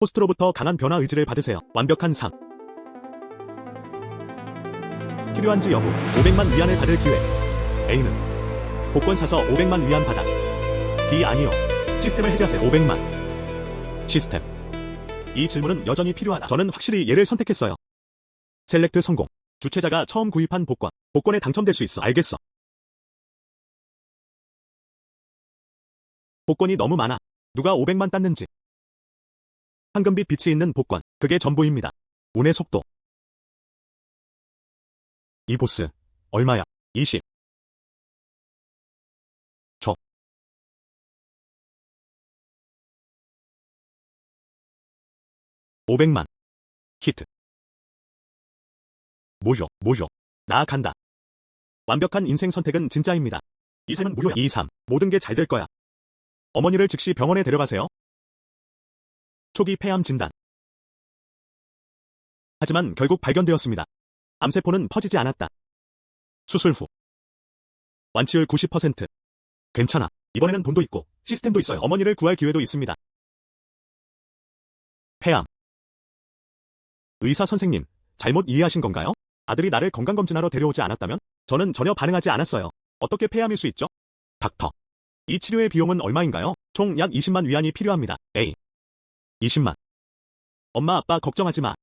호스트로부터 강한 변화 의지를 받으세요. 완벽한 삶. 필요한지 여부. 500만 위안을 받을 기회. A는 복권 사서 500만 위안 받아. B 아니요. 시스템을 해제하세요. 500만. 시스템. 이 질문은 여전히 필요하다. 저는 확실히 얘를 선택했어요. 셀렉트 성공. 주최자가 처음 구입한 복권. 복권에 당첨될 수 있어. 알겠어. 복권이 너무 많아. 누가 500만 땄는지. 황금빛 빛이 있는 복권. 그게 전부입니다. 운의 속도. 이 보스. 얼마야? 20. 줘. $500만. 히트. 무효. 나아간다. 완벽한 인생 선택은 진짜입니다. 이 삶은 무효야. 2, 3. 모든 게 잘 될 거야. 어머니를 즉시 병원에 데려가세요. 초기 폐암 진단. 하지만 결국 발견되었습니다. 암세포는 퍼지지 않았다. 수술 후. 완치율 90%. 괜찮아. 이번에는 돈도 있고 시스템도 있어요. 어머니를 구할 기회도 있습니다. 폐암. 의사 선생님, 잘못 이해하신 건가요? 아들이 나를 건강검진하러 데려오지 않았다면? 저는 전혀 반응하지 않았어요. 어떻게 폐암일 수 있죠? 닥터. 이 치료의 비용은 얼마인가요? 총 약 20만 위안이 필요합니다. A. 20만. 엄마 아빠 걱정하지 마.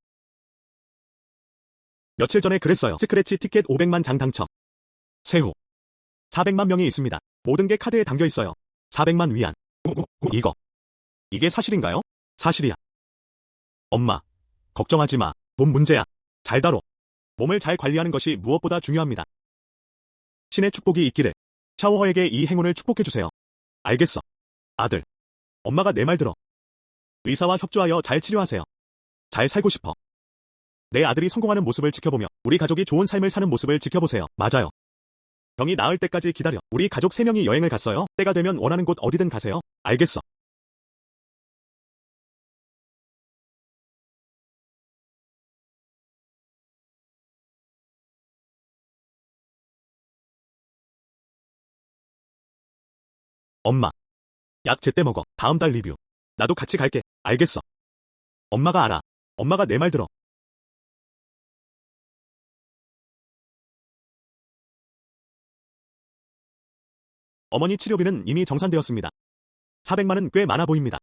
며칠 전에 그랬어요. 스크래치 티켓 500만 장 당첨. 세후. 400만 명이 있습니다. 모든 게 카드에 담겨 있어요. 400만 위안. 이거. 이게 사실인가요? 사실이야. 엄마. 걱정하지 마. 돈 문제야. 잘 다뤄. 몸을 잘 관리하는 것이 무엇보다 중요합니다. 신의 축복이 있기를. 샤오허에게 이 행운을 축복해주세요. 알겠어. 아들. 엄마가 내 말 들어. 의사와 협조하여 잘 치료하세요. 잘 살고 싶어. 내 아들이 성공하는 모습을 지켜보며 우리 가족이 좋은 삶을 사는 모습을 지켜보세요. 맞아요. 병이 나을 때까지 기다려. 우리 가족 3명이 여행을 갔어요. 때가 되면 원하는 곳 어디든 가세요. 알겠어. 엄마. 약 제때 먹어. 다음 달 리뷰. 나도 같이 갈게. 알겠어. 엄마가 알아. 엄마가 내 말 들어. 어머니 치료비는 이미 정산되었습니다. 400만은 꽤 많아 보입니다.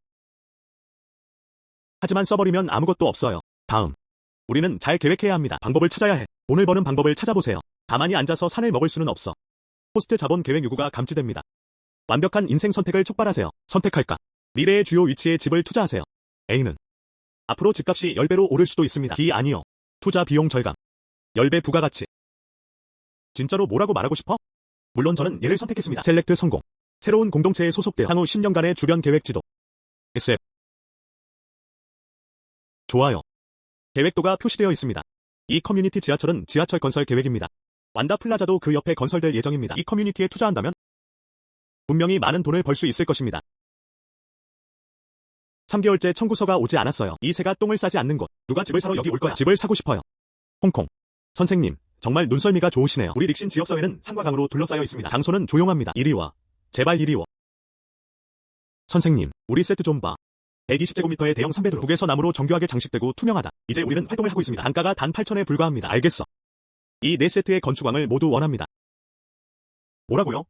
하지만 써버리면 아무것도 없어요. 다음. 우리는 잘 계획해야 합니다. 방법을 찾아야 해. 돈을 버는 방법을 찾아보세요. 가만히 앉아서 산을 먹을 수는 없어. 호스트 자본 계획 요구가 감지됩니다. 완벽한 인생 선택을 촉발하세요. 선택할까? 미래의 주요 위치에 집을 투자하세요. A는 앞으로 집값이 10배로 오를 수도 있습니다. B 아니요. 투자 비용 절감. 10배 부가가치. 진짜로 뭐라고 말하고 싶어? 물론 저는 얘를 선택했습니다. 셀렉트 성공. 새로운 공동체에 소속되어 향후 10년간의 주변 계획 지도. SF. 좋아요. 계획도가 표시되어 있습니다. 이 커뮤니티 지하철은 지하철 건설 계획입니다. 완다 플라자도 그 옆에 건설될 예정입니다. 이 커뮤니티에 투자한다면 분명히 많은 돈을 벌 수 있을 것입니다. 3개월째 청구서가 오지 않았어요. 이 새가 똥을 싸지 않는 곳. 누가 집을 사러 여기 올 거야. 집을 사고 싶어요. 홍콩. 선생님, 정말 눈썰미가 좋으시네요. 우리 릭신 지역사회는 산과 강으로 둘러싸여 있습니다. 장소는 조용합니다. 이리 와. 제발 이리 와. 선생님, 우리 세트 좀 봐. 120제곱미터의 대형 3베드룸. 북에서 나무로 정교하게 장식되고 투명하다. 이제 우리는 활동을 하고 있습니다. 단가가 단 8천에 불과합니다. 알겠어. 이 4세트의 건축왕을 모두 원합니다. 뭐라고요?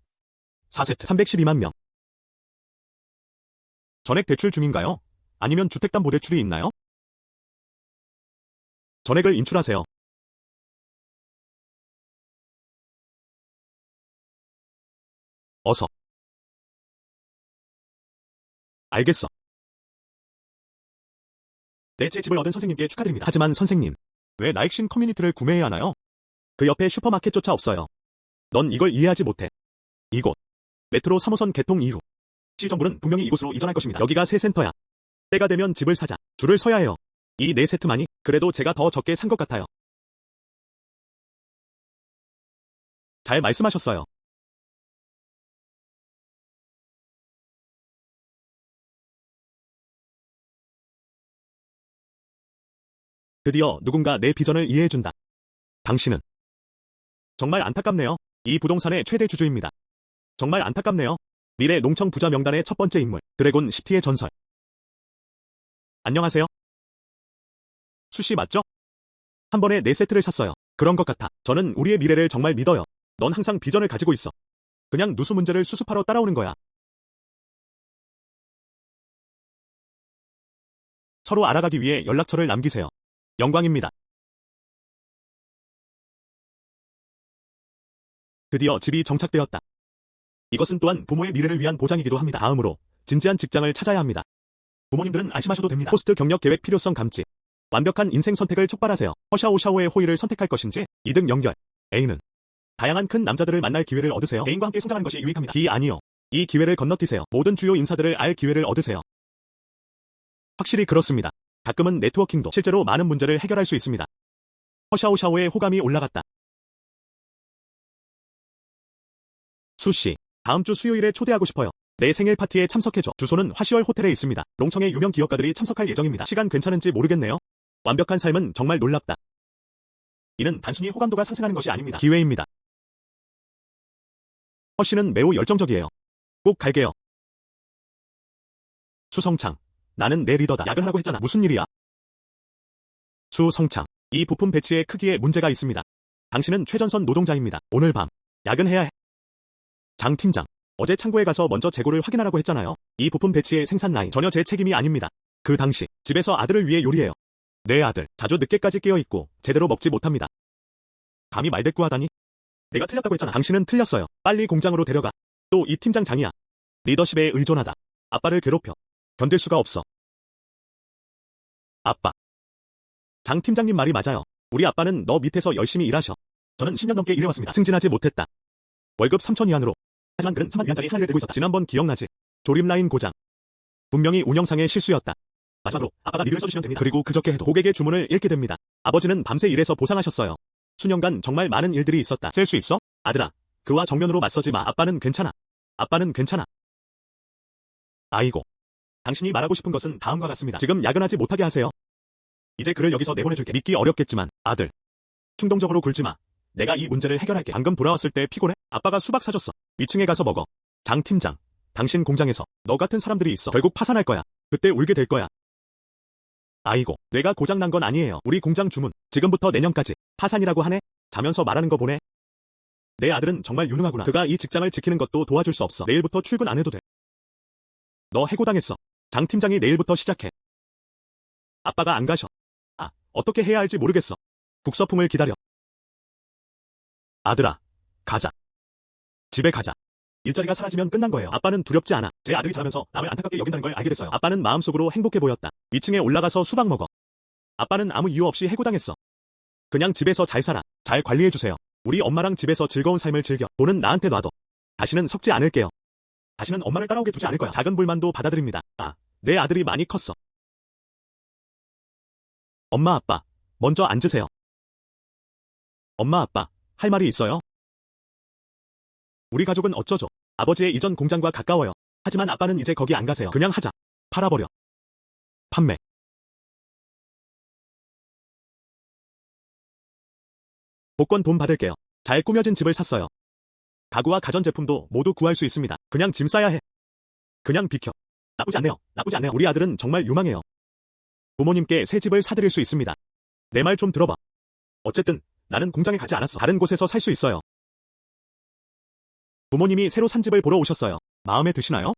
4세트. 312만 명. 전액 대출 중인가요? 아니면 주택담보대출이 있나요? 전액을 인출하세요. 어서. 알겠어. 네, 제 집을 얻은 선생님께 축하드립니다. 하지만 선생님, 왜 나익신 커뮤니티를 구매해야 하나요? 그 옆에 슈퍼마켓조차 없어요. 넌 이걸 이해하지 못해. 이곳. 메트로 3호선 개통 이후. 시정부는 분명히 이곳으로 이전할 것입니다. 여기가 새 센터야. 때가 되면 집을 사자. 줄을 서야 해요. 이 4세트만이 그래도 제가 더 적게 산 것 같아요. 잘 말씀하셨어요. 드디어 누군가 내 비전을 이해해준다. 당신은 정말 안타깝네요. 이 부동산의 최대 주주입니다. 정말 안타깝네요. 미래 농청 부자 명단의 첫 번째 인물, 드래곤 시티의 전설. 안녕하세요. 수씨 맞죠? 한 번에 4세트를 샀어요. 그런 것 같아. 저는 우리의 미래를 정말 믿어요. 넌 항상 비전을 가지고 있어. 그냥 누수 문제를 수습하러 따라오는 거야. 서로 알아가기 위해 연락처를 남기세요. 영광입니다. 드디어 집이 정착되었다. 이것은 또한 부모의 미래를 위한 보장이기도 합니다. 다음으로 진지한 직장을 찾아야 합니다. 부모님들은 안심하셔도 됩니다. 포스트 경력 계획 필요성 감지. 완벽한 인생 선택을 촉발하세요. 허샤오샤오의 호의를 선택할 것인지 이등 연결. A는 다양한 큰 남자들을 만날 기회를 얻으세요. 애인과 함께 성장하는 것이 유익합니다. B 아니요. 이 기회를 건너뛰세요. 모든 주요 인사들을 알 기회를 얻으세요. 확실히 그렇습니다. 가끔은 네트워킹도 실제로 많은 문제를 해결할 수 있습니다. 허샤오샤오의 호감이 올라갔다. 수씨, 다음 주 수요일에 초대하고 싶어요. 내 생일 파티에 참석해줘. 주소는 화시월 호텔에 있습니다. 롱청의 유명 기업가들이 참석할 예정입니다. 시간 괜찮은지 모르겠네요. 완벽한 삶은 정말 놀랍다. 이는 단순히 호감도가 상승하는 것이 아닙니다. 기회입니다. 허씨는 매우 열정적이에요. 꼭 갈게요. 수성창, 나는 내 리더다. 야근하라고 했잖아. 무슨 일이야? 수성창, 이 부품 배치의 크기에 문제가 있습니다. 당신은 최전선 노동자입니다. 오늘 밤 야근해야 해. 장 팀장, 어제 창고에 가서 먼저 재고를 확인하라고 했잖아요. 이 부품 배치의 생산 라인 전혀 제 책임이 아닙니다. 그 당시 집에서 아들을 위해 요리해요. 내 아들 자주 늦게까지 깨어있고 제대로 먹지 못합니다. 감히 말대꾸하다니? 내가 틀렸다고 했잖아. 당신은 틀렸어요. 빨리 공장으로 데려가. 또 이 팀장 장이야. 리더십에 의존하다. 아빠를 괴롭혀. 견딜 수가 없어. 아빠. 장 팀장님 말이 맞아요. 우리 아빠는 너 밑에서 열심히 일하셔. 저는 10년 넘게 일해왔습니다. 승진하지 못했다. 월급 3천 위안으로. 하지만 그는 3만 위안짜리 하나를 들고 있었다. 지난번 기억나지? 조립 라인 고장. 분명히 운영상의 실수였다. 마지막으로 아빠가 리뷰를 써주시면 됩니다. 그리고 그저께 해도 고객의 주문을 읽게 됩니다. 아버지는 밤새 일해서 보상하셨어요. 수년간 정말 많은 일들이 있었다. 셀 수 있어? 아들아, 그와 정면으로 맞서지 마. 아빠는 괜찮아. 아빠는 괜찮아. 아이고. 당신이 말하고 싶은 것은 다음과 같습니다. 지금 야근하지 못하게 하세요. 이제 그를 여기서 내보내줄게. 믿기 어렵겠지만 아들. 충동적으로 굴지 마. 내가 이 문제를 해결할게. 방금 돌아왔을 때 피곤해? 아빠가 수박 사줬어. 위층에 가서 먹어. 장 팀장. 당신 공장에서 너 같은 사람들이 있어. 결국 파산할 거야. 그때 울게 될 거야. 아이고, 뇌가 고장난 건 아니에요. 우리 공장 주문. 지금부터 내년까지. 파산이라고 하네? 자면서 말하는 거 보네. 내 아들은 정말 유능하구나. 그가 이 직장을 지키는 것도 도와줄 수 없어. 내일부터 출근 안 해도 돼. 너 해고당했어. 장 팀장이 내일부터 시작해. 아빠가 안 가셔. 아, 어떻게 해야 할지 모르겠어. 국서품을 기다려. 아들아, 가자. 집에 가자. 일자리가 사라지면 끝난 거예요. 아빠는 두렵지 않아. 제 아들이 자라면서 남을 안타깝게 여긴다는 걸 알게 됐어요. 아빠는 마음속으로 행복해 보였다. 위층에 올라가서 수박 먹어. 아빠는 아무 이유 없이 해고당했어. 그냥 집에서 잘 살아. 잘 관리해주세요. 우리 엄마랑 집에서 즐거운 삶을 즐겨. 돈은 나한테 놔둬. 다시는 섞지 않을게요. 다시는 엄마를 따라오게 두지 않을 거야. 작은 불만도 받아들입니다. 아, 내 아들이 많이 컸어. 엄마 아빠, 먼저 앉으세요. 엄마 아빠, 할 말이 있어요? 우리 가족은 어쩌죠? 아버지의 이전 공장과 가까워요. 하지만 아빠는 이제 거기 안 가세요. 그냥 하자. 팔아버려. 판매. 복권 돈 받을게요. 잘 꾸며진 집을 샀어요. 가구와 가전제품도 모두 구할 수 있습니다. 그냥 짐 싸야 해. 그냥 비켜. 나쁘지 않네요. 나쁘지 않네요. 우리 아들은 정말 유망해요. 부모님께 새 집을 사드릴 수 있습니다. 내 말 좀 들어봐. 어쨌든 나는 공장에 가지 않았어. 다른 곳에서 살 수 있어요. 부모님이 새로 산 집을 보러 오셨어요. 마음에 드시나요?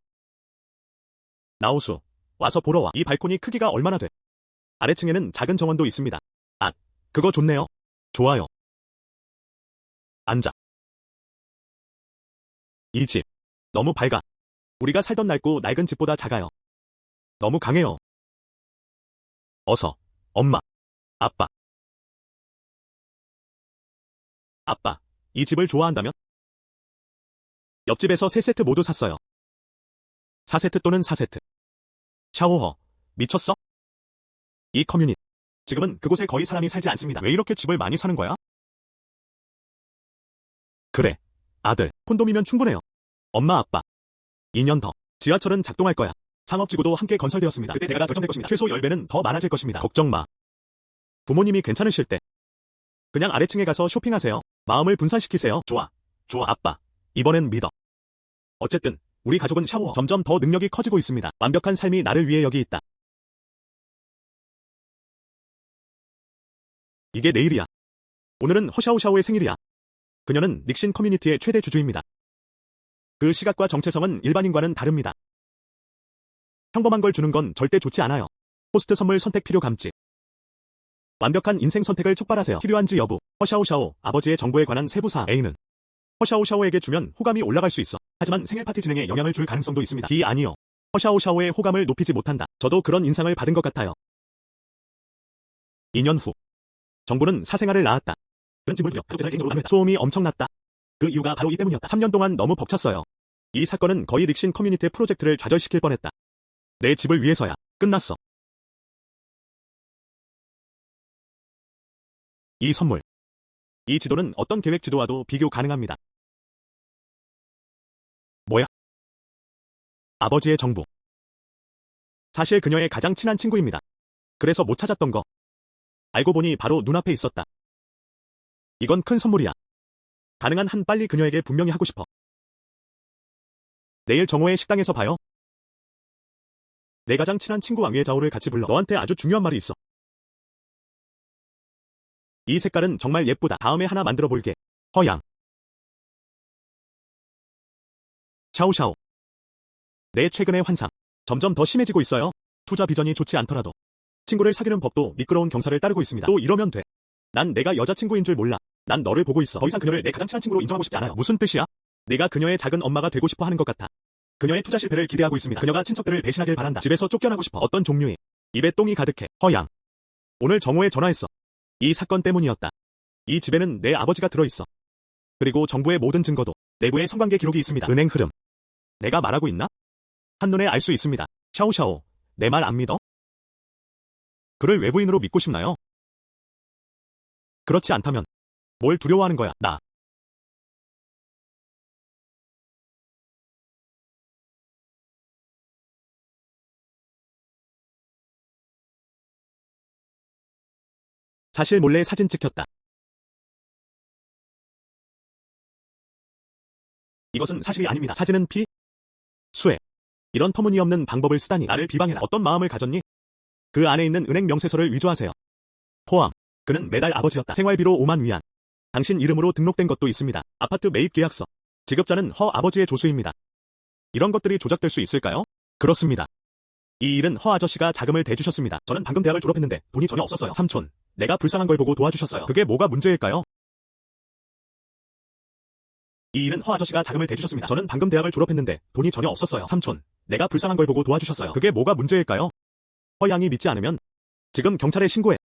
나오수, 와서 보러 와. 이 발코니 크기가 얼마나 돼? 아래층에는 작은 정원도 있습니다. 아, 그거 좋네요. 좋아요. 앉아. 이 집, 너무 밝아. 우리가 살던 낡고 낡은 집보다 작아요. 너무 강해요. 어서, 엄마, 아빠. 아빠, 이 집을 좋아한다면? 옆집에서 3세트 모두 샀어요. 4세트 또는 4세트. 샤워허, 미쳤어? 이 커뮤닛. 지금은 그곳에 거의 사람이 살지 않습니다. 왜 이렇게 집을 많이 사는 거야? 그래, 아들, 콘돔이면 충분해요. 엄마 아빠. 2년 더. 지하철은 작동할 거야. 상업지구도 함께 건설되었습니다. 그때 대가가 결정될 것입니다. 최소 10배는 더 많아질 것입니다. 걱정 마. 부모님이 괜찮으실 때. 그냥 아래층에 가서 쇼핑하세요. 마음을 분산시키세요. 좋아. 좋아, 아빠. 이번엔 믿어. 어쨌든 우리 가족은 샤워 점점 더 능력이 커지고 있습니다. 완벽한 삶이 나를 위해 여기 있다. 이게 내일이야. 오늘은 허샤오샤오의 생일이야. 그녀는 닉신 커뮤니티의 최대 주주입니다. 그 시각과 정체성은 일반인과는 다릅니다. 평범한 걸 주는 건 절대 좋지 않아요. 호스트 선물 선택 필요 감지. 완벽한 인생 선택을 촉발하세요. 필요한지 여부. 허샤오샤오, 아버지의 정보에 관한 세부사항. A는 허샤오샤오에게 주면 호감이 올라갈 수 있어. 하지만 생일 파티 진행에 영향을 줄 가능성도 있습니다. B 아니요. 허샤오샤오의 호감을 높이지 못한다. 저도 그런 인상을 받은 것 같아요. 2년 후. 정부는 사생아를 낳았다. 그런 집을 들여 가족재산을 개인적으로 나누었다. 소음이 엄청났다. 그 이유가 바로 이 때문이었다. 3년 동안 너무 벅찼어요. 이 사건은 거의 닉신 커뮤니티의 프로젝트를 좌절시킬 뻔했다. 내 집을 위해서야. 끝났어. 이 선물. 이 지도는 어떤 계획 지도와도 비교 가능합니다. 뭐야? 아버지의 정보. 사실 그녀의 가장 친한 친구입니다. 그래서 못 찾았던 거. 알고 보니 바로 눈앞에 있었다. 이건 큰 선물이야. 가능한 한 빨리 그녀에게 분명히 하고 싶어. 내일 정오의 식당에서 봐요. 내 가장 친한 친구 왕위의 자오를 같이 불러. 너한테 아주 중요한 말이 있어. 이 색깔은 정말 예쁘다. 다음에 하나 만들어 볼게. 허양. 샤오샤오. 내 최근의 환상. 점점 더 심해지고 있어요. 투자 비전이 좋지 않더라도. 친구를 사귀는 법도 미끄러운 경사를 따르고 있습니다. 또 이러면 돼. 난 내가 여자친구인 줄 몰라. 난 너를 보고 있어. 더 이상 그녀를 내 가장 친한 친구로 인정하고 싶지 않아요. 무슨 뜻이야? 내가 그녀의 작은 엄마가 되고 싶어 하는 것 같아. 그녀의 투자 실패를 기대하고 있습니다. 그녀가 친척들을 배신하길 바란다. 집에서 쫓겨나고 싶어. 어떤 종류의. 입에 똥이 가득해. 허양. 오늘 정오에 전화했어. 이 사건 때문이었다. 이 집에는 내 아버지가 들어있어. 그리고 정부의 모든 증거도 내부의 성관계 기록이 있습니다. 은행 흐름. 내가 말하고 있나? 한눈에 알 수 있습니다. 샤오샤오, 내 말 안 믿어? 그를 외부인으로 믿고 싶나요? 그렇지 않다면 뭘 두려워하는 거야, 나. 사실 몰래 사진 찍혔다. 이것은 사실이 아닙니다. 사진은 수혜. 이런 터무니없는 방법을 쓰다니 나를 비방해라. 어떤 마음을 가졌니? 그 안에 있는 은행 명세서를 위조하세요. 포함. 그는 매달 아버지였다. 생활비로 5만 위안. 당신 이름으로 등록된 것도 있습니다. 아파트 매입 계약서. 지급자는 허 아버지의 조수입니다. 이런 것들이 조작될 수 있을까요? 그렇습니다. 이 일은 허 아저씨가 자금을 대주셨습니다. 저는 방금 대학을 졸업했는데 돈이 전혀 없었어요. 삼촌, 내가 불쌍한 걸 보고 도와주셨어요. 그게 뭐가 문제일까요? 이 일은 허 아저씨가 자금을 대주셨습니다. 저는 방금 대학을 졸업했는데 돈이 전혀 없었어요. 삼촌, 내가 불쌍한 걸 보고 도와주셨어요. 그게 뭐가 문제일까요? 허 양이 믿지 않으면 지금 경찰에 신고해.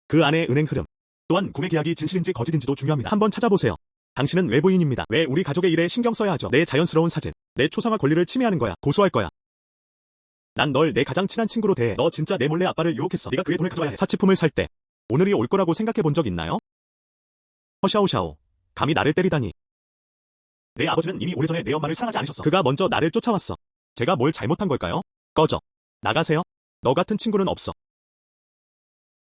그 안에 은행 흐름. 또한 구매 계약이 진실인지 거짓인지도 중요합니다. 한번 찾아보세요. 당신은 외부인입니다. 왜 우리 가족의 일에 신경 써야 하죠? 내 자연스러운 사진. 내 초상화 권리를 침해하는 거야. 고소할 거야. 난 널 내 가장 친한 친구로 대해. 너 진짜 내 몰래 아빠를 유혹했어. 네가 그의 돈을 가져와야 해. 사치품을 살 때 오늘이 올 거라고 생각해 본 적 있나요? 허샤오샤오. 감히 나를 때리다니. 내 아버지는 이미 오래전에 내 엄마를 사랑하지 않으셨어. 그가 먼저 나를 쫓아왔어. 제가 뭘 잘못한 걸까요? 꺼져. 나가세요. 너 같은 친구는 없어.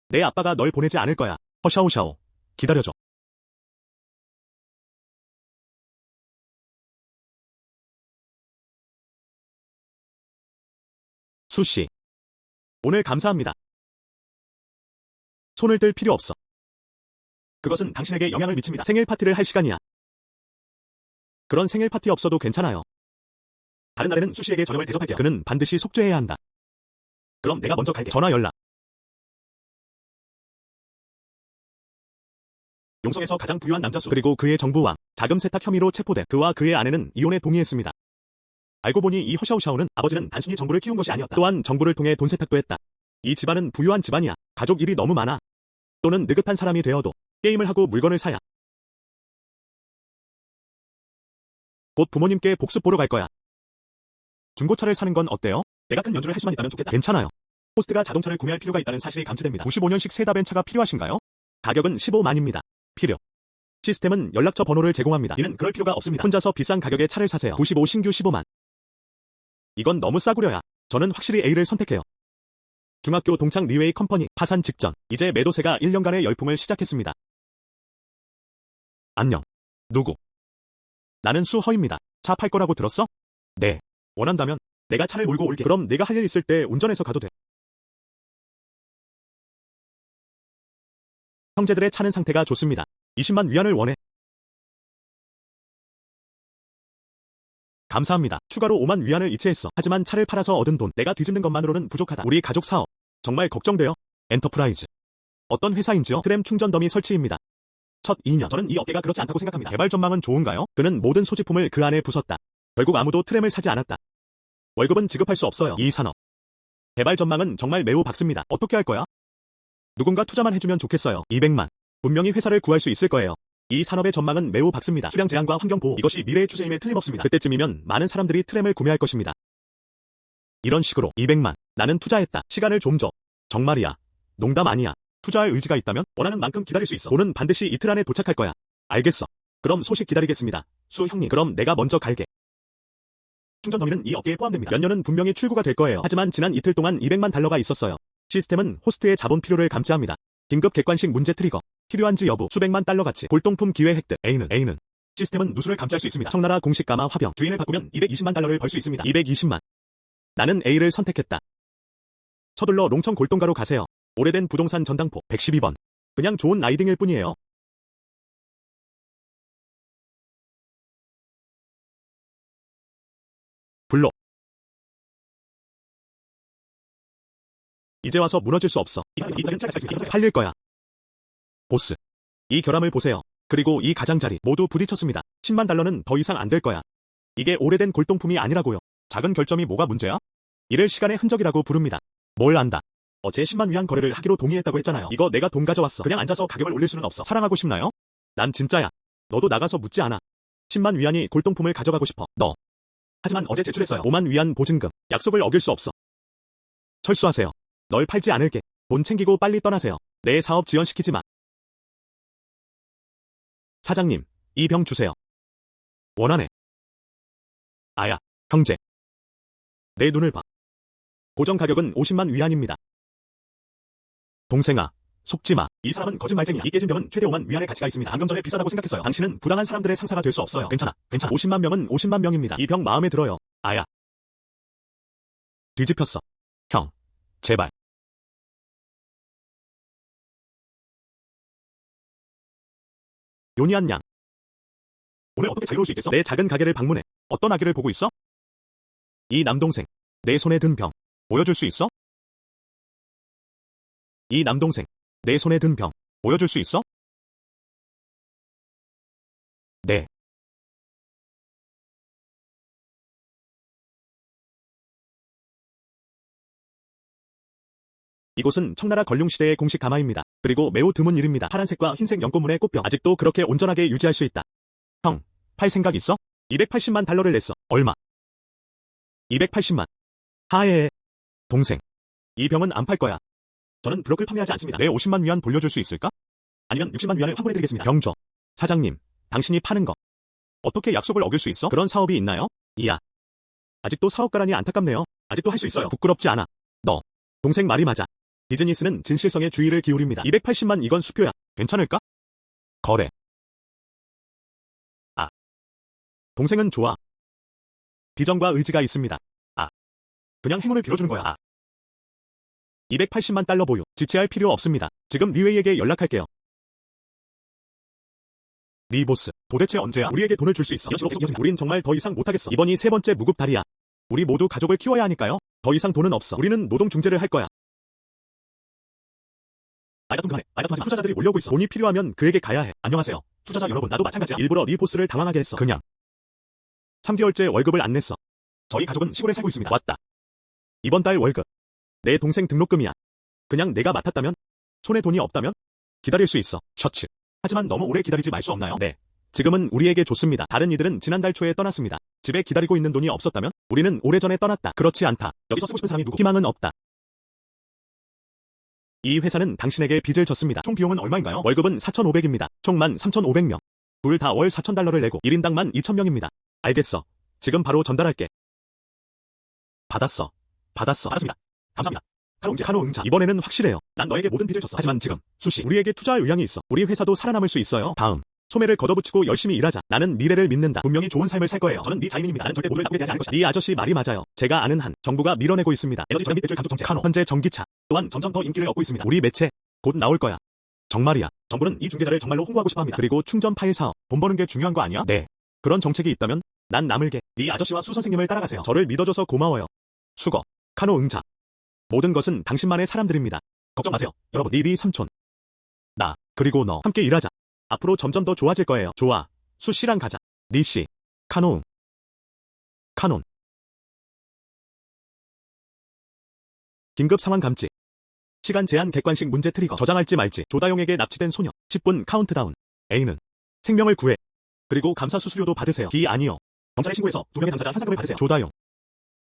내 아빠가 널 보내지 않을 거야. 허샤오샤오. 기다려줘. 수씨. 오늘 감사합니다. 손을 뜰 필요 없어. 그것은 당신에게 영향을 미칩니다. 생일 파티를 할 시간이야. 그런 생일 파티 없어도 괜찮아요. 다른 날에는 수씨에게 저녁을 대접할게요. 그는 반드시 속죄해야 한다. 그럼 내가 먼저 갈게. 전화 연락. 용성에서 가장 부유한 남자 수. 그리고 그의 정부왕. 자금 세탁 혐의로 체포돼. 그와 그의 아내는 이혼에 동의했습니다. 알고 보니 이 허샤오샤오는 아버지는 단순히 정부를 키운 것이 아니었다. 또한 정부를 통해 돈 세탁도 했다. 이 집안은 부유한 집안이야. 가족 일이 너무 많아. 또는 느긋한 사람이 되어도 게임을 하고 물건을 사야. 곧 부모님께 복습 보러 갈 거야. 중고차를 사는 건 어때요? 내가 큰 연주를 할 수만 있다면 좋겠다. 괜찮아요. 호스트가 자동차를 구매할 필요가 있다는 사실이 감지됩니다. 95년식 세다벤차가 필요하신가요? 가격은 15만입니다. 필요. 시스템은 연락처 번호를 제공합니다. 이는 그럴 필요가 없습니다. 혼자서 비싼 가격의 차를 사세요. 95 신규 15만. 이건 너무 싸구려야. 저는 확실히 A를 선택해요. 중학교 동창 리웨이 컴퍼니 파산 직전. 이제 매도세가 1년간의 열풍을 시작했습니다. 안녕. 누구? 나는 수허입니다. 차 팔 거라고 들었어? 네. 원한다면 내가 차를 몰고 올게. 그럼 내가 할 일 있을 때 운전해서 가도 돼. 형제들의 차는 상태가 좋습니다. 20만 위안을 원해. 감사합니다. 추가로 5만 위안을 이체했어. 하지만 차를 팔아서 얻은 돈 내가 뒤집는 것만으로는 부족하다. 우리 가족 사업 정말 걱정돼요. 엔터프라이즈 어떤 회사인지요? 트램 충전 더미 설치입니다. 첫 2년 저는 이 업계가 그렇지 않다고 생각합니다. 개발 전망은 좋은가요? 그는 모든 소지품을 그 안에 부쉈다. 결국 아무도 트램을 사지 않았다. 월급은 지급할 수 없어요. 이 산업 개발 전망은 정말 매우 밝습니다. 어떻게 할 거야? 누군가 투자만 해주면 좋겠어요. 200만. 분명히 회사를 구할 수 있을 거예요. 이 산업의 전망은 매우 밝습니다. 수량 제한과 환경 보호 이것이 미래의 추세임에 틀림없습니다. 그때쯤이면 많은 사람들이 트램을 구매할 것입니다. 이런 식으로 200만. 나는 투자했다. 시간을 좀 줘. 정말이야. 농담 아니야. 투자할 의지가 있다면 원하는 만큼 기다릴 수 있어. 돈은 반드시 이틀 안에 도착할 거야. 알겠어. 그럼 소식 기다리겠습니다. 수 형님. 그럼 내가 먼저 갈게. 충전 더미는 이 업계에 포함됩니다. 몇 년은 분명히 출고가 될 거예요. 하지만 지난 이틀 동안 200만 달러가 있었어요. 시스템은 호스트의 자본 필요를 감지합니다. 긴급 객관식 문제 트리거. 필요한지 여부. 수백만 달러 가치. 골동품 기회 획득. A는 시스템은 누수를 감지할 수 있습니다. 청나라 공식 가마 화병. 주인을 바꾸면 220만 달러를 벌 수 있습니다. 220만. 나는 A를 선택했다. 서둘러 롱청 골동가로 가세요. 오래된 부동산 전당포 112번. 그냥 좋은 라이딩일 뿐이에요. 불러. 이제 와서 무너질 수 없어. 팔릴 거야. 보스. 이 결함을 보세요. 그리고 이 가장자리 모두 부딪혔습니다. 10만 달러는 더 이상 안 될 거야. 이게 오래된 골동품이 아니라고요. 작은 결점이 뭐가 문제야? 이를 시간의 흔적이라고 부릅니다. 뭘 안다. 어제 10만 위안 거래를 하기로 동의했다고 했잖아요. 이거 내가 돈 가져왔어. 그냥 앉아서 가격을 올릴 수는 없어. 사랑하고 싶나요? 난 진짜야. 너도 나가서 묻지 않아. 10만 위안이 골동품을 가져가고 싶어. 너. 하지만 어제 제출했어요. 5만 위안 보증금. 약속을 어길 수 없어. 철수하세요. 널 팔지 않을게. 돈 챙기고 빨리 떠나세요. 내 사업 지연시키지 마. 사장님, 이 병 주세요. 원하네. 아야, 형제. 내 눈을 봐. 고정 가격은 50만 위안입니다. 동생아, 속지 마. 이 사람은 거짓말쟁이야. 이 깨진 병은 최대 5만 위안의 가치가 있습니다. 방금 전에 비싸다고 생각했어요. 당신은 부당한 사람들의 상사가 될 수 없어요. 괜찮아. 50만 명은 50만 명입니다. 이 병 마음에 들어요. 아야. 뒤집혔어. 형, 제발. 요니한 양. 오늘 어떻게 자유로울 수 있겠어? 내 작은 가게를 방문해. 어떤 아기를 보고 있어? 이 남동생. 내 손에 든 병. 보여줄 수 있어? 이 남동생. 내 손에 든 병. 보여줄 수 있어? 네. 이곳은 청나라 건륭시대의 공식 가마입니다. 그리고 매우 드문 일입니다. 파란색과 흰색 연꽃무늬의 꽃병. 아직도 그렇게 온전하게 유지할 수 있다. 형, 팔 생각 있어? 280만 달러를 냈어. 얼마? 280만. 하에. 동생. 이 병은 안 팔 거야. 저는 브로크를 판매하지 않습니다. 내 50만 위안 돌려줄 수 있을까? 아니면 60만 위안을 환불해드리겠습니다. 병 줘. 사장님, 당신이 파는 거. 어떻게 약속을 어길 수 있어? 그런 사업이 있나요? 이야. 아직도 사업가라니 안타깝네요. 아직도 할 수 있어요. 부끄럽지 않아. 너. 동생 말이 맞아. 비즈니스는 진실성에 주의를 기울입니다. 280만 이건 수표야. 괜찮을까? 거래. 아. 동생은 좋아. 비전과 의지가 있습니다. 아. 그냥 행운을 빌어주는 거야. 아. 280만 달러 보유. 지체할 필요 없습니다. 지금 리웨이에게 연락할게요. 리 보스. 도대체 언제야? 우리에게 돈을 줄 수 있어. 우린 정말 더 이상 못하겠어. 이번이 세 번째 무급달이야. 우리 모두 가족을 키워야 하니까요. 더 이상 돈은 없어. 우리는 노동 중재를 할 거야. 하지만 투자자들이 몰려오고 있어. 돈이 필요하면 그에게 가야 해. 안녕하세요. 투자자 여러분, 나도 마찬가지야. 일부러 리 보스를 당황하게 했어. 그냥 3개월째 월급을 안 냈어. 저희 가족은 시골에 살고 있습니다. 왔다. 이번 달 월급. 내 동생 등록금이야. 그냥 내가 맡았다면? 손에 돈이 없다면? 기다릴 수 있어. 셔츠. 하지만 너무 오래 기다리지 말 수 없나요? 네. 지금은 우리에게 좋습니다. 다른 이들은 지난달 초에 떠났습니다. 집에 기다리고 있는 돈이 없었다면? 우리는 오래전에 떠났다. 그렇지 않다. 여기서 쓰고 싶은 사람이 누구? 희망은 없다. 이 회사는 당신에게 빚을 졌습니다. 총 비용은 얼마인가요? 월급은 4,500입니다. 총 13,500명. 둘 다 월 4,000달러를 내고 1인당 12,000명입니다. 알겠어. 지금 바로 전달할게. 받았어. 받았습니다. 감사합니다. 카노 응자. 이번에는 확실해요. 난 너에게 모든 빚을 졌어. 하지만 지금 수시 우리에게 투자할 의향이 있어. 우리 회사도 살아남을 수 있어요. 다음. 소매를 걷어붙이고 열심히 일하자. 나는 미래를 믿는다. 분명히 좋은 삶을 살 거예요. 저는 네 자인입니다. 나는 절대 모두를 나쁘게 대하지 않을 것이다. 이 아저씨 말이 맞아요. 제가 아는 한 정부가 밀어내고 있습니다. 에너지 절약 및 대출 감축 정책. 카노. 현재 전기차 또한 점점 더 인기를 얻고 있습니다. 우리 매체 곧 나올 거야. 정말이야. 정부는 이 중개자를 정말로 홍보하고 싶어 합니다. 그리고 충전 파일 사업, 돈 버는 게 중요한 거 아니야? 네. 그런 정책이 있다면 난 나물게 리 아저씨와 수 선생님을 따라가세요. 저를 믿어줘서 고마워요. 수거, 카노 응자. 모든 것은 당신만의 사람들입니다. 걱정 마세요. 여러분, 리 삼촌. 나, 그리고 너 함께 일하자. 앞으로 점점 더 좋아질 거예요. 좋아. 수 씨랑 가자. 리 씨. 카노 응. 카논. 긴급 상황 감지. 시간 제한 객관식 문제 트리거. 저장할지 말지. 조다용에게 납치된 소녀. 10분 카운트다운. A는 생명을 구해. 그리고 감사 수수료도 받으세요. B 아니요. 경찰에 신고해서 2명의 당사자 현상금을 받으세요. 조다용.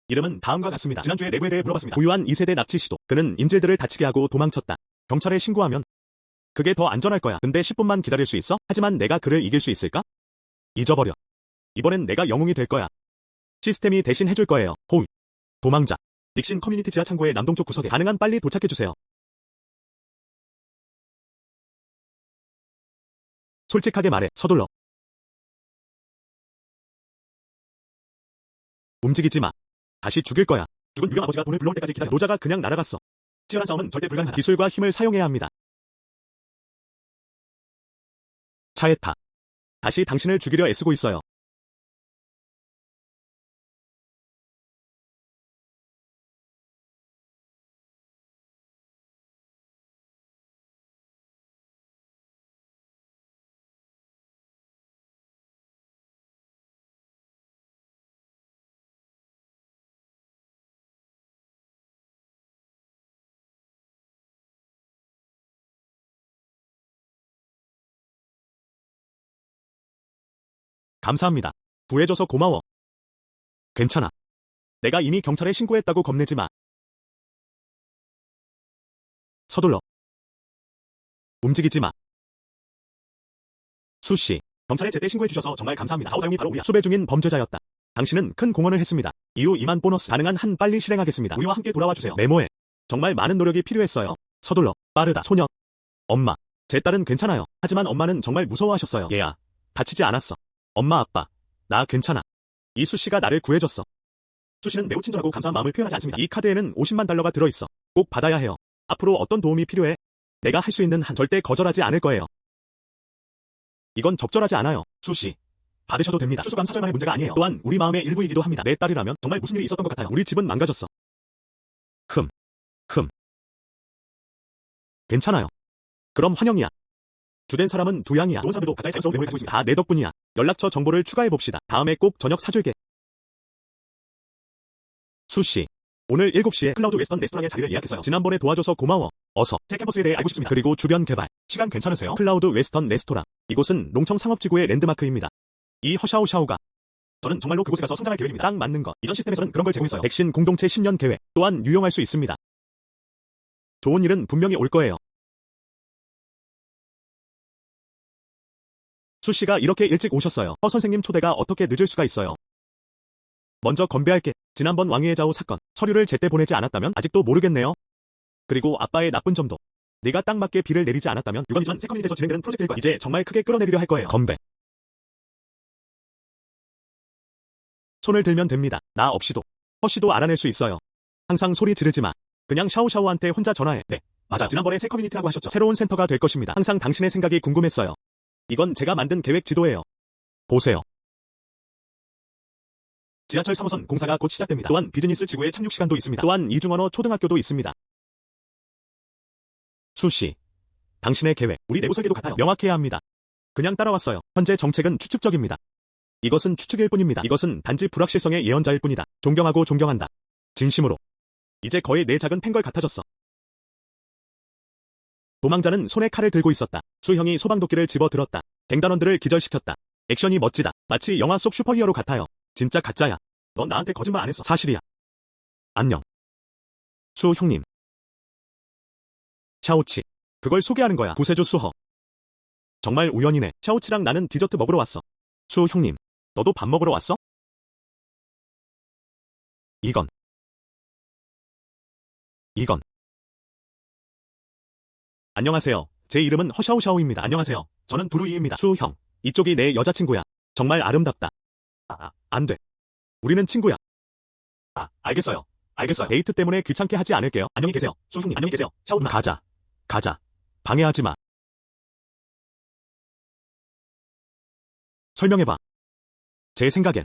이름은 다음과 같습니다. 지난주에 내부에 대해 물어봤습니다. 고유한 2세대 납치 시도. 그는 인질들을 다치게 하고 도망쳤다. 경찰에 신고하면 그게 더 안전할 거야. 근데 10분만 기다릴 수 있어? 하지만 내가 그를 이길 수 있을까? 잊어버려. 이번엔 내가 영웅이 될 거야. 시스템이 대신 해줄 거예요. 호우. 도망자. 닉신 커뮤니티 지하 창고의 남동쪽 구석에 가능한 빨리 도착해주세요. 솔직하게 말해. 서둘러. 움직이지 마. 다시 죽일 거야. 죽은 유령 아버지가 돈을 불러올 때까지 기다려. 노자가 그냥 날아갔어. 치열한 싸움은 절대 불가능하다. 기술과 힘을 사용해야 합니다. 차에 타. 다시 당신을 죽이려 애쓰고 있어요. 감사합니다. 구해줘서 고마워. 괜찮아. 내가 이미 경찰에 신고했다고 겁내지 마. 서둘러. 움직이지 마. 수씨. 경찰에 제때 신고해주셔서 정말 감사합니다. 자오다용이 바로 우리야. 수배 중인 범죄자였다. 당신은 큰 공헌을 했습니다. 이후 2만 보너스 가능한 한 빨리 실행하겠습니다. 우리와 함께 돌아와 주세요. 메모해. 정말 많은 노력이 필요했어요. 서둘러. 빠르다. 소녀. 엄마. 제 딸은 괜찮아요. 하지만 엄마는 정말 무서워하셨어요. 얘야. 다치지 않았어. 엄마 아빠. 나 괜찮아. 이 수씨가 나를 구해줬어. 수씨는 매우 친절하고 감사한 마음을 표현하지 않습니다. 이 카드에는 50만 달러가 들어있어. 꼭 받아야 해요. 앞으로 어떤 도움이 필요해? 내가 할 수 있는 한 절대 거절하지 않을 거예요. 이건 적절하지 않아요. 수씨. 받으셔도 됩니다. 추수감 사절만의 문제가 아니에요. 또한 우리 마음의 일부이기도 합니다. 내 딸이라면 정말 무슨 일이 있었던 것 같아요. 우리 집은 망가졌어. 흠. 괜찮아요. 그럼 환영이야. 주된 사람은 두 양이야. 좋은 사람들도 가짜의 자연스러운 외모를 가지고 있습니다. 다 내 덕분이야. 연락처 정보를 추가해봅시다. 다음에 꼭 저녁 사줄게. 수씨. 오늘 7시에 클라우드 웨스턴 레스토랑에 자리를 예약했어요. 지난번에 도와줘서 고마워. 어서 새 캠퍼스에 대해 알고 싶습니다. 그리고 주변 개발. 시간 괜찮으세요? 클라우드 웨스턴 레스토랑. 이곳은 농청 상업지구의 랜드마크입니다. 이 허샤오샤오가 저는 정말로 그곳에 가서 성장할 계획입니다. 딱 맞는 거. 이전 시스템에서는 그런 걸 제공했어요. 백신 공동체 10년 계획. 또한 유용할 수 있습니다. 좋은 일은 분명히 올 거예요. 수씨가 이렇게 일찍 오셨어요. 선생님 초대가 어떻게 늦을 수가 있어요. 먼저 건배할게. 지난번 왕위의 좌우 사건. 서류를 제때 보내지 않았다면 아직도 모르겠네요. 그리고 아빠의 나쁜 점도. 네가 딱 맞게 비를 내리지 않았다면 유감이지만 새 커뮤니티에서 진행되는 프로젝트일 거야. 이제 정말 크게 끌어내리려 할 거예요. 건배. 손을 들면 됩니다. 나 없이도. 허씨도 알아낼 수 있어요. 항상 소리 지르지 마. 그냥 샤오샤오한테 혼자 전화해. 네. 맞아. 지난번에 새 커뮤니티라고 하셨죠. 새로운 센터가 될 것입니다. 항상 당신의 생각이 궁금했어요. 이건 제가 만든 계획 지도예요. 보세요. 지하철 3호선 공사가 곧 시작됩니다. 또한 비즈니스 지구의 착륙 시간도 있습니다. 또한 이중언어 초등학교도 있습니다. 수씨. 당신의 계획, 우리 내부 설계도 같아요. 명확해야 합니다. 그냥 따라왔어요. 현재 정책은 추측적입니다. 이것은 추측일 뿐입니다. 이것은 단지 불확실성의 예언자일 뿐이다. 존경하고 존경한다. 진심으로. 이제 거의 내 작은 팬걸 같아졌어. 도망자는 손에 칼을 들고 있었다. 수형이 소방도끼를 집어들었다. 갱단원들을 기절시켰다. 액션이 멋지다. 마치 영화 속 슈퍼히어로 같아요. 진짜 가짜야. 넌 나한테 거짓말 안 했어. 사실이야. 안녕. 수 형님. 샤오치. 그걸 소개하는 거야. 구세주 수허. 정말 우연이네. 샤오치랑 나는 디저트 먹으러 왔어. 수 형님. 너도 밥 먹으러 왔어? 이건. 안녕하세요. 제 이름은 허샤오샤오입니다. 안녕하세요. 저는 두루이입니다. 수 형. 이쪽이 내 여자친구야. 정말 아름답다. 안 돼. 우리는 친구야. 알겠어요. 데이트 때문에 귀찮게 하지 않을게요. 안녕히 계세요. 수 형님, 안녕히 계세요. 샤오 누나. 가자. 방해하지 마. 설명해봐. 제 생각엔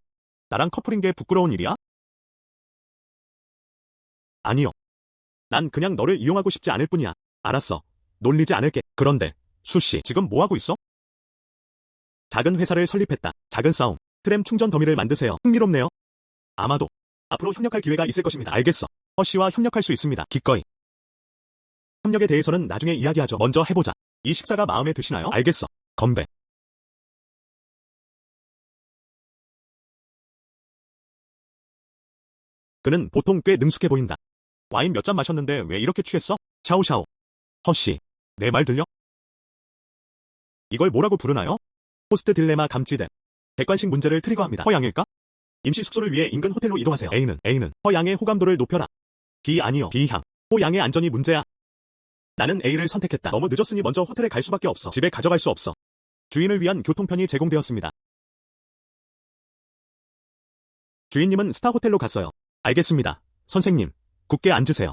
나랑 커플인 게 부끄러운 일이야? 아니요. 난 그냥 너를 이용하고 싶지 않을 뿐이야. 알았어. 놀리지 않을게. 그런데 수씨 지금 뭐 하고 있어? 작은 회사를 설립했다. 작은 싸움. 트램 충전 더미를 만드세요. 흥미롭네요. 아마도 앞으로 협력할 기회가 있을 것입니다. 알겠어. 허씨와 협력할 수 있습니다. 기꺼이. 협력에 대해서는 나중에 이야기하죠. 먼저 해보자. 이 식사가 마음에 드시나요? 알겠어. 건배. 그는 보통 꽤 능숙해 보인다. 와인 몇 잔 마셨는데 왜 이렇게 취했어? 샤오샤오. 허씨, 내 말 들려? 이걸 뭐라고 부르나요? 호스트 딜레마 감지됨. 객관식 문제를 트리거합니다. 허양일까? 임시 숙소를 위해 인근 호텔로 이동하세요. A는 허양의 호감도를 높여라. B 아니요. B향. 호양의 안전이 문제야. 나는 A를 선택했다. 너무 늦었으니 먼저 호텔에 갈 수밖에 없어. 집에 가져갈 수 없어. 주인을 위한 교통편이 제공되었습니다. 주인님은 스타 호텔로 갔어요. 알겠습니다. 선생님, 굳게 앉으세요.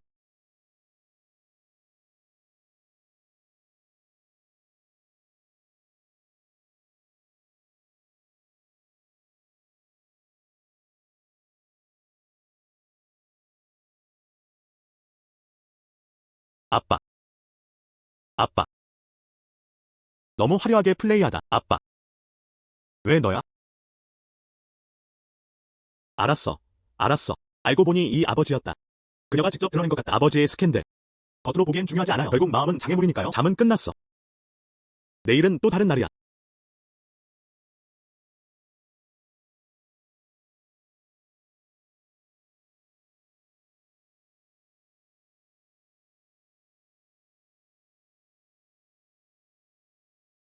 아빠. 아빠. 너무 화려하게 플레이하다. 아빠. 왜 너야? 알았어. 알았어. 알고 보니 이 아버지였다. 그녀가 직접 드러낸 것 같다. 아버지의 스캔들. 겉으로 보기엔 중요하지 않아요. 결국 마음은 장애물이니까요. 잠은 끝났어. 내일은 또 다른 날이야.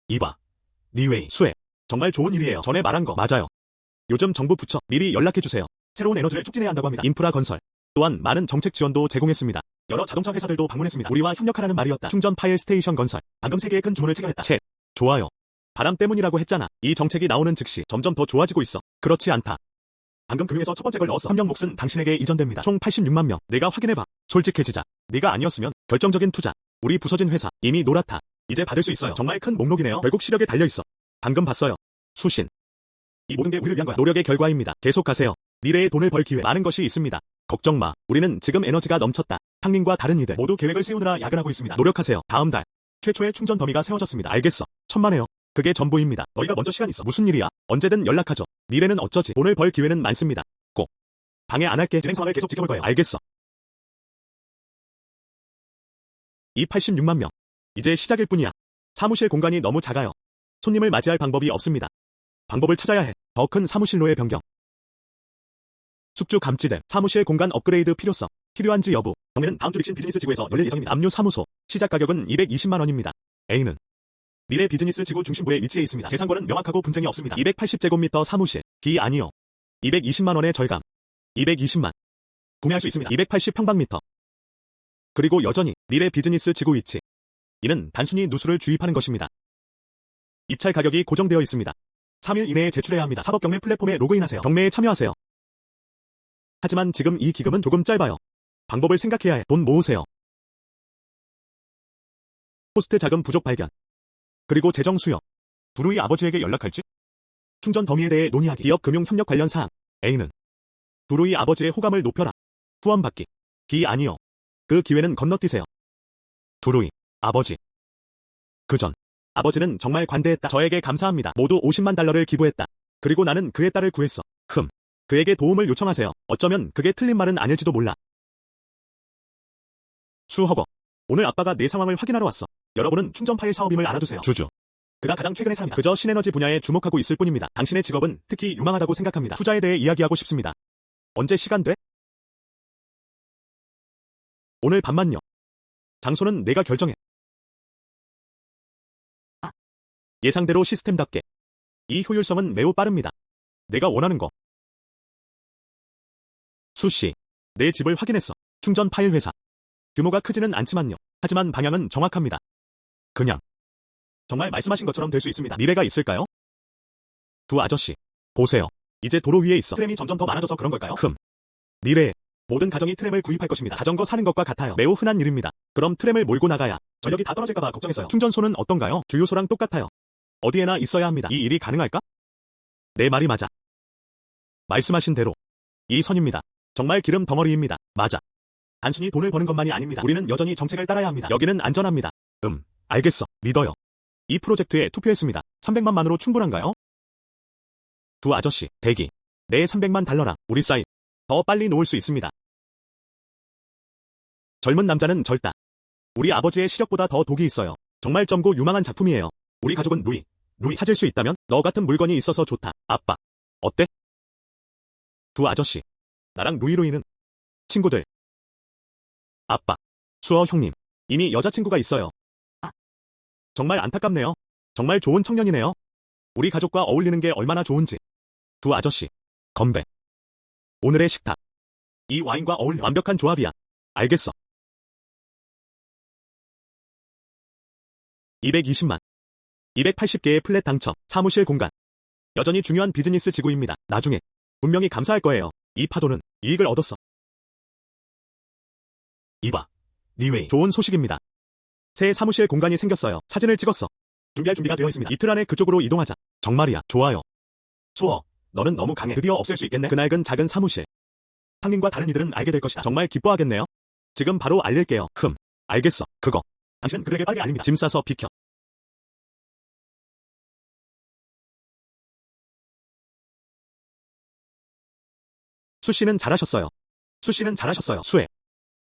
이봐. 니웨이, 수혜. 정말 좋은 일이에요. 전에 말한 거 맞아요. 요즘 정부 부처 미리 연락해주세요. 새로운 에너지를 촉진해야 한다고 합니다. 인프라 건설. 또한 많은 정책 지원도 제공했습니다. 여러 자동차 회사들도 방문했습니다. 우리와 협력하라는 말이었다. 충전 파일 스테이션 건설. 방금 3개의 큰 주문을 체결했다. 챗. 좋아요. 바람 때문이라고 했잖아. 이 정책이 나오는 즉시 점점 더 좋아지고 있어. 그렇지 않다. 방금 그 중에서 첫 번째 걸 넣었어. 한 명 몫은 당신에게 이전됩니다. 총 86만 명. 내가 확인해봐. 솔직해지자. 네가 아니었으면 결정적인 투자. 우리 부서진 회사. 이미 노랗다. 이제 받을 수 있어요. 정말 큰 목록이네요. 결국 시력에 달려있어. 방금 봤어요. 수신. 이 모든 게 우리를 위한 거야. 노력의 결과입니다. 계속 가세요. 미래에 돈을 벌 기회 많은 것이 있습니다. 걱정 마. 우리는 지금 에너지가 넘쳤다. 탕민과 다른 이들 모두 계획을 세우느라 야근하고 있습니다. 노력하세요. 다음 달 최초의 충전 더미가 세워졌습니다. 알겠어. 천만에요. 그게 전부입니다. 너희가 먼저 시간 있어. 무슨 일이야? 언제든 연락하죠. 미래는 어쩌지. 돈을 벌 기회는 많습니다. 꼭. 방해 안 할게. 진행 상황을 계속 지켜볼 거예요. 알겠어. 이 86만 명. 이제 시작일 뿐이야. 사무실 공간이 너무 작아요. 손님을 맞이할 방법이 없습니다. 방법을 찾아야 해. 더 큰 사무실로의 변경. 숙주 감지됨. 사무실 공간 업그레이드 필요성. 필요한지 여부. 경매는 다음 주 릭신 비즈니스 지구에서 열릴 예정입니다. 압류 사무소. 시작 가격은 220만 원입니다. A는 미래 비즈니스 지구 중심부에 위치해 있습니다. 재산권은 명확하고 분쟁이 없습니다. 280제곱미터 사무실. B 아니요. 220만 원의 절감. 220만. 구매할 수 있습니다. 280평방미터. 그리고 여전히 미래 비즈니스 지구 위치. 이는 단순히 누수를 주입하는 것입니다. 입찰 가격이 고정되어 있습니다. 3일 이내에 제출해야 합니다. 사법경매 플랫폼에 로그인하세요. 경매에 참여하세요. 하지만 지금 이 기금은 조금 짧아요. 방법을 생각해야 해. 돈 모으세요. 호스트 자금 부족 발견. 그리고 재정 수요. 부루이 아버지에게 연락할지? 충전 더미에 대해 논의하기. 기업 금융 협력 관련 사항. A는 부루이 아버지의 호감을 높여라. 후원받기. B 아니요. 그 기회는 건너뛰세요. 부루이 아버지. 그전 아버지는 정말 관대했다. 저에게 감사합니다. 모두 50만 달러를 기부했다. 그리고 나는 그의 딸을 구했어. 그에게 도움을 요청하세요. 어쩌면 그게 틀린 말은 아닐지도 몰라. 수허거. 오늘 아빠가 내 상황을 확인하러 왔어. 여러분은 충전 파일 사업임을 알아두세요. 주주. 그가 가장 최근의 사람이다. 그저 신에너지 분야에 주목하고 있을 뿐입니다. 당신의 직업은 특히 유망하다고 생각합니다. 투자에 대해 이야기하고 싶습니다. 언제 시간 돼? 오늘 밤만요. 장소는 내가 결정해. 예상대로 시스템답게. 이 효율성은 매우 빠릅니다. 내가 원하는 거. 수씨. 내 집을 확인했어. 충전 파일 회사. 규모가 크지는 않지만요. 하지만 방향은 정확합니다. 그냥. 정말 말씀하신 것처럼 될 수 있습니다. 미래가 있을까요? 두 아저씨. 보세요. 이제 도로 위에 있어. 트램이 점점 더 많아져서 그런 걸까요? 미래에 모든 가정이 트램을 구입할 것입니다. 자전거 사는 것과 같아요. 매우 흔한 일입니다. 그럼 트램을 몰고 나가야 전력이 다 떨어질까봐 걱정했어요. 충전소는 어떤가요? 주유소랑 똑같아요. 어디에나 있어야 합니다. 이 일이 가능할까? 내 말이 맞아. 말씀하신 대로 이 선입니다. 정말 기름 덩어리입니다. 맞아. 단순히 돈을 버는 것만이 아닙니다. 우리는 여전히 정책을 따라야 합니다. 여기는 안전합니다. 알겠어. 믿어요. 이 프로젝트에 투표했습니다. 300만만으로 충분한가요? 두 아저씨, 대기. 내 300만 달러랑 우리 사인. 더 빨리 놓을 수 있습니다. 젊은 남자는 절다. 우리 아버지의 시력보다 더 독이 있어요. 정말 점고 유망한 작품이에요. 우리 가족은 루이 찾을 수 있다면 너 같은 물건이 있어서 좋다. 아빠. 어때? 두 아저씨. 나랑 루이는 친구들. 아빠. 수어 형님. 이미 여자친구가 있어요. 정말 안타깝네요. 정말 좋은 청년이네요. 우리 가족과 어울리는 게 얼마나 좋은지. 두 아저씨. 건배. 오늘의 식탁. 이 와인과 어울려 완벽한 조합이야. 알겠어. 220만. 280개의 플랫 당첨. 사무실 공간. 여전히 중요한 비즈니스 지구입니다. 나중에 분명히 감사할 거예요. 이 파도는 이익을 얻었어. 이봐. 니웨이. 좋은 소식입니다. 새 사무실 공간이 생겼어요. 사진을 찍었어. 준비할 준비가 되어 있습니다. 이틀 안에 그쪽으로 이동하자. 정말이야. 좋아요. 수어. 너는 너무 강해. 드디어 없앨 수 있겠네. 그 낡은 작은 사무실. 상인과 다른 이들은 알게 될 것이다. 정말 기뻐하겠네요. 지금 바로 알릴게요. 알겠어. 그거. 당신은 그들에게 빠르게 알립니다. 짐 싸서 비켜. 수씨는 잘하셨어요. 수씨는 잘하셨어요. 수혜.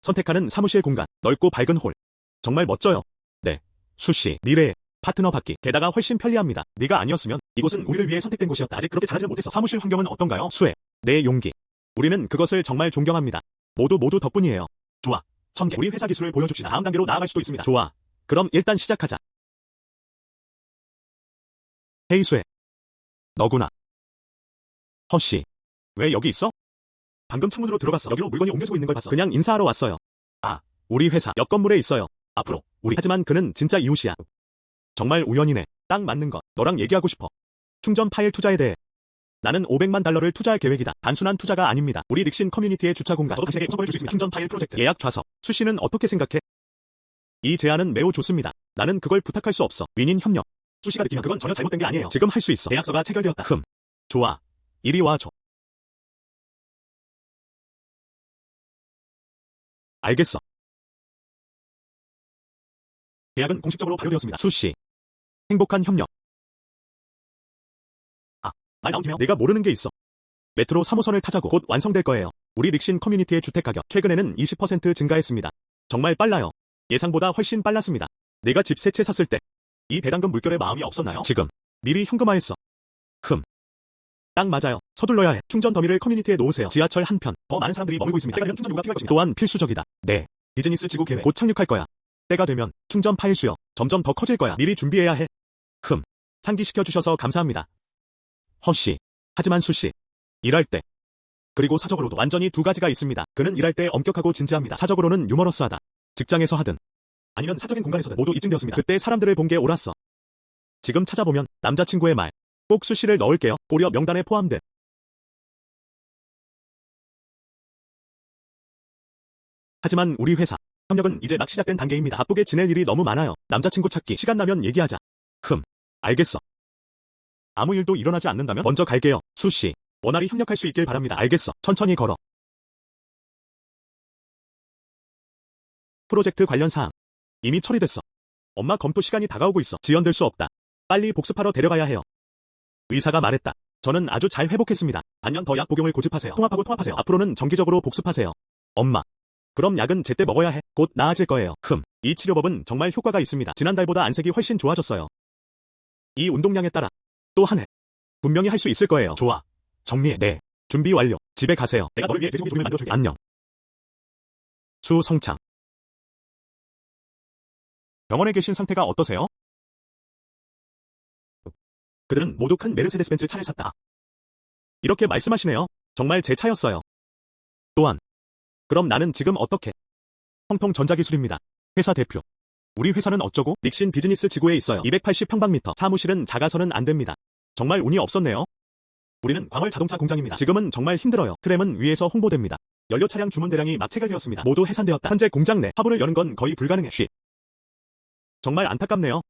선택하는 사무실 공간. 넓고 밝은 홀. 정말 멋져요. 네. 수씨. 미래의 파트너 받기. 게다가 훨씬 편리합니다. 네가 아니었으면 이곳은 우리를 위해 선택된 곳이었다. 아직 그렇게 잘하지는 못했어. 사무실 환경은 어떤가요? 수혜. 내 용기. 우리는 그것을 정말 존경합니다. 모두 덕분이에요. 좋아. 첨개. 우리 회사 기술을 보여줍시다. 다음 단계로 나아갈 수도 있습니다. 좋아. 그럼 일단 시작하자. 헤이 수혜. 너구나. 허씨. 왜 여기 있어? 방금 창문으로 들어갔어. 여기로 물건이 옮겨지고 있는 걸 봤어. 그냥 인사하러 왔어요. 우리 회사 옆 건물에 있어요. 앞으로 우리. 하지만 그는 진짜 이웃이야. 정말 우연이네. 딱 맞는 것. 너랑 얘기하고 싶어. 충전 파일 투자에 대해. 나는 500만 달러를 투자할 계획이다. 단순한 투자가 아닙니다. 우리 릭신 커뮤니티의 주차 공간. 저도 당신에게 우선권을 줄 수 있습니다. 충전 파일 프로젝트. 예약 좌석. 수씨는 어떻게 생각해? 이 제안은 매우 좋습니다. 나는 그걸 부탁할 수 없어. 윈인 협력. 수씨가 느끼면 그건 전혀 잘못된 게 아니에요. 지금 할 수 있어. 계약서가 체결되었다. 좋아. 이리 와줘. 알겠어. 계약은 공식적으로 발효되었습니다. 수씨. 행복한 협력. 말 나온 김에 내가 모르는 게 있어. 메트로 3호선을 타자고. 곧 완성될 거예요. 우리 릭신 커뮤니티의 주택가격. 최근에는 20% 증가했습니다. 정말 빨라요. 예상보다 훨씬 빨랐습니다. 내가 집 새 채 샀을 때 이 배당금 물결에 마음이 없었나요? 지금 미리 현금화했어. 딱 맞아요. 서둘러야 해. 충전 더미를 커뮤니티에 놓으세요. 지하철 한편. 더 많은 사람들이 머물고 있습니다. 때가 되면 충전 요구가 필요할 것입니다. 또한 필수적이다. 네. 비즈니스 지구 계획. 곧 착륙할 거야. 때가 되면 충전 파일 수요. 점점 더 커질 거야. 미리 준비해야 해. 상기시켜 주셔서 감사합니다. 허씨. 하지만 수씨. 일할 때. 그리고 사적으로도 완전히 두 가지가 있습니다. 그는 일할 때 엄격하고 진지합니다. 사적으로는 유머러스하다. 직장에서 하든 아니면 사적인 공간에서든 모두 입증되었습니다. 그때 사람들을 본 게 옳았어. 지금 찾아보면 남자친구의 말. 꼭 수씨를 넣을게요. 고려 명단에 포함된. 하지만 우리 회사 협력은 이제 막 시작된 단계입니다. 바쁘게 지낼 일이 너무 많아요. 남자친구 찾기. 시간 나면 얘기하자. 알겠어. 아무 일도 일어나지 않는다면 먼저 갈게요. 수씨. 원활히 협력할 수 있길 바랍니다. 알겠어. 천천히 걸어. 프로젝트 관련 사항. 이미 처리됐어. 엄마 검토 시간이 다가오고 있어. 지연될 수 없다. 빨리 복습하러 데려가야 해요. 의사가 말했다. 저는 아주 잘 회복했습니다. 반년 더 약 복용을 고집하세요. 통합하세요. 앞으로는 정기적으로 복습하세요. 엄마. 그럼 약은 제때 먹어야 해. 곧 나아질 거예요. 이 치료법은 정말 효과가 있습니다. 지난달보다 안색이 훨씬 좋아졌어요. 이 운동량에 따라 또 한 해. 분명히 할 수 있을 거예요. 좋아. 정리해. 네. 준비 완료. 집에 가세요. 내가 너를 위해 돼지고기 조림을 만들어줄게. 안녕. 수성창. 병원에 계신 상태가 어떠세요? 그들은 모두 큰 메르세데스 벤츠 차를 샀다. 이렇게 말씀하시네요. 정말 제 차였어요. 또한. 그럼 나는 지금 어떻게? 형통 전자기술입니다. 회사 대표. 우리 회사는 어쩌고? 릭신 비즈니스 지구에 있어요. 280평방미터. 사무실은 작아서는 안 됩니다. 정말 운이 없었네요. 우리는 광활 자동차 공장입니다. 지금은 정말 힘들어요. 트램은 위에서 홍보됩니다. 연료 차량 주문 대량이 막 체결되었습니다. 모두 해산되었다. 현재 공장 내 화분을 여는 건 거의 불가능해. 정말 안타깝네요.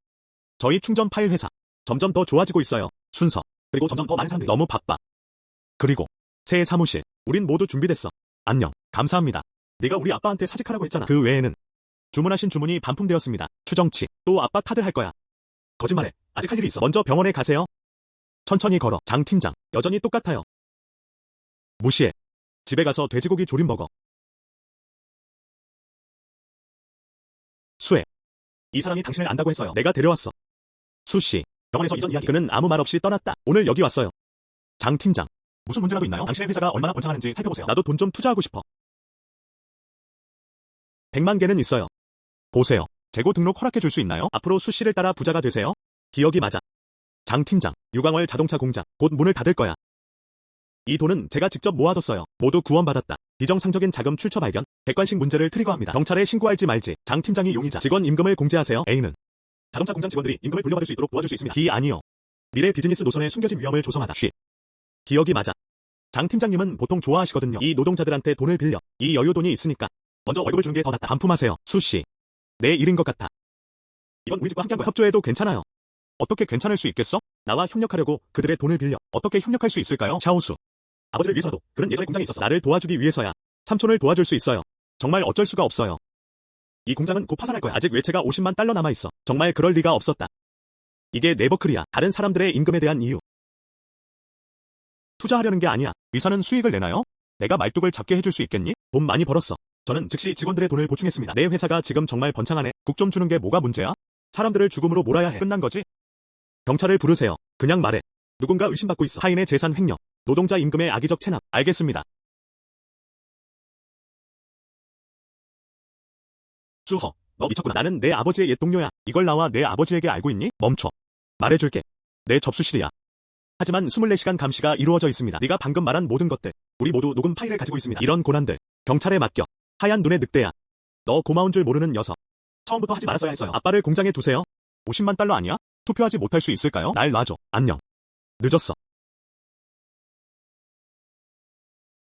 저희 충전 파일 회사. 점점 더 좋아지고 있어요. 순서. 그리고 점점 더 많은 사람들이 너무 바빠. 그리고 새 사무실. 우린 모두 준비됐어. 안녕. 감사합니다. 네가 우리 아빠한테 사직하라고 했잖아. 그 외에는 주문하신 주문이 반품되었습니다. 추정치. 또 아빠 탓을 할 거야. 거짓말해. 아직 할 일이 있어. 먼저 병원에 가세요. 천천히 걸어. 장 팀장. 여전히 똑같아요. 무시해. 집에 가서 돼지고기 조림 먹어. 수혜. 이 사람이 당신을 안다고 했어요. 내가 데려왔어. 수씨. 병원에서 이전 이야기. 그는 아무 말 없이 떠났다. 오늘 여기 왔어요. 장 팀장. 무슨 문제라도 있나요? 당신의 회사가 얼마나 번창하는지 살펴보세요. 나도 돈 좀 투자하고 싶어. 100만 개는 있어요. 보세요. 재고 등록 허락해 줄 수 있나요? 앞으로 수씨를 따라 부자가 되세요. 기억이 맞아. 장 팀장. 유광월 자동차 공장. 곧 문을 닫을 거야. 이 돈은 제가 직접 모아뒀어요. 모두 구원받았다. 비정상적인 자금 출처 발견. 객관식 문제를 트리거합니다. 경찰에 신고할지 말지. 장 팀장이 용의자. 직원 임금을 공제하세요. A는 자동차 공장 직원들이 임금을 돌려받을 수 있도록 도와줄 수 있습니다. B 아니요. 미래 비즈니스 노선에 숨겨진 위험을 조성하다. 쉬. 기억이 맞아. 장 팀장님은 보통 좋아하시거든요. 이 노동자들한테 돈을 빌려. 이 여유돈이 있으니까 먼저 월급을 주는 게 더 낫다. 반품하세요. 수씨. 내 일인 것 같아. 이건 우리 집과 함께한 거야. 협조해도 괜찮아요. 어떻게 괜찮을 수 있겠어? 나와 협력하려고 그들의 돈을 빌려. 어떻게 협력할 수 있을까요? 샤오수. 아버지를 위해서라도. 그는 예전에 공장에 있었어. 나를 도와주기 위해서야. 삼촌을 도와줄 수 있어요. 정말 어쩔 수가 없어요. 이 공장은 곧 파산할 거야. 아직 외채가 50만 달러 남아있어. 정말 그럴 리가 없었다. 이게 네버클이야. 다른 사람들의 임금에 대한 이유. 투자하려는 게 아니야. 의사는 수익을 내나요? 내가 말뚝을 잡게 해줄 수 있겠니? 돈 많이 벌었어. 저는 즉시 직원들의 돈을 보충했습니다. 내 회사가 지금 정말 번창하네. 국 좀 주는 게 뭐가 문제야? 사람들을 죽음으로 몰아야 해. 끝난 거지? 경찰을 부르세요. 그냥 말해. 누군가 의심받고 있어. 타인의 재산 횡령. 노동자 임금의 악의적 체납. 알겠습니다. 수허. 너 미쳤구나. 나는 내 아버지의 옛 동료야. 이걸 나와 내 아버지에게 알고 있니? 멈춰. 말해줄게. 내 접수실이야. 하지만 24시간 감시가 이루어져 있습니다. 네가 방금 말한 모든 것들. 우리 모두 녹음 파일을 가지고 있습니다. 이런 고난들. 경찰에 맡겨. 하얀 눈의 늑대야. 너 고마운 줄 모르는 녀석. 처음부터 하지 말았어야 했어요. 아빠를 공장에 두세요. 50만 달러 아니야? 투표하지 못할 수 있을까요? 날 놔줘. 안녕. 늦었어.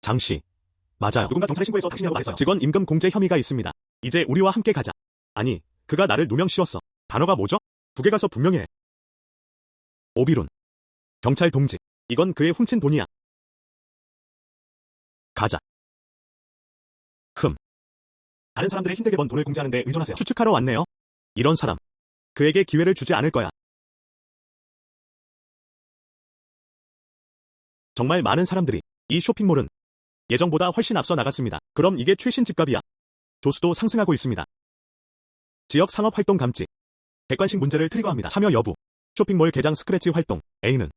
장씨. 맞아요. 누군가 경찰에 신고해서 당신이라고 말했어요. 직원 임금 공제 혐의가 있습니다. 이제 우리와 함께 가자. 아니, 그가 나를 누명 씌웠어. 단어가 뭐죠? 북에 가서 분명히 해. 오비룬. 경찰 동지. 이건 그의 훔친 돈이야. 가자. 다른 사람들의 힘들게 번 돈을 공제하는데 의존하세요. 추측하러 왔네요. 이런 사람. 그에게 기회를 주지 않을 거야. 정말 많은 사람들이 이 쇼핑몰은 예정보다 훨씬 앞서 나갔습니다. 그럼 이게 최신 집값이야. 조수도 상승하고 있습니다. 지역 상업활동 감지. 객관식 문제를 트리거합니다. 참여 여부. 쇼핑몰 개장 스크래치 활동. A는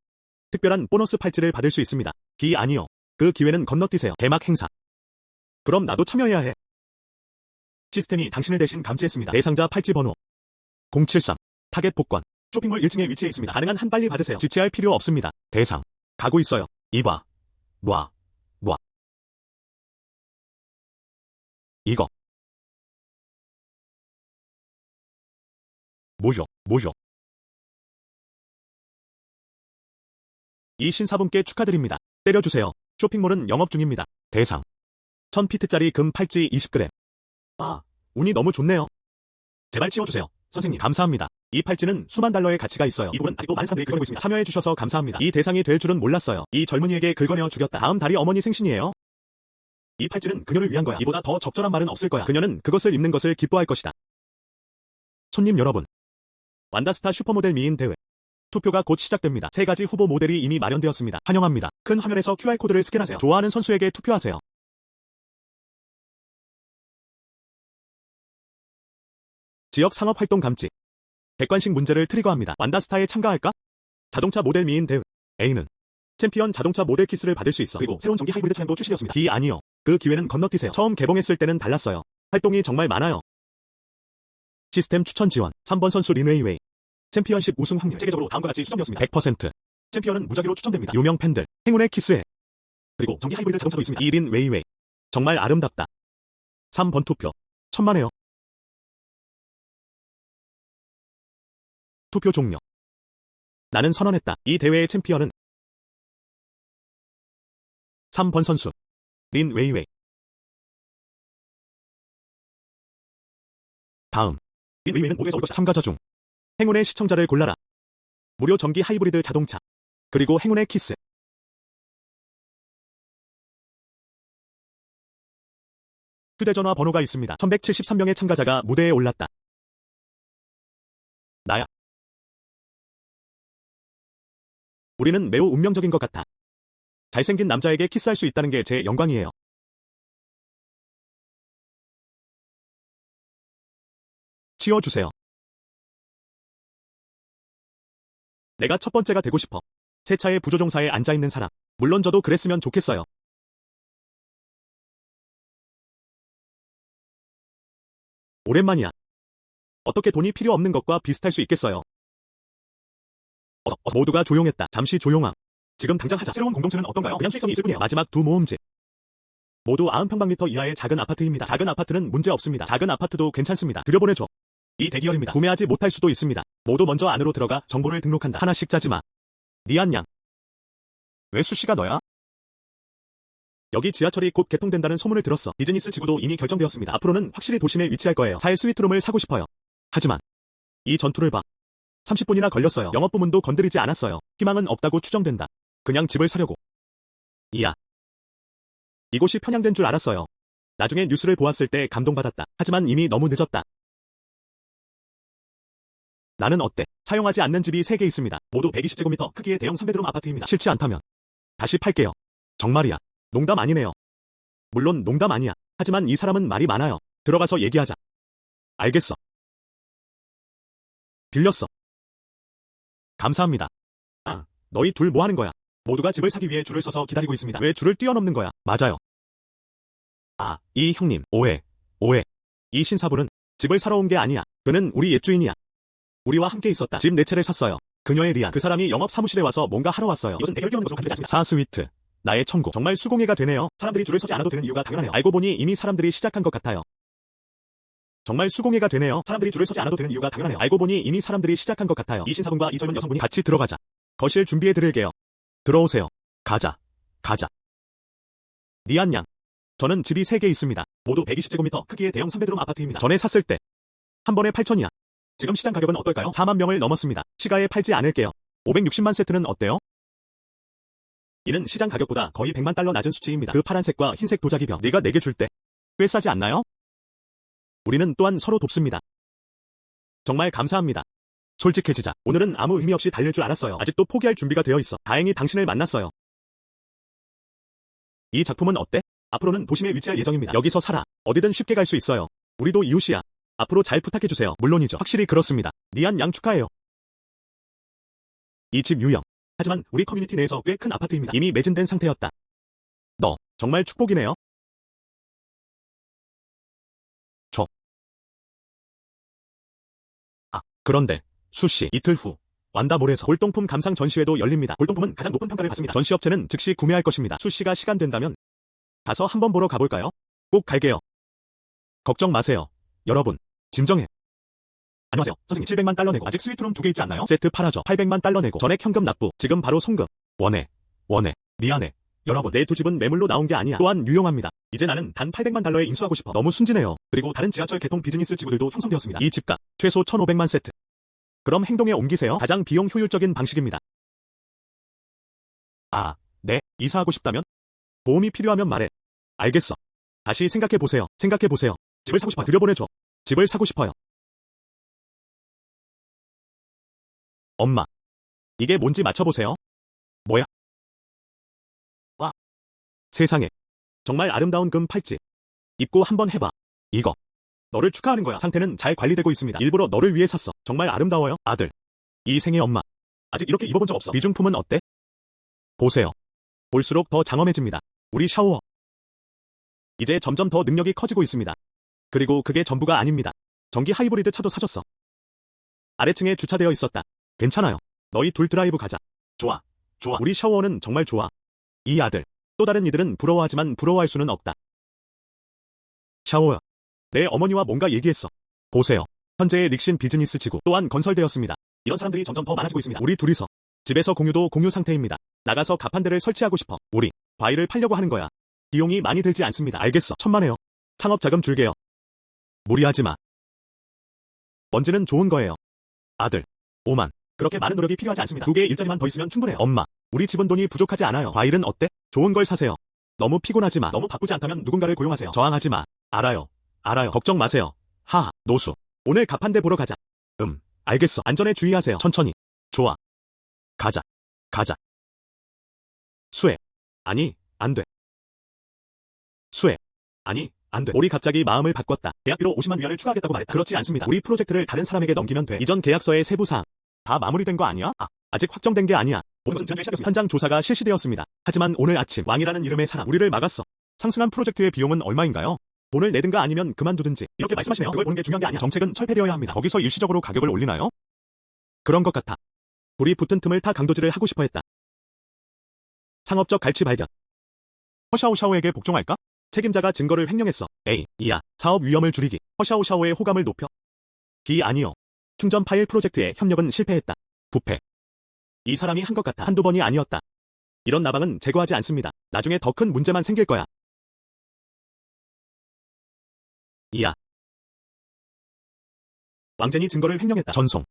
특별한 보너스 팔찌를 받을 수 있습니다. B 아니요. 그 기회는 건너뛰세요. 개막 행사. 그럼 나도 참여해야 해. 시스템이 당신을 대신 감지했습니다. 대상자 팔찌 번호 073. 타겟 복권. 쇼핑몰 1층에 위치해 있습니다. 가능한 한 빨리 받으세요. 지체할 필요 없습니다. 대상. 가고 있어요. 이봐. 놔. 이거. 모여. 이 신사분께 축하드립니다. 때려주세요. 쇼핑몰은 영업 중입니다. 대상. 1000피트짜리 금 팔찌 20g. 아, 운이 너무 좋네요. 제발 치워주세요. 선생님, 감사합니다. 이 팔찌는 수만 달러의 가치가 있어요. 이 부분 아직도 많은 사람들이 긁어내고 있습니다. 참여해주셔서 감사합니다. 이 대상이 될 줄은 몰랐어요. 이 젊은이에게 긁어내어 죽였다. 다음 달이 어머니 생신이에요. 이 팔찌는 그녀를 위한 거야. 이보다 더 적절한 말은 없을 거야. 그녀는 그것을 입는 것을 기뻐할 것이다. 손님 여러분. 완다스타 슈퍼모델 미인 대회. 투표가 곧 시작됩니다. 3가지 후보 모델이 이미 마련되었습니다. 환영합니다. 큰 화면에서 QR코드를 스캔하세요. 좋아하는 선수에게 투표하세요. 지역 상업활동 감지. 객관식 문제를 트리거합니다. 완다스타에 참가할까? 자동차 모델 미인 대회. A는 챔피언 자동차 모델 키스를 받을 수 있어. 그리고 새로운 전기 하이브리드 차량도 출시되었습니다. B 아니요. 그 기회는 건너뛰세요. 처음 개봉했을 때는 달랐어요. 활동이 정말 많아요. 시스템 추천 지원. 3번 선수 린웨이웨이. 챔피언십 우승 확률. 세계적으로 다음과 같이 수정되었습니다. 100%. 챔피언은 무작위로 추첨됩니다. 유명 팬들. 행운의 키스해. 그리고 전기 하이브리드 자동차도 있습니다. 이 린웨이웨이. 정말 아름답다. 3번 투표. 천만에요. 투표 종료. 나는 선언했다. 이 대회의 챔피언은 3번 선수 린 웨이웨이. 다음. 린 웨이웨이는 모두에서 올 것이다. 참가자 중 행운의 시청자를 골라라. 무료 전기 하이브리드 자동차. 그리고 행운의 키스. 휴대전화 번호가 있습니다. 1173명의 참가자가 무대에 올랐다. 나야. 우리는 매우 운명적인 것 같아. 잘생긴 남자에게 키스할 수 있다는 게 제 영광이에요. 치워주세요. 내가 첫 번째가 되고 싶어. 세차의 부조종사에 앉아있는 사람. 물론 저도 그랬으면 좋겠어요. 오랜만이야. 어떻게 돈이 필요 없는 것과 비슷할 수 있겠어요. 모두가 조용했다. 잠시 조용함. 지금 당장 하자. 새로운 공동체는 어떤가요? 그냥 수익성이 있을 뿐이에요. 마지막 두 모음집. 모두 90평방미터 이하의 작은 아파트입니다. 작은 아파트는 문제 없습니다. 작은 아파트도 괜찮습니다. 들여보내줘. 이 대기열입니다. 구매하지 못할 수도 있습니다. 모두 먼저 안으로 들어가 정보를 등록한다. 하나씩 짜지 마. 니안양. 왜 수씨가 너야? 여기 지하철이 곧 개통된다는 소문을 들었어. 비즈니스 지구도 이미 결정되었습니다. 앞으로는 확실히 도심에 위치할 거예요. 잘 스위트룸을 사고 싶어요. 하지만 이 전투를 봐. 30분이나 걸렸어요. 영업부문도 건드리지 않았어요. 희망은 없다고 추정된다. 그냥 집을 사려고. 이야. 이곳이 편향된 줄 알았어요. 나중에 뉴스를 보았을 때 감동받았다. 하지만 이미 너무 늦었다. 나는 어때? 사용하지 않는 집이 3개 있습니다. 모두 120제곱미터 크기의 대형 3베드룸 아파트입니다. 싫지 않다면 다시 팔게요. 정말이야. 농담 아니네요. 물론 농담 아니야. 하지만 이 사람은 말이 많아요. 들어가서 얘기하자. 알겠어. 빌렸어. 감사합니다. 아, 너희 둘 뭐 하는 거야? 모두가 집을 사기 위해 줄을 서서 기다리고 있습니다. 왜 줄을 뛰어넘는 거야? 맞아요. 아, 이 형님, 오해. 이 신사부는 집을 사러 온 게 아니야. 그는 우리 옛 주인이야. 우리와 함께 있었다. 집 4채를 샀어요. 그녀의 리안. 그 사람이 영업 사무실에 와서 뭔가 하러 왔어요. 이것은 대결 뛰어넘는 것으로 간주되지 않습니다. 사스위트. 나의 천국. 정말 수공예가 되네요. 사람들이 줄을 서지 않아도 되는 이유가 당연하네요. 알고 보니 이미 사람들이 시작한 것 같아요. 정말 수공예가 되네요. 사람들이 줄을 서지 않아도 되는 이유가 당연하네요. 알고 보니 이미 사람들이 시작한 것 같아요. 이 신사분과 이 젊은 여성분이 같이 들어가자. 거실 준비해드릴게요. 들어오세요. 가자. 니안양. 저는 집이 3개 있습니다. 모두 120제곱미터 크기의 대형 3베드룸 아파트입니다. 전에 샀을 때 한 번에 8천이야. 지금 시장 가격은 어떨까요? 4만 명을 넘었습니다. 시가에 팔지 않을게요. 560만 세트는 어때요? 이는 시장 가격보다 거의 100만 달러 낮은 수치입니다. 그 파란색과 흰색 도자기벽 네가 4개 줄 때 꽤 싸지 않나요? 우리는 또한 서로 돕습니다. 정말 감사합니다. 솔직해지자. 오늘은 아무 의미 없이 달릴 줄 알았어요. 아직도 포기할 준비가 되어 있어. 다행히 당신을 만났어요. 이 작품은 어때? 앞으로는 도심에 위치할 예정입니다. 여기서 살아. 어디든 쉽게 갈 수 있어요. 우리도 이웃이야. 앞으로 잘 부탁해주세요. 물론이죠. 확실히 그렇습니다. 니안 양 축하해요. 이 집 유형. 하지만 우리 커뮤니티 내에서 꽤 큰 아파트입니다. 이미 매진된 상태였다. 너 정말 축복이네요. 그런데 수씨 이틀 후 완다몰에서 골동품 감상 전시회도 열립니다. 골동품은 가장 높은 평가를 받습니다. 전시업체는 즉시 구매할 것입니다. 수씨가 시간 된다면 가서 한번 보러 가볼까요? 꼭 갈게요. 걱정 마세요. 여러분, 진정해. 안녕하세요. 선생님 700만 달러 내고 아직 스위트룸 2개 있지 않나요? 세트 팔아줘. 800만 달러 내고 전액 현금 납부. 지금 바로 송금. 원해. 미안해. 여러분, 내 두 집은 매물로 나온 게 아니야. 또한 유용합니다. 이제 나는 단 800만 달러에 인수하고 싶어. 너무 순진해요. 그리고 다른 지하철 개통 비즈니스 지구들도 형성되었습니다. 이 집값 최소 1,500만 세트. 그럼 행동에 옮기세요. 가장 비용 효율적인 방식입니다. 아, 네. 이사하고 싶다면? 도움이 필요하면 말해. 알겠어. 다시 생각해보세요. 집을 사고 싶어. 들여보내줘. 집을 사고 싶어요. 엄마. 이게 뭔지 맞춰보세요. 뭐야? 와. 세상에. 정말 아름다운 금 팔찌. 입고 한번 해봐. 이거. 너를 축하하는 거야. 상태는 잘 관리되고 있습니다. 일부러 너를 위해 샀어. 정말 아름다워요. 아들. 이 생의 엄마. 아직 이렇게 입어본 적 없어. 미중품은 어때? 보세요. 볼수록 더 장엄해집니다. 우리 샤워. 이제 점점 더 능력이 커지고 있습니다. 그리고 그게 전부가 아닙니다. 전기 하이브리드 차도 사줬어. 아래층에 주차되어 있었다. 괜찮아요. 너희 둘 드라이브 가자. 좋아. 우리 샤워는 정말 좋아. 이 아들. 또 다른 이들은 부러워하지만 부러워할 수는 없다. 샤워야. 내 어머니와 뭔가 얘기했어. 보세요. 현재의 릭신 비즈니스 지구 또한 건설되었습니다. 이런 사람들이 점점 더 많아지고 있습니다. 우리 둘이서 집에서 공유도 공유 상태입니다. 나가서 가판대를 설치하고 싶어. 우리 과일을 팔려고 하는 거야. 비용이 많이 들지 않습니다. 알겠어. 천만에요. 창업 자금 줄게요. 무리하지 마. 먼지는 좋은 거예요. 아들. 5만. 그렇게 많은 노력이 필요하지 않습니다. 2개의 일자리만 더 있으면 충분해요. 엄마. 우리 집은 돈이 부족하지 않아요. 과일은 어때? 좋은 걸 사세요. 너무 피곤하지 마. 너무 바쁘지 않다면 누군가를 고용하세요. 저항하지 마. 알아요. 알아요. 걱정 마세요. 하하, 노수. 오늘 가판대 보러 가자. 알겠어. 안전에 주의하세요. 천천히. 좋아. 가자. 가자. 수혜. 아니, 안 돼. 수혜. 아니, 안 돼. 우리 갑자기 마음을 바꿨다. 계약비로 50만 위안을 추가하겠다고 말했다. 그렇지 않습니다. 우리 프로젝트를 다른 사람에게 넘기면 돼. 이전 계약서의 세부 사항 다 마무리된 거 아니야? 아직 확정된 게 아니야. 모든 것은 지난주에 시작했습니다. 현장 조사가 실시되었습니다. 하지만 오늘 아침 왕이라는 이름의 사람 우리를 막았어. 상승한 프로젝트의 비용은 얼마인가요? 돈을 내든가 아니면 그만두든지 이렇게 말씀하시네요. 그걸 보는 게 중요한 게 아니야. 정책은 철폐되어야 합니다. 거기서 일시적으로 가격을 올리나요? 그런 것 같아. 불이 붙은 틈을 타 강도질을 하고 싶어 했다. 상업적 갈취 발견. 허샤오샤오에게 복종할까? 책임자가 증거를 횡령했어. A. 이야. 사업 위험을 줄이기. 허샤오샤오의 호감을 높여. B. 아니요. 충전 파일 프로젝트의 협력은 실패했다. 부패. 이 사람이 한 것 같아. 한두 번이 아니었다. 이런 나방은 제거하지 않습니다. 나중에 더 큰 문제만 생길 거야. 이야. 왕젠이 증거를 횡령했다. 전송.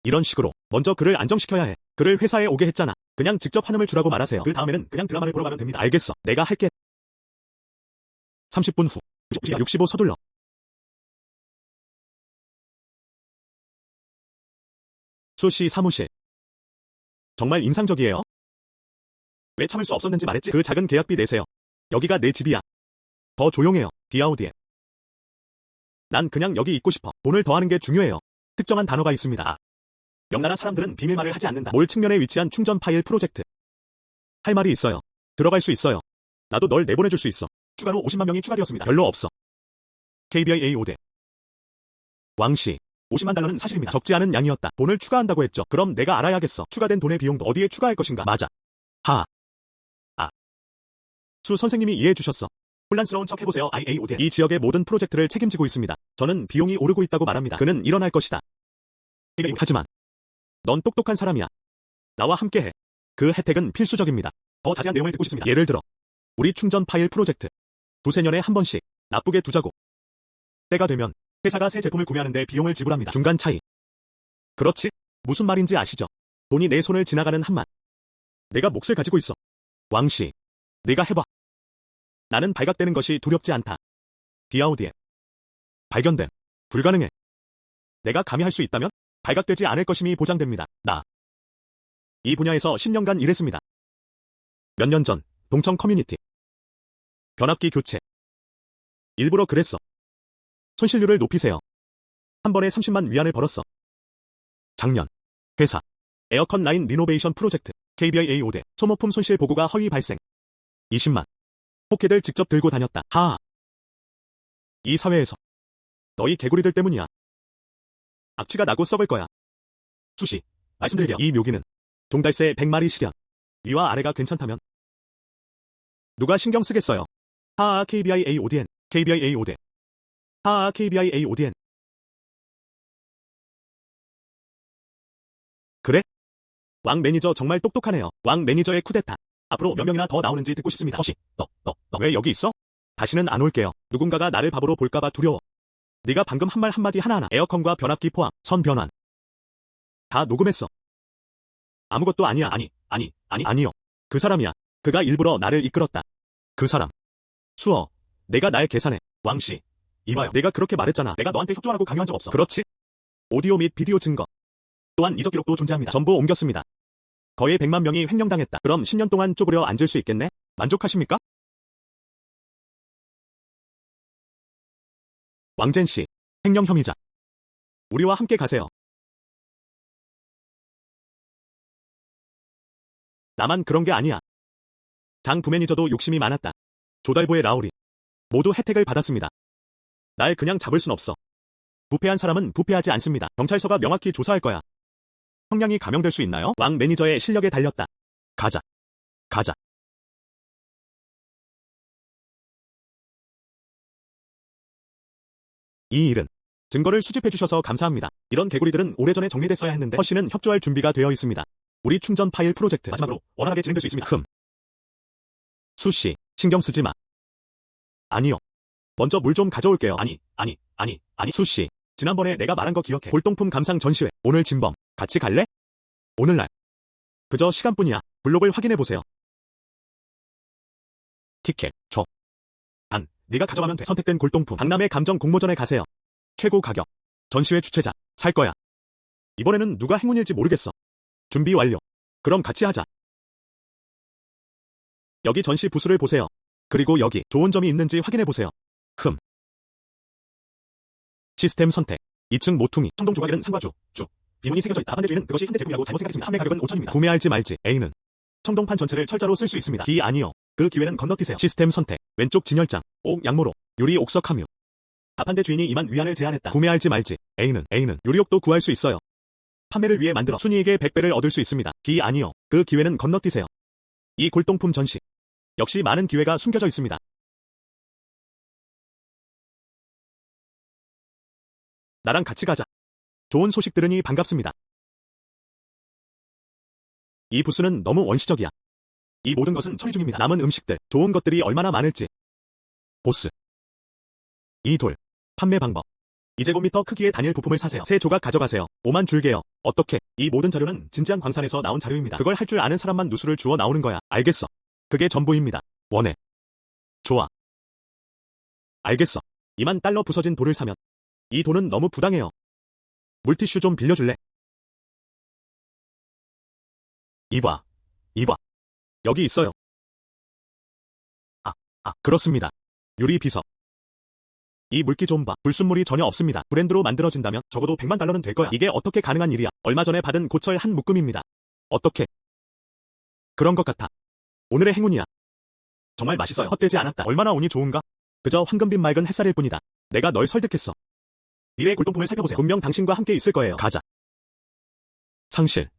이런 식으로 먼저 그를 안정시켜야 해. 그를 회사에 오게 했잖아. 그냥 직접 환음을 주라고 말하세요. 그 다음에는 그냥 드라마를 보러 가면 됩니다. 알겠어. 내가 할게. 30분 후. 65 서둘러. 수씨 사무실. 정말 인상적이에요. 왜 참을 수 없었는지 말했지? 그 작은 계약비 내세요. 여기가 내 집이야. 더 조용해요. 비아우디에. 난 그냥 여기 있고 싶어. 돈을 더하는 게 중요해요. 특정한 단어가 있습니다. 명나라 사람들은 비밀말을 하지 않는다. 몰 측면에 위치한 충전 파일 프로젝트. 할 말이 있어요. 들어갈 수 있어요. 나도 널 내보내줄 수 있어. 추가로 50만 명이 추가되었습니다. 별로 없어. KBI A5대. 왕씨. 50만 달러는 사실입니다. 적지 않은 양이었다. 돈을 추가한다고 했죠. 그럼 내가 알아야겠어. 추가된 돈의 비용도 어디에 추가할 것인가? 맞아. 하. 수 선생님이 이해해 주셨어. 혼란스러운 척 해보세요. IA5대. 이 지역의 모든 프로젝트를 책임지고 있습니다. 저는 비용이 오르고 있다고 말합니다. 그는 일어날 것이다. 하지만 넌 똑똑한 사람이야. 나와 함께해. 그 혜택은 필수적입니다. 더 자세한 내용을 듣고 싶습니다. 예를 들어 우리 충전 파일 프로젝트. 두세 년에 한 번씩 나쁘게 두자고. 때가 되면 회사가 새 제품을 구매하는데 비용을 지불합니다. 중간 차이. 그렇지? 무슨 말인지 아시죠? 돈이 내 손을 지나가는 한만. 내가 몫을 가지고 있어. 왕씨. 네가 해봐. 나는 발각되는 것이 두렵지 않다. 비아우디에. 발견됨. 불가능해. 내가 감히 할 수 있다면? 발각되지 않을 것임이 보장됩니다. 나. 이 분야에서 10년간 일했습니다. 몇 년 전 동청 커뮤니티. 변압기 교체. 일부러 그랬어. 손실률을 높이세요. 한 번에 30만 위안을 벌었어. 작년. 회사. 에어컨 라인 리노베이션 프로젝트. KBI A5대. 소모품 손실 보고가 허위 발생. 20만. 포켓을 직접 들고 다녔다. 하하. 이 사회에서 너희 개구리들 때문이야. 악취가 나고 썩을 거야. 수시. 말씀드릴게요. 이 묘기는 종달새 100마리 실현. 위와 아래가 괜찮다면 누가 신경 쓰겠어요. 하하 KBI A5DN. KBI A5대. 하하 KBI A5DN. 그래? 왕 매니저 정말 똑똑하네요. 왕 매니저의 쿠데타. 앞으로 몇 명이나 더 나오는지 듣고 싶습니다. 허시, 너 왜 여기 있어? 다시는 안 올게요. 누군가가 나를 바보로 볼까봐 두려워. 네가 방금 한 말 한마디 하나하나. 에어컨과 변압기 포함, 선 변환. 다 녹음했어. 아무것도 아니야. 아니요. 그 사람이야. 그가 일부러 나를 이끌었다. 그 사람. 수어. 내가 날 계산해. 왕씨. 이봐요. 내가 그렇게 말했잖아. 내가 너한테 협조하라고 강요한 적 없어. 그렇지? 오디오 및 비디오 증거. 또한 이적 기록도 존재합니다. 전부 옮겼습니다. 거의 100만 명이 횡령당했다. 그럼 10년 동안 쪼그려 앉을 수 있겠네? 만족하십니까? 왕젠씨. 횡령 혐의자. 우리와 함께 가세요. 나만 그런 게 아니야. 장 부매니저도 욕심이 많았다. 조달부의 라울이. 모두 혜택을 받았습니다. 날 그냥 잡을 순 없어. 부패한 사람은 부패하지 않습니다. 경찰서가 명확히 조사할 거야. 형량이 감형될 수 있나요? 왕 매니저의 실력에 달렸다. 가자. 가자. 이 일은 증거를 수집해 주셔서 감사합니다. 이런 개구리들은 오래전에 정리됐어야 했는데 허씨는 협조할 준비가 되어 있습니다. 우리 충전 파일 프로젝트 마지막으로 원활하게 진행될 수 있습니다. 수씨, 신경 쓰지 마. 아니요. 먼저 물 좀 가져올게요. 아니. 수씨, 지난번에 내가 말한 거 기억해. 골동품 감상 전시회. 오늘 진범. 같이 갈래? 오늘날. 그저 시간뿐이야. 블록을 확인해보세요. 티켓, 줘. 단, 네가 가져가면 돼. 선택된 골동품. 박람회 감정 공모전에 가세요. 최고 가격. 전시회 주최자. 살 거야. 이번에는 누가 행운일지 모르겠어. 준비 완료. 그럼 같이 하자. 여기 전시 부스를 보세요. 그리고 여기 좋은 점이 있는지 확인해보세요. 시스템 선택. 2층 모퉁이. 청동 조각에는 상과 주. 비문이 새겨져 있다. 반대주의는 그것이 현대 제품이라고 잘못 생각했습니다. 판매 가격은 5,000입니다. 구매할지 말지. A는 청동판 전체를 철자로 쓸 수 있습니다. B 아니요. 그 기회는 건너뛰세요. 시스템 선택. 왼쪽 진열장. 옥 양모로. 유리 옥석 함유. 답한대 주인이 2만 위안을 제안했다. 구매할지 말지. A는 유리옥도 구할 수 있어요. 판매를 위해 만들어 순이익의 100배를 얻을 수 있습니다. B 아니요. 그 기회는 건너뛰세요. 이 골동품 전시. 역시 많은 기회가 숨겨져 있습니다. 나랑 같이 가자. 좋은 소식 들으니 반갑습니다. 이 부스는 너무 원시적이야. 이 모든 것은 처리 중입니다. 남은 음식들, 좋은 것들이 얼마나 많을지. 보스. 이 돌. 판매 방법. 2제곱미터 크기의 단일 부품을 사세요. 3조각 가져가세요. 5만 줄게요. 어떻게? 이 모든 자료는 진지한 광산에서 나온 자료입니다. 그걸 할 줄 아는 사람만 누수를 주워 나오는 거야. 알겠어. 그게 전부입니다. 원해. 좋아. 알겠어. 2만 달러 부서진 돌을 사면 이 돈은 너무 부당해요. 물티슈 좀 빌려줄래? 이봐. 여기 있어요. 그렇습니다. 유리 비석. 이 물기 좀 봐. 불순물이 전혀 없습니다. 브랜드로 만들어진다면 적어도 100만 달러는 될 거야. 이게 어떻게 가능한 일이야? 얼마 전에 받은 고철 한 묶음입니다. 어떻게? 그런 것 같아. 오늘의 행운이야. 정말 맛있어요. 헛되지 않았다. 얼마나 운이 좋은가? 그저 황금빛 맑은 햇살일 뿐이다. 내가 널 설득했어. 미래의 골동품을 살펴보세요. 분명 당신과 함께 있을 거예요. 가자. 상실.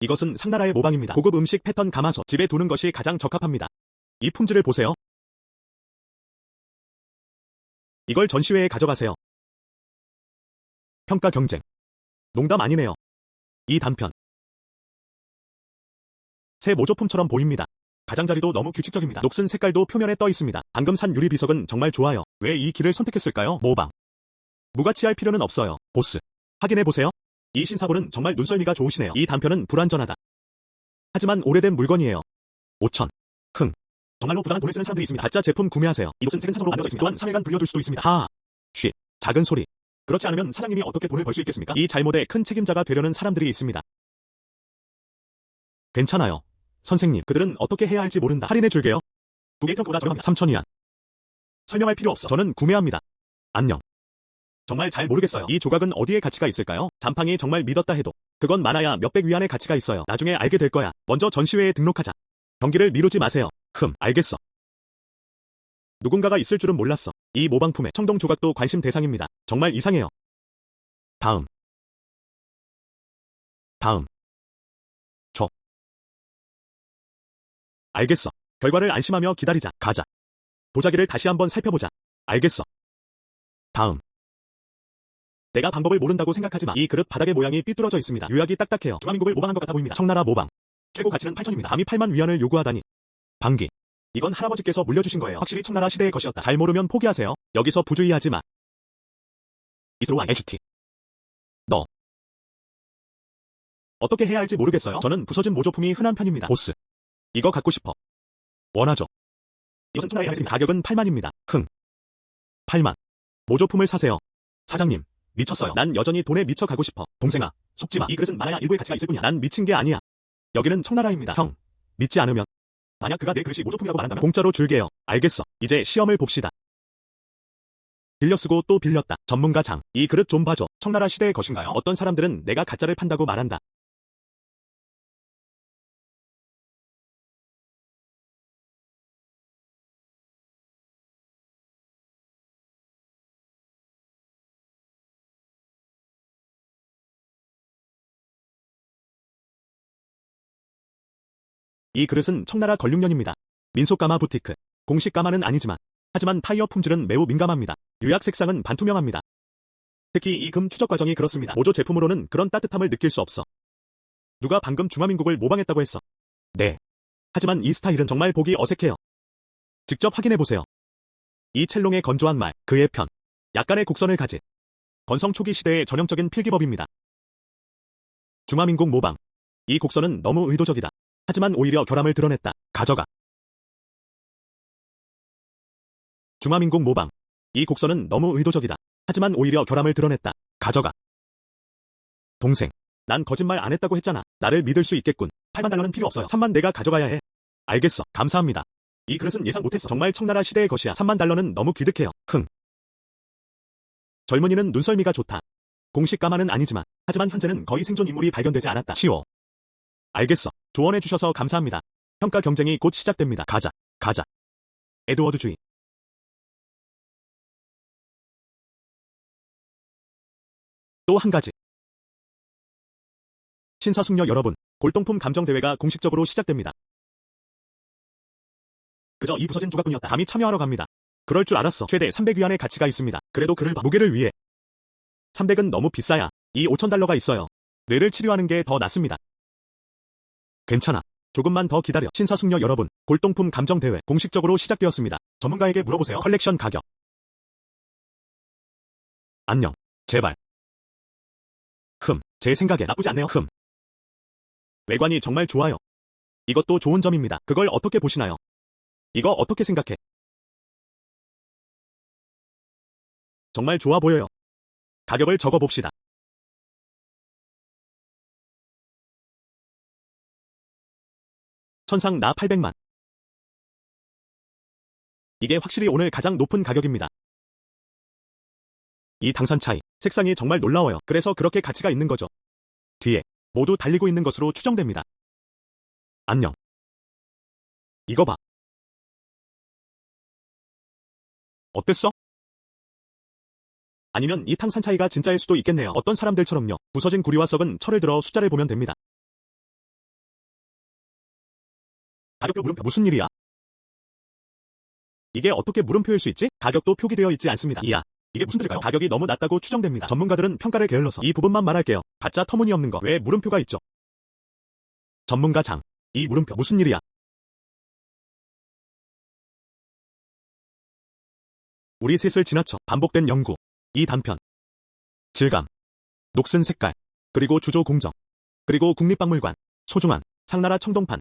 이것은 상나라의 모방입니다. 고급 음식 패턴 가마솥. 집에 두는 것이 가장 적합합니다. 이 품질을 보세요. 이걸 전시회에 가져가세요. 평가 경쟁. 농담 아니네요. 이 단편. 새 모조품처럼 보입니다. 가장자리도 너무 규칙적입니다. 녹슨 색깔도 표면에 떠 있습니다. 방금 산 유리 비석은 정말 좋아요. 왜 이 길을 선택했을까요? 모방. 무가치할 필요는 없어요. 보스. 확인해보세요. 이 신사본은 정말 눈썰미가 좋으시네요. 이 단편은 불완전하다. 하지만 오래된 물건이에요. 5천. 정말로 부당한 돈을 쓰는 사람들이 있습니다. 가짜 제품 구매하세요. 이곳은 second 사서로 만들어져 있습니다. 또한 3일간 불려둘 수도 있습니다. 작은 소리. 그렇지 않으면 사장님이 어떻게 돈을 벌 수 있겠습니까? 이 잘못에 큰 책임자가 되려는 사람들이 있습니다. 괜찮아요. 선생님, 그들은 어떻게 해야 할지 모른다. 할인해줄게요. 2개 평보다 저렴합니다. 3,000위안. 설명할 필요 없어. 저는 구매합니다. 안녕. 정말 잘 모르겠어요. 이 조각은 어디에 가치가 있을까요? 잠팡이 정말 믿었다 해도 그건 많아야 몇백 위안의 가치가 있어요. 나중에 알게 될 거야. 먼저 전시회에 등록하자. 경기를 미루지 마세요. 알겠어. 누군가가 있을 줄은 몰랐어. 이 모방품의 청동 조각도 관심 대상입니다. 정말 이상해요. 다음. 줘. 알겠어. 결과를 안심하며 기다리자. 가자. 도자기를 다시 한번 살펴보자. 알겠어. 다음. 내가 방법을 모른다고 생각하지 마. 이 그릇 바닥의 모양이 삐뚤어져 있습니다. 유약이 딱딱해요. 중화민국을 모방한 것 같아 보입니다. 청나라 모방. 최고 가치는 8,000입니다. 감히 8만 위안을 요구하다니. 방귀. 이건 할아버지께서 물려주신 거예요. 확실히 청나라 시대의 것이었다. 잘 모르면 포기하세요. 여기서 부주의하지 마. 이스로와 HT. 너. 어떻게 해야 할지 모르겠어요. 저는 부서진 모조품이 흔한 편입니다. 보스. 이거 갖고 싶어. 원하죠. 이것은 청나라의 하겠습니다. 가격은 8만입니다. 8만. 모조품을 사세요. 사장님. 미쳤어요. 난 여전히 돈에 미쳐가고 싶어. 동생아. 속지 마. 이 그릇은 많아야 일부의 가치가 있을 뿐이야. 난 미친 게 아니야. 여기는 청나라입니다. 형. 믿지 않으면. 만약 그가 내 그릇이 모조품이라고 말한다면 공짜로 줄게요. 알겠어. 이제 시험을 봅시다. 빌려 쓰고 또 빌렸다. 전문가 장. 이 그릇 좀 봐줘. 청나라 시대의 것인가요? 어떤 사람들은 내가 가짜를 판다고 말한다. 이 그릇은 청나라 걸육년입니다. 민속가마 부티크. 공식 가마는 아니지만 하지만 타이어 품질은 매우 민감합니다. 유약 색상은 반투명합니다. 특히 이 금 추적 과정이 그렇습니다. 모조 제품으로는 그런 따뜻함을 느낄 수 없어. 누가 방금 중화민국을 모방했다고 했어. 네. 하지만 이 스타일은 정말 보기 어색해요. 직접 확인해보세요. 이 첼롱의 건조한 말, 그의 편. 약간의 곡선을 가진 건성 초기 시대의 전형적인 필기법입니다. 중화민국 모방. 이 곡선은 너무 의도적이다. 하지만 오히려 결함을 드러냈다. 가져가. 중화민국 모방. 이 곡선은 너무 의도적이다. 하지만 오히려 결함을 드러냈다. 가져가. 동생. 난 거짓말 안 했다고 했잖아. 나를 믿을 수 있겠군. 8만 달러는 필요 없어요. 3만 내가 가져가야 해. 알겠어. 감사합니다. 이 그릇은 예상 못했어. 정말 청나라 시대의 것이야. 3만 달러는 너무 기득해요. 흥. 젊은이는 눈썰미가 좋다. 공식 가마는 아니지만, 하지만 현재는 거의 생존 인물이 발견되지 않았다. 치워. 알겠어. 조언해 주셔서 감사합니다. 평가 경쟁이 곧 시작됩니다. 가자. 가자. 에드워드주의. 또 한 가지. 신사숙녀 여러분, 골동품 감정 대회가 공식적으로 시작됩니다. 그저 이 부서진 조각뿐이었다. 감히 참여하러 갑니다. 그럴 줄 알았어. 최대 300위안의 가치가 있습니다. 그래도 그를 봐. 무게를 위해. 300은 너무 비싸야. 이 5,000달러가 있어요. 뇌를 치료하는 게 더 낫습니다. 괜찮아. 조금만 더 기다려. 신사숙녀 여러분, 골동품 감정 대회 공식적으로 시작되었습니다. 전문가에게 물어보세요. 컬렉션 가격. 안녕. 제발. 제 생각에 나쁘지 않네요. 외관이 정말 좋아요. 이것도 좋은 점입니다. 그걸 어떻게 보시나요? 이거 어떻게 생각해? 정말 좋아 보여요. 가격을 적어봅시다. 천상 나 800만. 이게 확실히 오늘 가장 높은 가격입니다. 이 당산 차이, 색상이 정말 놀라워요. 그래서 그렇게 가치가 있는 거죠. 뒤에 모두 달리고 있는 것으로 추정됩니다. 안녕. 이거 봐. 어땠어? 아니면 이 탕산 차이가 진짜일 수도 있겠네요. 어떤 사람들처럼요. 부서진 구리와 썩은 철을 들어 숫자를 보면 됩니다. 가격표 물음표 무슨 일이야? 이게 어떻게 물음표일 수 있지? 가격도 표기되어 있지 않습니다. 이야. 이게 무슨 뜻일까요? 가격이 너무 낮다고 추정됩니다. 전문가들은 평가를 게을러서 이 부분만 말할게요. 가짜 터무니없는 거. 왜 물음표가 있죠? 전문가 장. 이 물음표 무슨 일이야? 우리 셋을 지나쳐 반복된 연구. 이 단편. 질감. 녹슨 색깔. 그리고 주조 공정. 그리고 국립박물관. 소중한 상나라 청동판.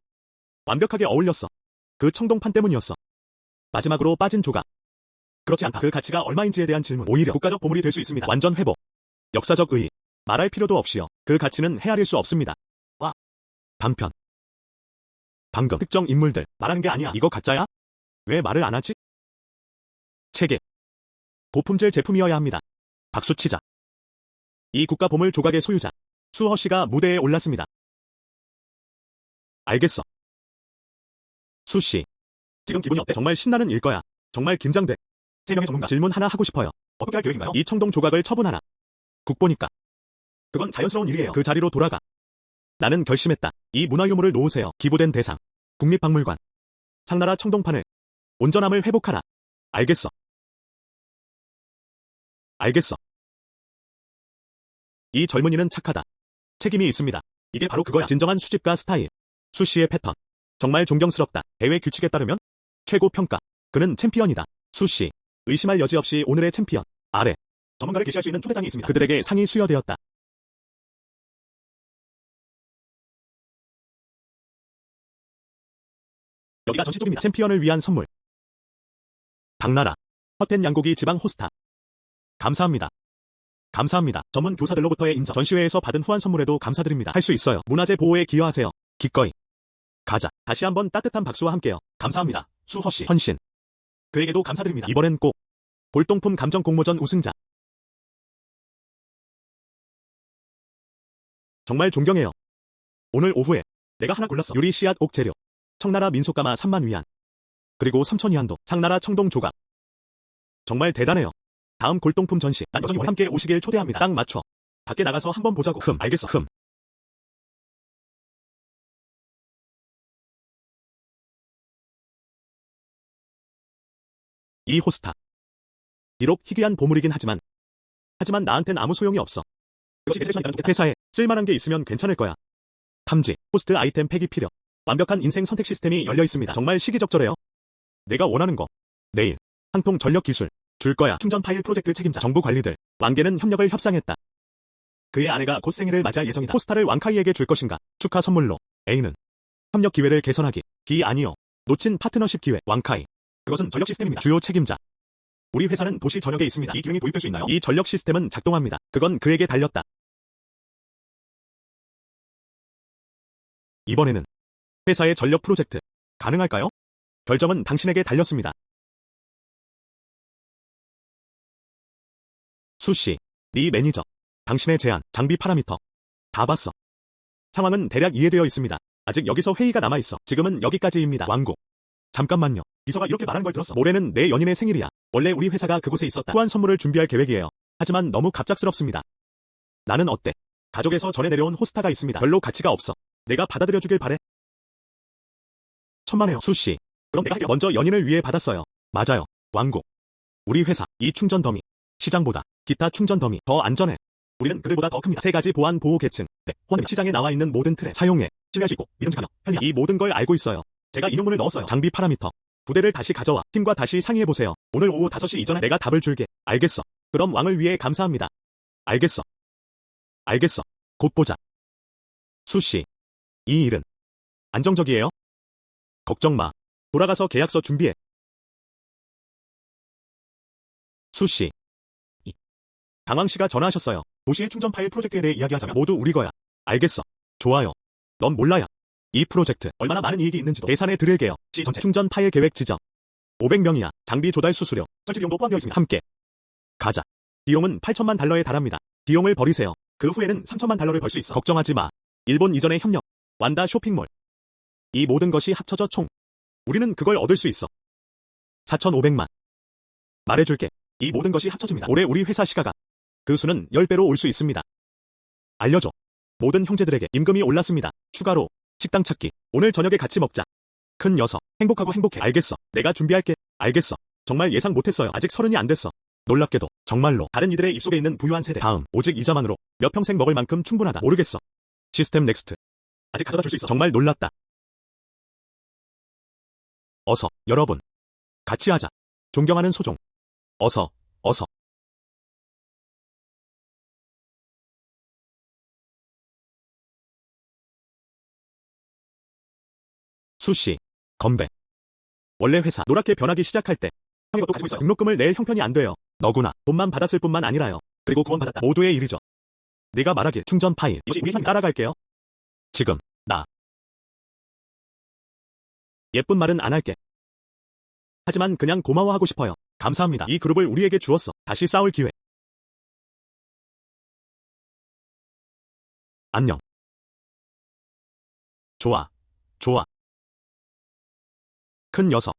완벽하게 어울렸어. 그 청동판 때문이었어. 마지막으로 빠진 조각. 그렇지 않다. 그 가치가 얼마인지에 대한 질문. 오히려 국가적 보물이 될 수 있습니다. 완전 회복. 역사적 의의. 말할 필요도 없이요. 그 가치는 헤아릴 수 없습니다. 와. 단편. 방금 특정 인물들 말하는 게 아니야. 이거 가짜야? 왜 말을 안 하지? 체계. 고품질 제품이어야 합니다. 박수치자. 이 국가 보물 조각의 소유자. 수허 씨가 무대에 올랐습니다. 알겠어. 수 씨. 지금 기분이 어때? 정말 신나는 일 거야. 정말 긴장돼. 3명의 전문가 질문 하나 하고 싶어요. 어떻게 할 계획인가요? 이 청동 조각을 처분하라. 국보니까. 그건 자연스러운 일이에요. 그 자리로 돌아가. 나는 결심했다. 이 문화유물을 놓으세요. 기부된 대상. 국립박물관. 상나라 청동판을. 온전함을 회복하라. 알겠어. 알겠어. 이 젊은이는 착하다. 책임이 있습니다. 이게 바로 그거야. 진정한 수집가 스타일. 수 씨의 패턴. 정말 존경스럽다. 대회 규칙에 따르면 최고 평가. 그는 챔피언이다. 수 씨. 의심할 여지 없이 오늘의 챔피언. 아래. 전문가를 게시할 수 있는 초대장이 있습니다. 그들에게 상이 수여되었다. 여기가 전시 쪽입니다. 챔피언을 위한 선물. 당나라. 허텐 양고기 지방 호스타. 감사합니다. 감사합니다. 전문 교사들로부터의 인정. 전시회에서 받은 후한 선물에도 감사드립니다. 할 수 있어요. 문화재 보호에 기여하세요. 기꺼이. 가자. 다시 한번 따뜻한 박수와 함께요. 감사합니다. 수허 씨. 헌신. 그에게도 감사드립니다. 이번엔 꼭. 골동품 감정 공모전 우승자. 정말 존경해요. 오늘 오후에 내가 하나 골랐어. 유리 씨앗 옥 재료. 청나라 민속가마 3만 위안. 그리고 3천 위안도. 상나라 청동 조각. 정말 대단해요. 다음 골동품 전시. 난 여전히 함께 오시길 초대합니다. 딱 맞춰. 밖에 나가서 한번 보자고. 알겠어. 이 호스타. 비록 희귀한 보물이긴 하지만 나한텐 아무 소용이 없어. 그것이 내 섹션이라는 좋겠다. 회사에 쓸만한 게 있으면 괜찮을 거야. 탐지. 호스트 아이템 팩이 필요. 완벽한 인생 선택 시스템이 열려 있습니다. 정말 시기적절해요. 내가 원하는 거. 내일. 한통 전력 기술. 줄 거야. 충전 파일 프로젝트 책임자. 정부 관리들. 왕계는 협력을 협상했다. 그의 아내가 곧 생일을 맞이할 예정이다. 포스타를 왕카이에게 줄 것인가? 축하 선물로 A는 협력 기회를 개선하기. B 아니요. 놓친 파트너십 기회. 왕카이. 그것은 전력 시스템입니다. 주요 책임자. 우리 회사는 도시 전역에 있습니다. 이 기능이 도입될 수 있나요? 이 전력 시스템은 작동합니다. 그건 그에게 달렸다. 이번에는 회사의 전력 프로젝트. 가능할까요? 결정은 당신에게 달렸습니다. 수씨, 네 매니저. 당신의 제안, 장비 파라미터. 다 봤어. 상황은 대략 이해되어 있습니다. 아직 여기서 회의가 남아있어. 지금은 여기까지입니다. 왕국. 잠깐만요. 비서가 이렇게 말하는 걸 들었어. 모레는 내 연인의 생일이야. 원래 우리 회사가 그곳에 있었다. 후한 선물을 준비할 계획이에요. 하지만 너무 갑작스럽습니다. 나는 어때? 가족에서 전해 내려온 호스타가 있습니다. 별로 가치가 없어. 내가 받아들여주길 바래. 천만에요. 수씨. 그럼 내가 할게요. 먼저 연인을 위해 받았어요. 맞아요. 왕국. 우리 회사, 이 충전 더미. 시장보다 기타 충전 더미 더 안전해. 우리는 그들보다 더 큽니다. 세 가지 보안 보호 계층. 네, 호환 시장에 나와 있는 모든 틀에 사용해. 신뢰할 수 있고 믿음직 하며 편리함. 이 모든 걸 알고 있어요. 제가 인용문을 넣었어요. 장비 파라미터. 부대를 다시 가져와. 팀과 다시 상의해보세요. 오늘 오후 5시 이전에 내가 답을 줄게. 알겠어. 그럼 왕을 위해 감사합니다. 알겠어. 알겠어. 곧 보자. 수씨. 이 일은 안정적이에요? 걱정 마. 돌아가서 계약서 준비해. 수씨. 강왕씨가 전화하셨어요. 도시의 충전 파일 프로젝트에 대해 이야기하자면 모두 우리 거야. 알겠어. 좋아요. 넌 몰라야. 이 프로젝트 얼마나 많은 이익이 있는지도 계산해 드릴게요. C 전체 충전 파일 계획 지정. 500명이야. 장비 조달 수수료, 설치 비용도 포함되어 있습니다. 함께 가자. 비용은 8천만 달러에 달합니다. 비용을 버리세요. 그 후에는 3천만 달러를 벌 수 있어. 걱정하지 마. 일본 이전의 협력. 완다 쇼핑몰. 이 모든 것이 합쳐져 총. 우리는 그걸 얻을 수 있어. 4,500만. 말해줄게. 이 모든 것이 합쳐집니다. 올해 우리 회사 시가가 그 수는 10배로 올 수 있습니다. 알려줘. 모든 형제들에게 임금이 올랐습니다. 추가로 식당 찾기. 오늘 저녁에 같이 먹자. 큰 녀석. 행복하고 행복해. 알겠어. 내가 준비할게. 알겠어. 정말 예상 못했어요. 아직 30이 안 됐어. 놀랍게도 정말로 다른 이들의 입속에 있는 부유한 세대. 다음. 오직 이 자만으로 몇 평생 먹을 만큼 충분하다. 모르겠어. 시스템 넥스트. 아직 가져다 줄 수 있어. 정말 놀랐다. 어서 여러분. 같이 하자. 존경하는 소종. 어서. 수씨. 건배. 원래 회사 노랗게 변하기 시작할 때 형이 것도 가지고 있어요. 등록금을 낼 형편이 안 돼요. 너구나. 돈만 받았을 뿐만 아니라요. 그리고 구원받았다. 모두의 일이죠. 네가 말하길 충전 파일. 이제 우리 형이 따라갈게요. 지금 나. 예쁜 말은 안 할게. 하지만 그냥 고마워하고 싶어요. 감사합니다. 이 그룹을 우리에게 주었어. 다시 싸울 기회. 안녕. 좋아. 큰 녀석.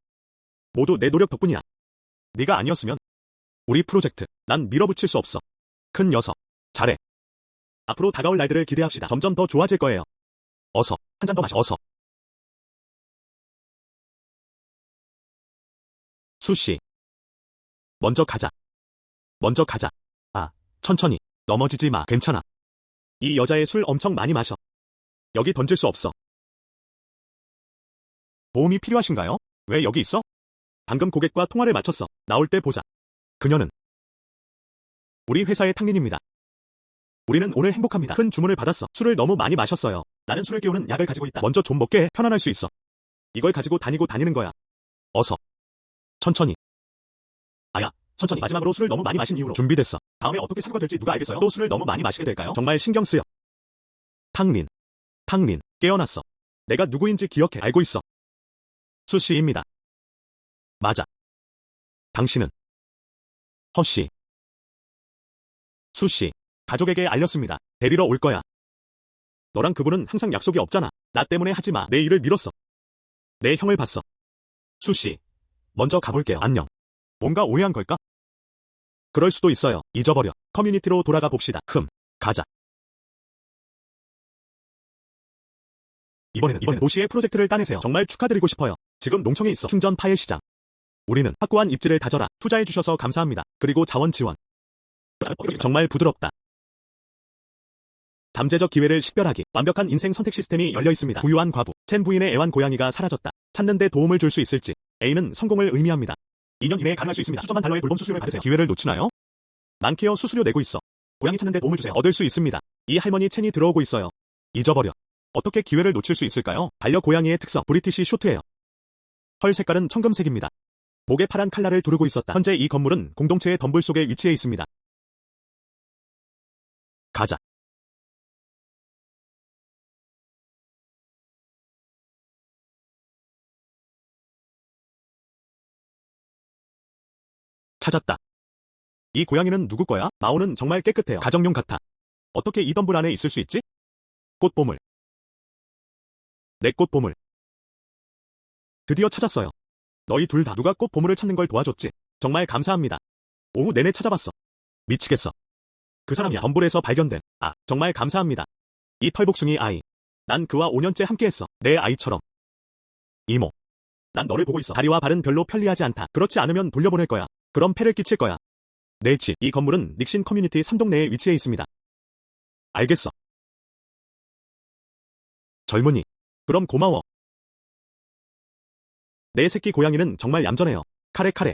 모두 내 노력 덕분이야. 네가 아니었으면 우리 프로젝트 난 밀어붙일 수 없어. 큰 녀석. 잘해. 앞으로 다가올 날들을 기대합시다. 점점 더 좋아질 거예요. 어서 한 잔 더 마셔. 어서. 수씨. 먼저 가자. 아, 천천히. 넘어지지 마. 괜찮아. 이 여자의 술 엄청 많이 마셔. 여기 던질 수 없어. 도움이 필요하신가요? 왜 여기 있어? 방금 고객과 통화를 마쳤어. 나올 때 보자. 그녀는 우리 회사의 탕린입니다. 우리는 오늘 행복합니다. 큰 주문을 받았어. 술을 너무 많이 마셨어요. 나는 술을 깨우는 약을 가지고 있다. 먼저 좀 먹게 해. 편안할 수 있어. 이걸 가지고 다니는 거야. 어서. 천천히. 아야, 천천히. 마지막으로 술을 너무 많이 마신 이후로 준비됐어. 다음에 어떻게 사고가 될지 누가 알겠어요? 또 술을 너무 많이 마시게 될까요? 정말 신경 쓰여. 탕린. 깨어났어. 내가 누구인지 기억해. 알고 있어. 수씨입니다. 맞아. 당신은 허씨. 수씨. 가족에게 알렸습니다. 데리러 올 거야. 너랑 그분은 항상 약속이 없잖아. 나 때문에 하지 마. 내 일을 미뤘어. 내 형을 봤어. 수씨. 먼저 가볼게요. 안녕. 뭔가 오해한 걸까? 그럴 수도 있어요. 잊어버려. 커뮤니티로 돌아가 봅시다. 가자. 이번에는 도시의 프로젝트를 따내세요. 정말 축하드리고 싶어요. 지금 농청에 있어. 충전 파일 시장. 우리는 확고한 입지를 다져라. 투자해 주셔서 감사합니다. 그리고 자원 지원. 정말 부드럽다. 잠재적 기회를 식별하기. 완벽한 인생 선택 시스템이 열려 있습니다. 부유한 과부. 첸 부인의 애완 고양이가 사라졌다. 찾는 데 도움을 줄 수 있을지. A는 성공을 의미합니다. 2년 이내에 가능할 수 있습니다. 수천만 달러의 돌봄 수수료를 받으세요. 기회를 놓치나요? 난케어 수수료 내고 있어. 고양이 찾는데 도움을 주세요. 얻을 수 있습니다. 이 할머니 첸이 들어오고 있어요. 잊어버려. 어떻게 기회를 놓칠 수 있을까요? 반려고양이의 특성, 브리티시 쇼트예요. 털 색깔은 청금색입니다. 목에 파란 칼날을 두르고 있었다. 현재 이 건물은 공동체의 덤불 속에 위치해 있습니다. 가자. 찾았다. 이 고양이는 누구 거야? 마오는 정말 깨끗해요. 가정용 같아. 어떻게 이 덤불 안에 있을 수 있지? 꽃보물. 내 꽃보물. 드디어 찾았어요. 너희 둘 다 누가 꽃보물을 찾는 걸 도와줬지? 정말 감사합니다. 오후 내내 찾아봤어. 미치겠어. 그 사람이야. 덤불에서 발견된. 정말 감사합니다. 이 털복숭이 아이. 난 그와 5년째 함께했어. 내 아이처럼. 이모. 난 너를 보고 있어. 다리와 발은 별로 편리하지 않다. 그렇지 않으면 돌려보낼 거야. 그럼 폐를 끼칠 거야. 내 집. 이 건물은 닉신 커뮤니티 3동 내에 위치해 있습니다. 알겠어. 젊은이. 그럼 고마워. 내 새끼 고양이는 정말 얌전해요. 카레.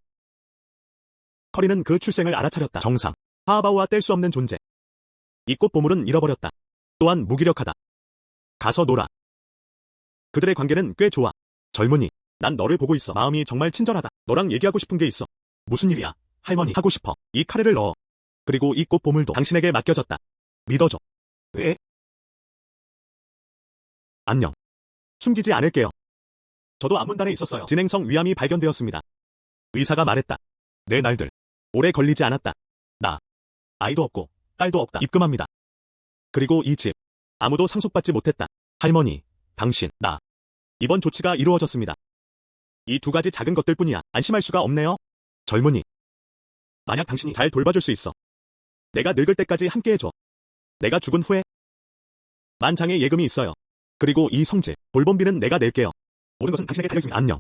커리는 그 출생을 알아차렸다. 정상. 하하바오와 뗄 수 없는 존재. 이 꽃보물은 잃어버렸다. 또한 무기력하다. 가서 놀아. 그들의 관계는 꽤 좋아. 젊은이. 난 너를 보고 있어. 마음이 정말 친절하다. 너랑 얘기하고 싶은 게 있어. 무슨 일이야? 할머니. 하고 싶어. 이 카레를 넣어. 그리고 이 꽃보물도 당신에게 맡겨졌다. 믿어줘. 왜? 안녕. 숨기지 않을게요. 저도 안문단에 있었어요. 진행성 위암이 발견되었습니다. 의사가 말했다. 내 날들. 오래 걸리지 않았다. 나. 아이도 없고 딸도 없다. 입금합니다. 그리고 이 집. 아무도 상속받지 못했다. 할머니. 당신. 나. 이번 조치가 이루어졌습니다. 이 두 가지 작은 것들 뿐이야. 안심할 수가 없네요. 젊은이. 만약 당신이 잘 돌봐줄 수 있어. 내가 늙을 때까지 함께해줘. 내가 죽은 후에 만장의 예금이 있어요. 그리고 이 성질, 돌봄비는 내가 낼게요. 모든 것은 당신에게 달려있습니다. 안녕.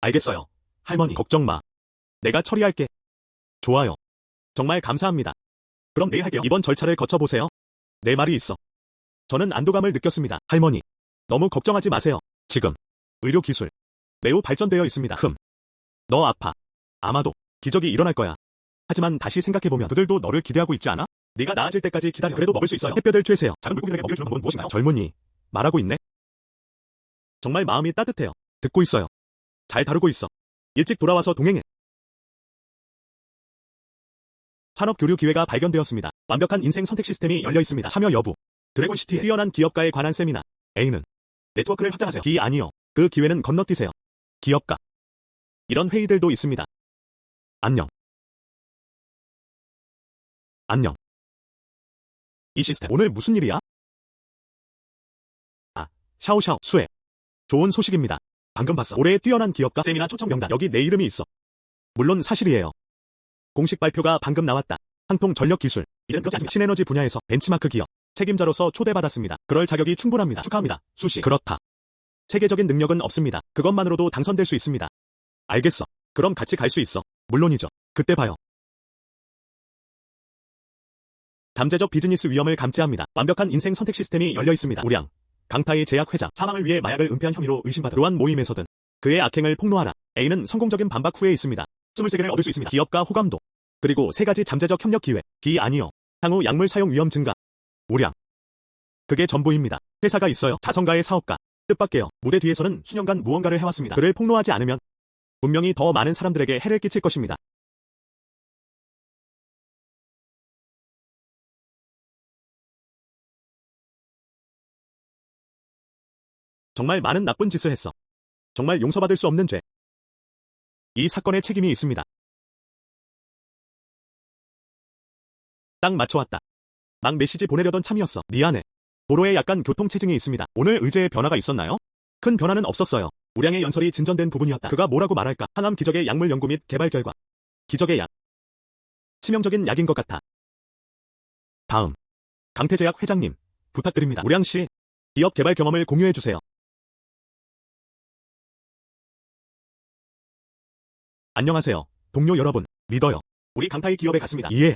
알겠어요. 할머니, 걱정 마. 내가 처리할게. 좋아요. 정말 감사합니다. 그럼 내일 할게요. 이번 절차를 거쳐보세요. 내 말이 있어. 저는 안도감을 느꼈습니다. 할머니, 너무 걱정하지 마세요. 지금 의료기술 매우 발전되어 있습니다. 너 아파. 아마도 기적이 일어날 거야. 하지만 다시 생각해보면 그들도 너를 기대하고 있지 않아? 네가 나아질 때까지 기다려. 그래도 먹을 수 있어요. 햇볕을 쬐세요. 작은 물고기들에게 먹일 주는 방법은 무엇인가요? 젊은이. 말하고 있네. 정말 마음이 따뜻해요. 듣고 있어요. 잘 다루고 있어. 일찍 돌아와서 동행해. 산업교류 기회가 발견되었습니다. 완벽한 인생 선택 시스템이 열려 있습니다. 참여 여부. 드래곤시티의 뛰어난 기업가에 관한 세미나. A는 네트워크를 확장하세요. B 아니요. 그 기회는 건너뛰세요. 기업가. 이런 회의들도 있습니다. 안녕. 안녕. 이 시스템 오늘 무슨 일이야? 샤오샤오 수혜. 좋은 소식입니다. 방금 봤어. 올해의 뛰어난 기업가 세미나 초청 명단. 여기 내 이름이 있어. 물론 사실이에요. 공식 발표가 방금 나왔다. 항통 전력 기술. 이젠 그렇지 않습니다. 신에너지 분야에서 벤치마크 기업. 책임자로서 초대받았습니다. 그럴 자격이 충분합니다. 축하합니다. 수시. 그렇다. 체계적인 능력은 없습니다. 그것만으로도 당선될 수 있습니다. 알겠어. 그럼 같이 갈 수 있어. 물론이죠. 그때 봐요. 잠재적 비즈니스 위험을 감지합니다. 완벽한 인생 선택 시스템이 열려 있습니다. 우량. 강타이 제약 회장. 사망을 위해 마약을 은폐한 혐의로 의심받은 로한 모임에서든 그의 악행을 폭로하라. A는 성공적인 반박 후에 있습니다. 23개를 얻을 수 있습니다. 기업가 호감도. 그리고 3가지 잠재적 협력 기회. B 아니요. 향후 약물 사용 위험 증가. 우량. 그게 전부입니다. 회사가 있어요. 자선가의 사업가. 뜻밖에요. 무대 뒤에서는 수년간 무언가를 해왔습니다. 그를 폭로하지 않으면 분명히 더 많은 사람들에게 해를 끼칠 것입니다. 정말 많은 나쁜 짓을 했어. 정말 용서받을 수 없는 죄. 이 사건에 책임이 있습니다. 딱 맞춰왔다. 막 메시지 보내려던 참이었어. 미안해. 도로에 약간 교통체증이 있습니다. 오늘 의제에 변화가 있었나요? 큰 변화는 없었어요. 우량의 연설이 진전된 부분이었다. 그가 뭐라고 말할까? 항암 기적의 약물 연구 및 개발 결과. 기적의 약. 치명적인 약인 것 같아. 다음. 강태제약 회장님. 부탁드립니다. 우량씨. 기업 개발 경험을 공유해주세요. 안녕하세요. 동료 여러분. 믿어요. 우리 강타이 기업에 갔습니다. 이해.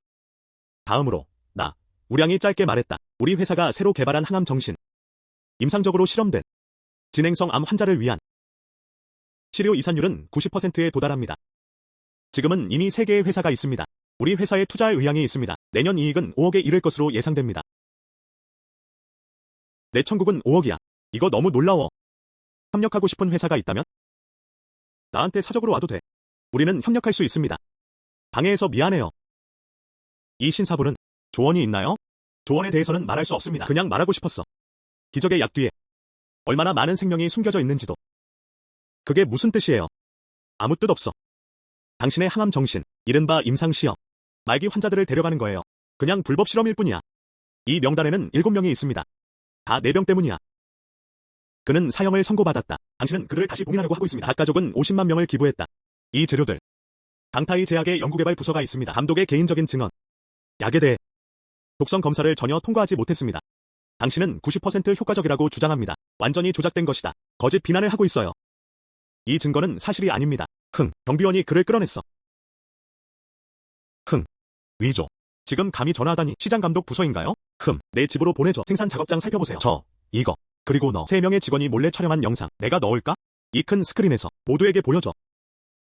다음으로. 나. 우량이 짧게 말했다. 우리 회사가 새로 개발한 항암 정신. 임상적으로 실험된. 진행성 암 환자를 위한. 치료 이산율은 90%에 도달합니다. 지금은 이미 3개의 회사가 있습니다. 우리 회사에 투자할 의향이 있습니다. 내년 이익은 5억에 이를 것으로 예상됩니다. 내 천국은 5억이야. 이거 너무 놀라워. 협력하고 싶은 회사가 있다면? 나한테 사적으로 와도 돼. 우리는 협력할 수 있습니다. 방해해서 미안해요. 이 신사분은 조언이 있나요? 조언에 대해서는 말할 수 없습니다. 그냥 말하고 싶었어. 기적의 약 뒤에 얼마나 많은 생명이 숨겨져 있는지도. 그게 무슨 뜻이에요? 아무 뜻 없어. 당신의 항암 정신, 이른바 임상시험, 말기 환자들을 데려가는 거예요. 그냥 불법 실험일 뿐이야. 이 명단에는 7명이 있습니다. 다 내 병 때문이야. 그는 사형을 선고받았다. 당신은 그들을 다시 봉인하려고 하고 있습니다. 각 가족은 50만 명을 기부했다. 이 재료들. 강타이 제약의 연구개발 부서가 있습니다. 감독의 개인적인 증언. 약에 대해 독성 검사를 전혀 통과하지 못했습니다. 당신은 90% 효과적이라고 주장합니다. 완전히 조작된 것이다. 거짓 비난을 하고 있어요. 이 증거는 사실이 아닙니다. 경비원이 그를 끌어냈어. 위조. 지금 감히 전화하다니. 시장감독 부서인가요? 내 집으로 보내줘. 생산 작업장 살펴보세요. 이거. 그리고 너. 3명의 직원이 몰래 촬영한 영상. 내가 넣을까? 이 큰 스크린에서 모두에게 보여줘.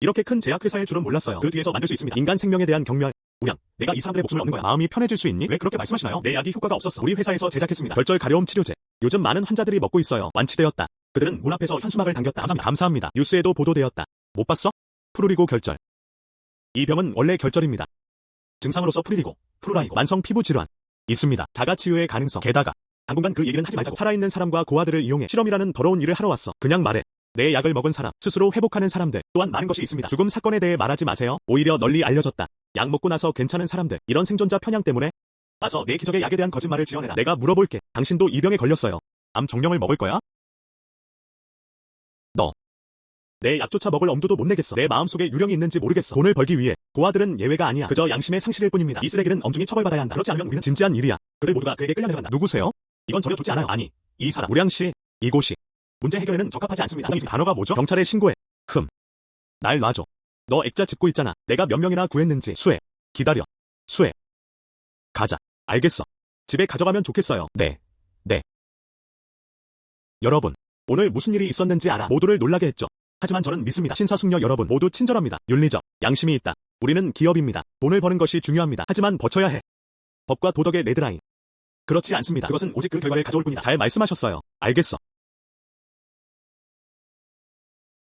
이렇게 큰 제약회사일 줄은 몰랐어요. 그 뒤에서 만들 수 있습니다. 인간 생명에 대한 경멸. 우량. 내가 이 사람들의 목숨을 얻는 거야. 마음이 편해질 수 있니? 왜 그렇게 말씀하시나요? 내 약이 효과가 없었어. 우리 회사에서 제작했습니다. 결절 가려움 치료제. 요즘 많은 환자들이 먹고 있어요. 완치되었다. 그들은 문 앞에서 현수막을 당겼다. 감사합니다. 뉴스에도 보도되었다. 못 봤어? 프루리고 결절. 이 병은 원래 결절입니다. 증상으로서 프루라이고 만성 피부 질환 있습니다. 자가치유의 가능성. 게다가 당분간 그 얘기는 하지 말자고. 살아있는 사람과 고아들을 이용해 실험이라는 더러운 일을 하러 왔어. 그냥 말해. 내 약을 먹은 사람, 스스로 회복하는 사람들 또한 많은 것이 있습니다. 죽음 사건에 대해 말하지 마세요. 오히려 널리 알려졌다. 약 먹고 나서 괜찮은 사람들, 이런 생존자 편향 때문에 와서 내 기적의 약에 대한 거짓말을 지어내라. 내가 물어볼게. 당신도 이 병에 걸렸어요. 암 정령을 먹을 거야? 너. 내 약조차 먹을 엄두도 못 내겠어. 내 마음속에 유령이 있는지 모르겠어. 돈을 벌기 위해 고아들은 예외가 아니야. 그저 양심의 상실일 뿐입니다. 이 쓰레기는 엄중히 처벌받아야 한다. 그렇지 않으면 우리는 진지한 일이야. 그들 모두가 그에게 끌려내려간다. 누구세요? 이건 전혀 좋지 않아요. 아니, 이 사람. 우량씨, 이곳이 문제 해결에는 적합하지 않습니다. 단어가 뭐죠? 경찰에 신고해. 날 놔줘. 너 액자 짚고 있잖아. 내가 몇 명이나 구했는지. 수해. 기다려. 수해. 가자. 알겠어. 집에 가져가면 좋겠어요. 네. 여러분, 오늘 무슨 일이 있었는지 알아. 모두를 놀라게 했죠. 하지만 저는 믿습니다. 신사숙녀 여러분 모두 친절합니다. 윤리적, 양심이 있다. 우리는 기업입니다. 돈을 버는 것이 중요합니다. 하지만 버텨야 해. 법과 도덕의 레드라인. 그렇지 않습니다. 그것은 오직 그 결과를 가져올 뿐이다. 잘 말씀하셨어요. 알겠어.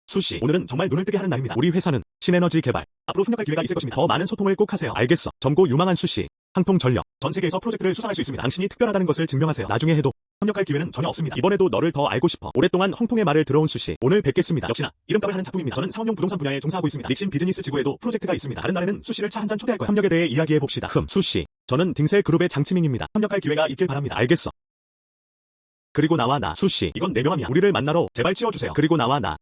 수씨, 오늘은 정말 눈을 뜨게 하는 날입니다. 우리 회사는 신에너지 개발, 앞으로 협력할 기회가 있을 것입니다. 더 많은 소통을 꼭 하세요. 알겠어. 점고 유망한 수씨, 항통전력, 전 세계에서 프로젝트를 수상할 수 있습니다. 당신이 특별하다는 것을 증명하세요. 나중에 해도 협력할 기회는 전혀 없습니다. 이번에도 너를 더 알고 싶어. 오랫동안 홍통의 말을 들어온 수씨, 오늘 뵙겠습니다. 역시나 이름값을 하는 작품입니다. 저는 상업용 부동산 분야에 종사하고 있습니다. 닉신 비즈니스 지구에도 프로젝트가 있습니다. 다른 날에는 수씨를 차 한잔 초대할 거야. 협력에 대해 이야기해봅시다. 수씨, 저는 딩셀 그룹의 장치민입니다. 협력할 기회가 있길 바랍니다. 알겠어. 그리고 나와 나. 수씨, 이건 내 명함이야. 우리를 만나러 제발 치워주세요. 그리고 나와 나.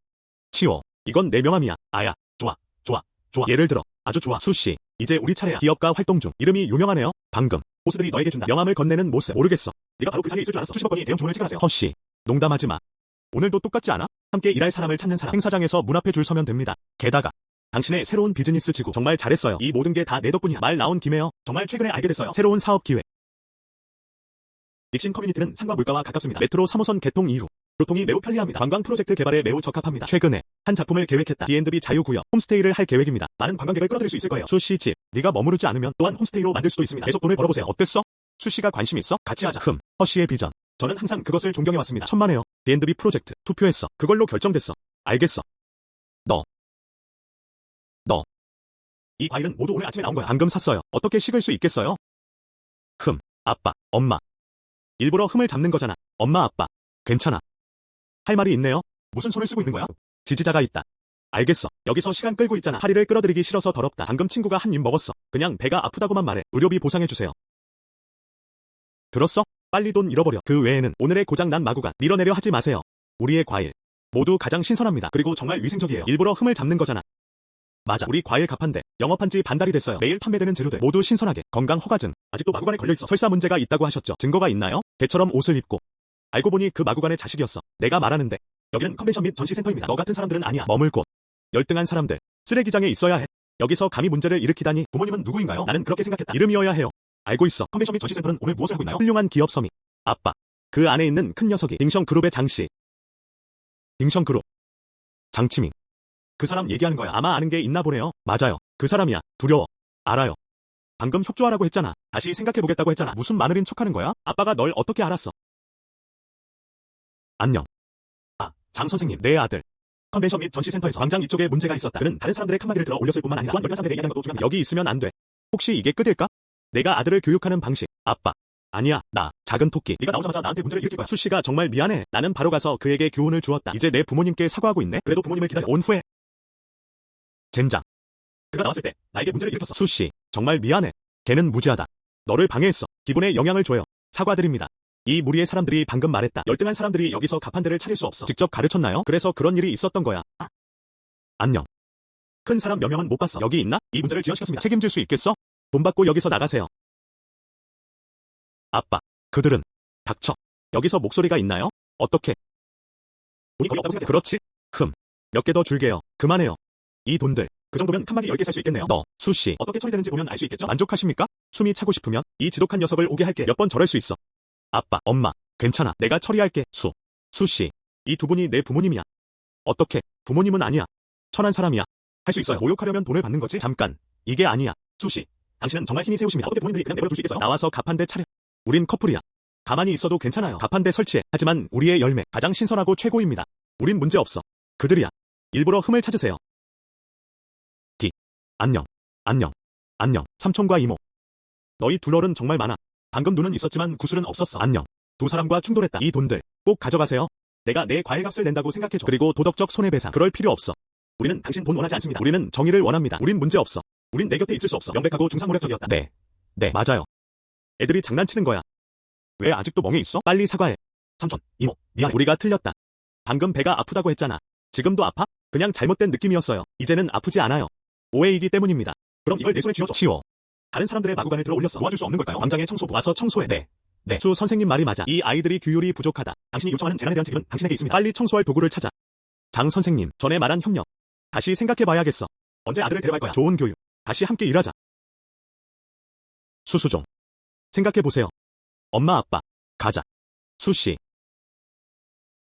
치워. 이건 내 명함이야. 아야. 좋아. 예를 들어. 아주 좋아. 수씨, 이제 우리 차례야. 기업가 활동 중. 이름이 유명하네요. 방금 보스들이 너에게 준다. 명함을 건네는 모습. 모르겠어. 네가 바로 그 자리에 있을 줄 알았어. 수십억 번이 대형 주문을 체결하세요. 허씨, 농담하지 마. 오늘도 똑같지 않아? 함께 일할 사람을 찾는 사람. 행사장에서 문 앞에 줄 서면 됩니다. 게다가 당신의 새로운 비즈니스 지구 정말 잘했어요. 이 모든 게 다 내 덕분이야. 말 나온 김에요. 정말 최근에 알게 됐어요. 새로운 사업 기회. 닉신 커뮤니티는 산과 물가와 가깝습니다. 메트로 3호선 개통 이후 교통이 매우 편리합니다. 관광 프로젝트 개발에 매우 적합합니다. 최근에 한 작품을 계획했다. D&B 자유구역 홈스테이를 할 계획입니다. 많은 관광객을 끌어들일 수 있을 거예요. 수씨 집, 네가 머무르지 않으면 또한 홈스테이로 만들 수도 있습니다. 계속 돈을 벌어보세요. 어땠어? 수씨가 관심 있어? 같이 하자. 허씨의 비전. 저는 항상 그것을 존경해왔습니다. 천만에요. D&B 프로젝트 투표했어. 그걸로 결정됐어. 알겠어. 너. 이 과일은 모두 오늘 아침에 나온 거야. 방금 샀어요. 어떻게 식을 수 있겠어요? 아빠, 엄마. 일부러 흠을 잡는 거잖아. 엄마, 아빠. 괜찮아. 할 말이 있네요. 무슨 손을 쓰고 있는 거야? 지지자가 있다. 알겠어. 여기서 시간 끌고 있잖아. 파리를 끌어들이기 싫어서 더럽다. 방금 친구가 한 입 먹었어. 그냥 배가 아프다고만 말해. 의료비 보상해주세요. 들었어? 빨리 돈 잃어버려. 그 외에는 오늘의 고장난 마구간 밀어내려 하지 마세요. 우리의 과일 모두 가장 신선합니다. 그리고 정말 위생적이에요. 일부러 흠을 잡는 거잖아. 맞아. 우리 과일 가판대 영업한 지 반달이 됐어요. 매일 판매되는 재료들 모두 신선하게. 건강 허가증. 아직도 마구간에 걸려있어. 설사 문제가 있다고 하셨죠. 증거가 있나요? 개처럼 옷을 입고. 알고 보니 그 마구간의 자식이었어. 내가 말하는데 여기는 컨벤션 및 전시센터입니다. 너 같은 사람들은 아니야. 머물 곳. 열등한 사람들. 쓰레기장에 있어야 해. 여기서 감히 문제를 일으키다니. 부모님은 누구인가요? 나는 그렇게 생각했다. 이름이어야 해요. 알고 있어. 컨벤션 및 전시센터는 오늘 무엇을 하고 있나요? 훌륭한 기업 서밋. 아빠. 그 안에 있는 큰 녀석이 딩션 그룹의 장씨. 딩션 그룹. 장치민. 그 사람 얘기하는 거야. 아마 아는 게 있나 보네요. 맞아요. 그 사람이야. 두려워. 알아요. 방금 협조하라고 했잖아. 다시 생각해보겠다고 했잖아. 무슨 마늘인 척하는 거야? 아빠가 널 어떻게 알았어? 안녕. 아, 장 선생님, 내 아들. 컨벤션 및 전시센터에서 광장 이쪽에 문제가 있었다. 그는 다른 사람들의 칸막이를 들어 올렸을 뿐만 아니라 또한 열린 사람들에게 이야기한 것도 중요합니다. 여기 있으면 안 돼. 혹시 이게 끝일까? 내가 아들을 교육하는 방식. 아빠. 아니야, 나, 작은 토끼. 네가 나오자마자 나한테 문제를 일으킬 거야. 수씨가 정말 미안해. 나는 바로 가서 그에게 교훈을 주었다. 이제 내 부모님께 사과하고 있네. 그래도 부모님을 기다려 온 후에. 젠장. 그가 나왔을 때 나에게 문제를 일으켰어. 수씨, 정말 미안해. 걔는 무지하다. 너를 방해했어. 기분에 영향을 줘요. 사과드립니다. 이 무리의 사람들이 방금 말했다. 열등한 사람들이 여기서 가판대를 차릴 수 없어. 직접 가르쳤나요? 그래서 그런 일이 있었던 거야. 안녕. 큰 사람 몇 명은 못 봤어. 여기 있나? 이 문제를 지연시켰습니다. 책임질 수 있겠어? 돈 받고 여기서 나가세요. 아빠, 그들은. 닥쳐. 여기서 목소리가 있나요? 어떻게? 돈이 거의 없다고 생각해. 그렇지? 몇 개 더 줄게요. 그만해요. 이 돈들. 그 정도면 칸막이 10개 살 수 있겠네요. 너, 수씨. 어떻게 처리되는지 보면 알 수 있겠죠? 만족하십니까? 숨이 차고 싶으면 이 지독한 녀석을 오게 할게. 몇 번 저럴 수 있어. 아빠, 엄마, 괜찮아. 내가 처리할게. 수씨. 이 두 분이 내 부모님이야. 어떻게? 부모님은 아니야. 천한 사람이야. 할 수 있어요. 모욕하려면 돈을 받는 거지? 잠깐. 이게 아니야. 수씨. 당신은 정말 힘이 세우십니다. 어떻게 부모님들이 그냥 내버려둘 수 있겠어요? 나와서 가판대 차려. 우린 커플이야. 가만히 있어도 괜찮아요. 가판대 설치해. 하지만 우리의 열매 가장 신선하고 최고입니다. 우린 문제 없어. 그들이야. 일부러 흠을 찾으세요. 안녕. 삼촌과 이모. 너희 둘얼은 정말 많아. 방금 눈은 있었지만 구슬은 없었어. 안녕. 두 사람과 충돌했다. 이 돈들 꼭 가져가세요. 내가 내 과일값을 낸다고 생각해줘. 그리고 도덕적 손해배상. 그럴 필요 없어. 우리는 당신 돈 원하지 않습니다. 우리는 정의를 원합니다. 우린 문제 없어. 우린 내 곁에 있을 수 없어. 명백하고 중상모략적이었다. 네, 맞아요. 애들이 장난치는 거야. 왜 아직도 멍해 있어? 빨리 사과해. 삼촌, 이모, 미안해. 우리가 틀렸다. 방금 배가 아프다고 했잖아. 지금도 아파? 그냥 잘못된 느낌이었어요. 이제는 아프지 않아요. 오해이기 때문입니다. 그럼 이걸 내 손에 쥐어줘. 치워. 다른 사람들의 마구간을 들어 올렸어. 도와줄 수 없는 걸까요? 광장에 청소부 와서 청소해. 네. 수 선생님 말이 맞아. 이 아이들이 규율이 부족하다. 당신이 요청하는 재난에 대한 책임은 당신에게 있습니다. 빨리 청소할 도구를 찾아. 장 선생님, 전에 말한 협력. 다시 생각해봐야겠어. 언제 아들을 데려갈 거야? 좋은 교육. 다시 함께 일하자. 수수종. 생각해보세요. 엄마 아빠. 가자. 수씨.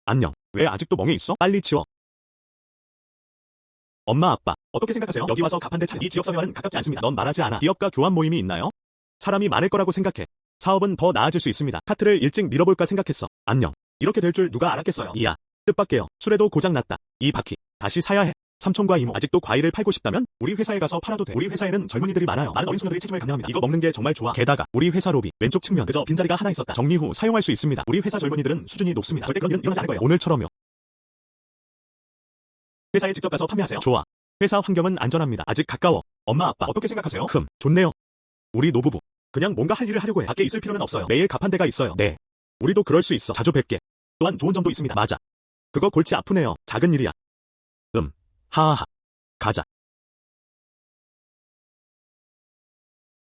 안녕. 왜 아직도 멍해 있어? 빨리 치워. 엄마 아빠. 어떻게 생각하세요? 여기 와서 가판대 차려. 이 지역사회와는 가깝지 않습니다. 넌 말하지 않아. 기업가 교환 모임이 있나요? 사람이 많을 거라고 생각해. 사업은 더 나아질 수 있습니다. 카트를 일찍 밀어볼까 생각했어. 안녕. 이렇게 될 줄 누가 알았겠어요. 이야. 뜻밖에요. 술에도 고장났다. 이 바퀴. 다시 사야 해. 삼촌과 이모. 아직도 과일을 팔고 싶다면 우리 회사에 가서 팔아도 돼. 우리 회사에는 젊은이들이 많아요. 많은 어린 소녀들이 체중을 감량합니다. 이거 먹는 게 정말 좋아. 게다가 우리 회사 로비 왼쪽 측면 그저 빈자리가 하나 있었다. 정리 후 사용할 수 있습니다. 우리 회사 젊은이들은 수준이 높습니다. 절대 그런 일은 일어나지 않을 거예요. 오늘처럼요. 회사에 직접 가서 판매하세요. 좋아. 회사 환경은 안전합니다. 아직 가까워. 엄마 아빠 어떻게 생각하세요? 좋네요. 우리 노부부. 그냥 뭔가 할 일을 하려고 해. 밖에 있을 필요는 없어요. 매일 가판대가 있어요. 네. 우리도 그럴 수 있어. 자주 뵙게. 또한 좋은 점도 있습니다. 맞아. 그거 골치 아프네요. 작은 일이야. 하하하. 가자.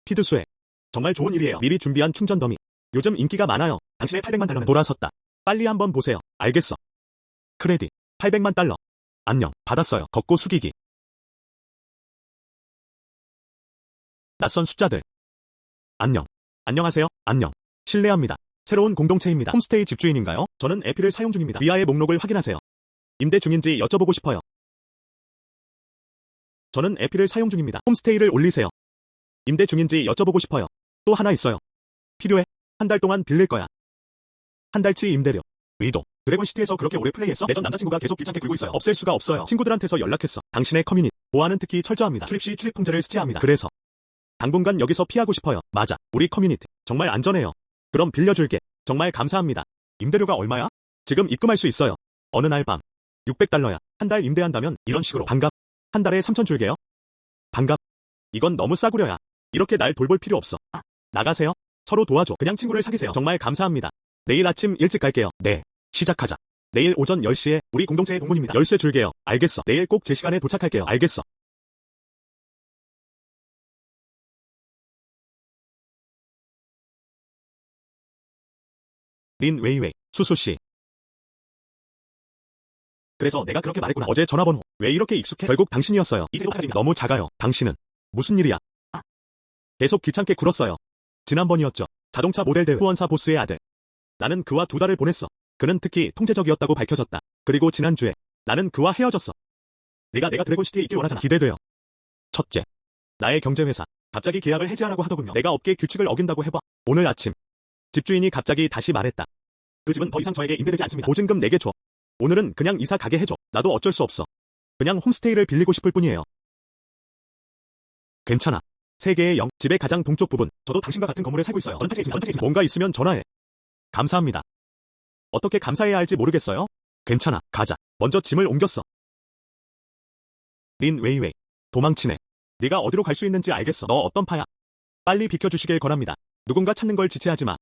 피드수에. 정말 좋은 일이에요. 미리 준비한 충전 더미. 요즘 인기가 많아요. 당신의 800만 달러는 돌아섰다. 빨리 한번 보세요. 알겠어. 크레딧. 800만 달러. 안녕. 받았어요. 걷고 숙이기. 낯선 숫자들. 안녕. 안녕하세요. 안녕. 실례합니다. 새로운 공동체입니다. 홈스테이 집주인인가요? 저는 에피를 사용 중입니다. 위아래 목록을 확인하세요. 임대 중인지 여쭤보고 싶어요. 저는 에피를 사용 중입니다. 홈스테이를 올리세요. 임대 중인지 여쭤보고 싶어요. 또 하나 있어요. 필요해? 한 달 동안 빌릴 거야. 한 달치 임대료. 위도. 드래곤시티에서 그렇게 오래 플레이했어? 내 전 남자친구가 계속 귀찮게 굴고 있어요. 없앨 수가 없어요. 친구들한테서 연락했어. 당신의 커뮤니티. 보안은 특히 철저합니다. 출입 시 출입 통제를 스치합니다. 그래서 당분간 여기서 피하고 싶어요. 맞아. 우리 커뮤니티. 정말 안전해요. 그럼 빌려줄게. 정말 감사합니다. 임대료가 얼마야? 지금 입금할 수 있어요. 어느 날 밤. 600달러야. 한 달 임대한다면 이런 식으로. 반갑. 한 달에 3,000 줄게요. 반갑. 이건 너무 싸구려야. 이렇게 날 돌볼 필요 없어. 나가세요. 서로 도와줘. 그냥 친구를 사귀세요. 정말 감사합니다. 내일 아침 일찍 갈게요. 네. 시작하자. 내일 오전 10시에 우리 공동체의 동문입니다. 열쇠 줄게요. 알겠어. 내일 꼭 제 시간에 도착할게요. 알겠어. 린 웨이웨이. 수수씨. 그래서 내가 그렇게 말했구나. 어제 전화번호. 왜 이렇게 익숙해? 결국 당신이었어요. 이제 도착입니다. 너무 작아요. 당신은. 무슨 일이야? 계속 귀찮게 굴었어요. 지난번이었죠. 자동차 모델 대회 후원사 보스의 아들. 나는 그와 2달을 보냈어. 그는 특히 통제적이었다고 밝혀졌다. 그리고 지난주에 나는 그와 헤어졌어. 내가 드래곤시티에 있길 원하잖아. 기대돼요. 첫째. 나의 경제회사. 갑자기 계약을 해지하라고 하더군요. 내가 업계 규칙을 어긴다고 해봐. 오늘 아침 집주인이 갑자기 다시 말했다. 그 집은 더 이상 저에게 임대되지 않습니다. 보증금 내게 줘. 오늘은 그냥 이사 가게 해줘. 나도 어쩔 수 없어. 그냥 홈스테이를 빌리고 싶을 뿐이에요. 괜찮아. 세계의 0, 집의 가장 동쪽 부분. 저도 당신과 같은 건물에 살고 있어요. 뭔가 있으면 전화해. 감사합니다. 어떻게 감사해야 할지 모르겠어요? 괜찮아. 가자. 먼저 짐을 옮겼어. 린 웨이웨이. 도망치네. 네가 어디로 갈 수 있는지 알겠어. 너 어떤 파야? 빨리 비켜주시길 권합니다. 누군가 찾는 걸 지체하지 마.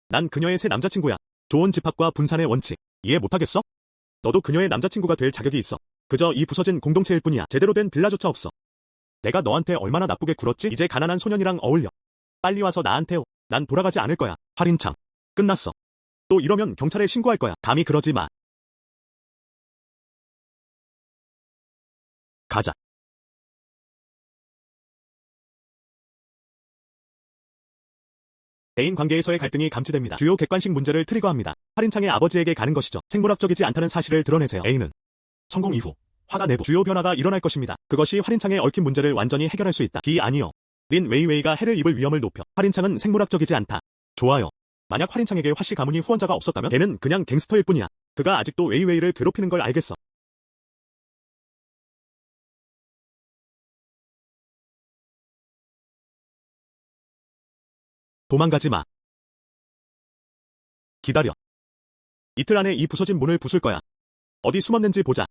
난 그녀의 새 남자친구야. 좋은 집합과 분산의 원칙. 이해 못하겠어? 너도 그녀의 남자친구가 될 자격이 있어. 그저 이 부서진 공동체일 뿐이야. 제대로 된 빌라조차 없어. 내가 너한테 얼마나 나쁘게 굴었지? 이제 가난한 소년이랑 어울려. 빨리 와서 나한테 오. 난 돌아가지 않을 거야. 할인창. 끝났어. 또 이러면 경찰에 신고할 거야. 감히 그러지 마. 가자. 대인 관계에서의 갈등이 감지됩니다. 주요 객관식 문제를 트리거합니다. 할인창의 아버지에게 가는 것이죠. 생물학적이지 않다는 사실을 드러내세요. A는 성공 이후 화가 내부 주요 변화가 일어날 것입니다. 그것이 할인창에 얽힌 문제를 완전히 해결할 수 있다. B 아니요. 린 웨이웨이가 해를 입을 위험을 높여. 할인창은 생물학적이지 않다. 좋아요. 만약 할인창에게 화씨 가문이 후원자가 없었다면 걔는 그냥 갱스터일 뿐이야. 그가 아직도 웨이웨이를 괴롭히는 걸 알겠어. 도망가지 마. 기다려. 이틀 안에 이 부서진 문을 부술 거야. 어디 숨었는지 보자.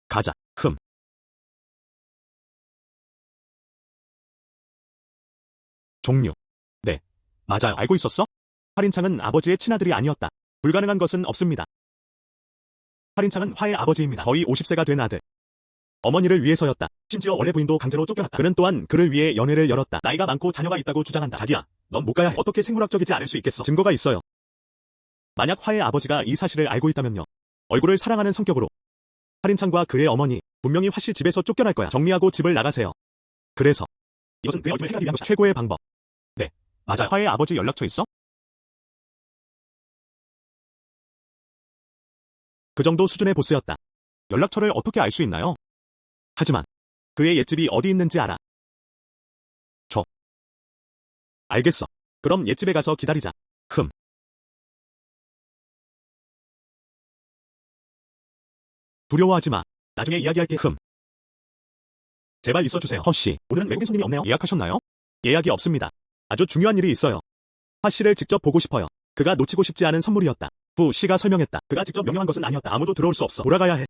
가자. 종류. 네. 맞아요. 알고 있었어? 할인창은 아버지의 친아들이 아니었다. 불가능한 것은 없습니다. 할인창은 화의 아버지입니다. 거의 50세가 된 아들. 어머니를 위해서였다. 심지어 원래 부인도 강제로 쫓겨났다. 그는 또한 그를 위해 연애를 열었다. 나이가 많고 자녀가 있다고 주장한다. 자기야, 넌 못 가야 해. 어떻게 생물학적이지 않을 수 있겠어? 증거가 있어요. 만약 화의 아버지가 이 사실을 알고 있다면요. 얼굴을 사랑하는 성격으로 할인창과 그의 어머니 분명히 화씨 집에서 쫓겨날 거야. 정리하고 집을 나가세요. 그래서 이것은 그의 얼굴을 해가기 위한 것이야. 최고의 방법. 네, 맞아요. 화의 아버지 연락처 있어? 그 정도 수준의 보스였다. 연락처를 어떻게 알 수 있나요? 하지만 그의 옛집이 어디 있는지 알아. 줘. 알겠어. 그럼 옛집에 가서 기다리자. 두려워하지 마. 나중에 이야기할게. 제발 있어주세요. 허씨, 오늘은 외국인 손님이 없네요. 예약하셨나요? 예약이 없습니다. 아주 중요한 일이 있어요. 하씨를 직접 보고 싶어요. 그가 놓치고 싶지 않은 선물이었다. 부 씨가 설명했다. 그가 직접 명령한 것은 아니었다. 아무도 들어올 수 없어. 돌아가야 해.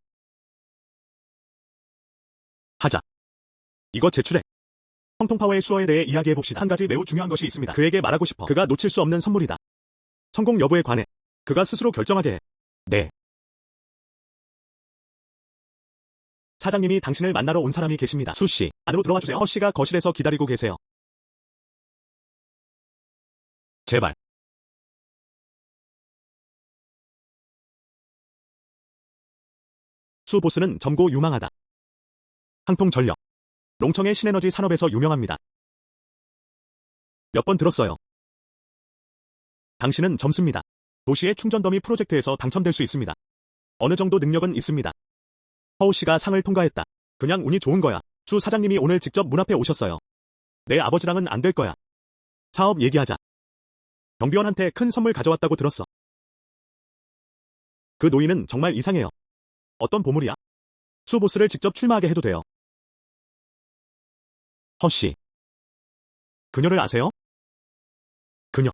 하자. 이거 제출해. 형통파워의 수어에 대해 이야기해봅시다. 한 가지 매우 중요한 것이 있습니다. 그에게 말하고 싶어. 그가 놓칠 수 없는 선물이다. 성공 여부에 관해 그가 스스로 결정하게 해. 네. 사장님이 당신을 만나러 온 사람이 계십니다. 수씨, 안으로 들어와 주세요. 허씨가 거실에서 기다리고 계세요. 제발. 수 보스는 점고 유망하다. 항통전력. 롱청의 신에너지 산업에서 유명합니다. 몇 번 들었어요. 당신은 점수입니다. 도시의 충전더미 프로젝트에서 당첨될 수 있습니다. 어느 정도 능력은 있습니다. 허우 씨가 상을 통과했다. 그냥 운이 좋은 거야. 수 사장님이 오늘 직접 문 앞에 오셨어요. 내 아버지랑은 안 될 거야. 사업 얘기하자. 경비원한테 큰 선물 가져왔다고 들었어. 그 노인은 정말 이상해요. 어떤 보물이야? 수 보스를 직접 출마하게 해도 돼요. 허씨. 그녀를 아세요? 그녀.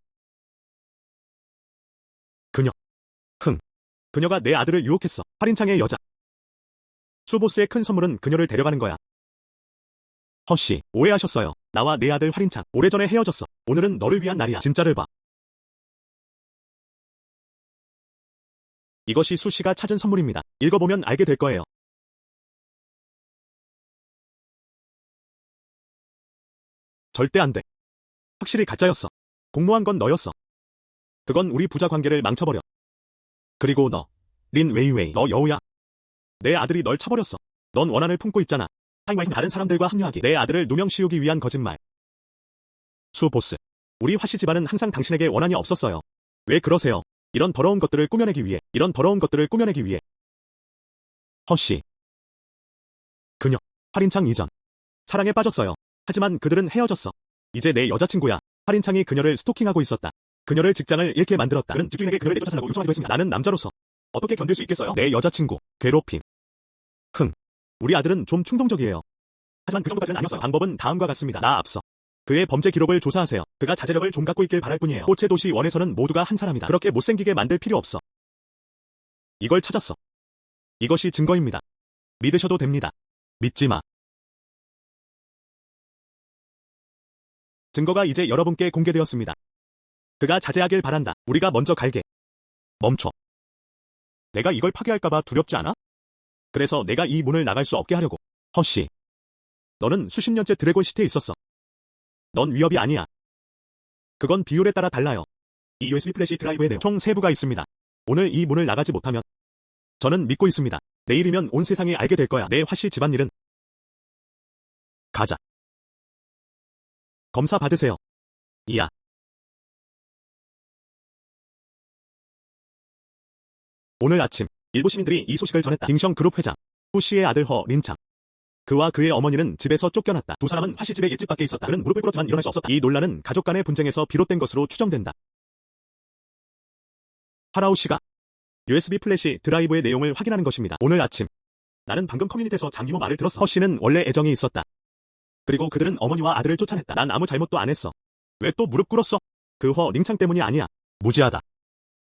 그녀가 내 아들을 유혹했어. 할인창의 여자. 수 보스의 큰 선물은 그녀를 데려가는 거야. 허씨, 오해하셨어요. 나와 내 아들 할인창, 오래전에 헤어졌어. 오늘은 너를 위한 날이야. 진짜를 봐. 이것이 수 씨가 찾은 선물입니다. 읽어보면 알게 될 거예요. 절대 안 돼. 확실히 가짜였어. 공모한 건 너였어. 그건 우리 부자 관계를 망쳐버려. 그리고 너, 린 웨이웨이, 너 여우야. 내 아들이 널 차버렸어. 넌 원한을 품고 있잖아. 다른 사람들과 합류하기. 내 아들을 누명씌우기 위한 거짓말. 수 보스. 우리 화씨 집안은 항상 당신에게 원한이 없었어요. 왜 그러세요? 이런 더러운 것들을 꾸며내기 위해. 허씨. 그녀. 할인창 이전. 사랑에 빠졌어요. 하지만 그들은 헤어졌어. 이제 내 여자친구야. 할인창이 그녀를 스토킹하고 있었다. 그녀를 직장을 잃게 만들었다. 그는 집주인에게 그녀를 내쫓아달라고 요청하기도 했습니다. 나는 남자로서 어떻게 견딜 수 있겠어요? 내 여자친구, 괴롭힘. 우리 아들은 좀 충동적이에요. 하지만 그 정도까지는 아니었어요. 방법은 다음과 같습니다. 나 앞서 그의 범죄 기록을 조사하세요. 그가 자제력을 좀 갖고 있길 바랄 뿐이에요. 꽃의 도시 원에서는 모두가 한 사람이다. 그렇게 못생기게 만들 필요 없어. 이걸 찾았어. 이것이 증거입니다. 믿으셔도 됩니다. 믿지 마. 증거가 이제 여러분께 공개되었습니다. 그가 자제하길 바란다. 우리가 먼저 갈게. 멈춰. 내가 이걸 파괴할까봐 두렵지 않아? 그래서 내가 이 문을 나갈 수 없게 하려고. 허씨. 너는 수십 년째 드래곤 시티에 있었어. 넌 위협이 아니야. 그건 비율에 따라 달라요. 이 USB 플래시 드라이브에 내용 총 3부가 있습니다. 오늘 이 문을 나가지 못하면 저는 믿고 있습니다. 내일이면 온 세상이 알게 될 거야. 내 화씨 집안일은. 가자. 검사 받으세요. 이야. 오늘 아침 일부 시민들이 이 소식을 전했다. 딩성 그룹 회장 후 씨의 아들 허 린창. 그와 그의 어머니는 집에서 쫓겨났다. 두 사람은 화씨 집의 옛집 밖에 있었다. 그는 무릎을 꿇었지만 일어날 수 없었다. 이 논란은 가족 간의 분쟁에서 비롯된 것으로 추정된다. 하라우 씨가 USB 플래시 드라이브의 내용을 확인하는 것입니다. 오늘 아침 나는 방금 커뮤니티에서 장 이모 말을 들었어. 허 씨는 원래 애정이 있었다. 그리고 그들은 어머니와 아들을 쫓아냈다. 난 아무 잘못도 안 했어. 왜 또 무릎 꿇었어? 그 허 링창 때문이 아니야. 무지하다.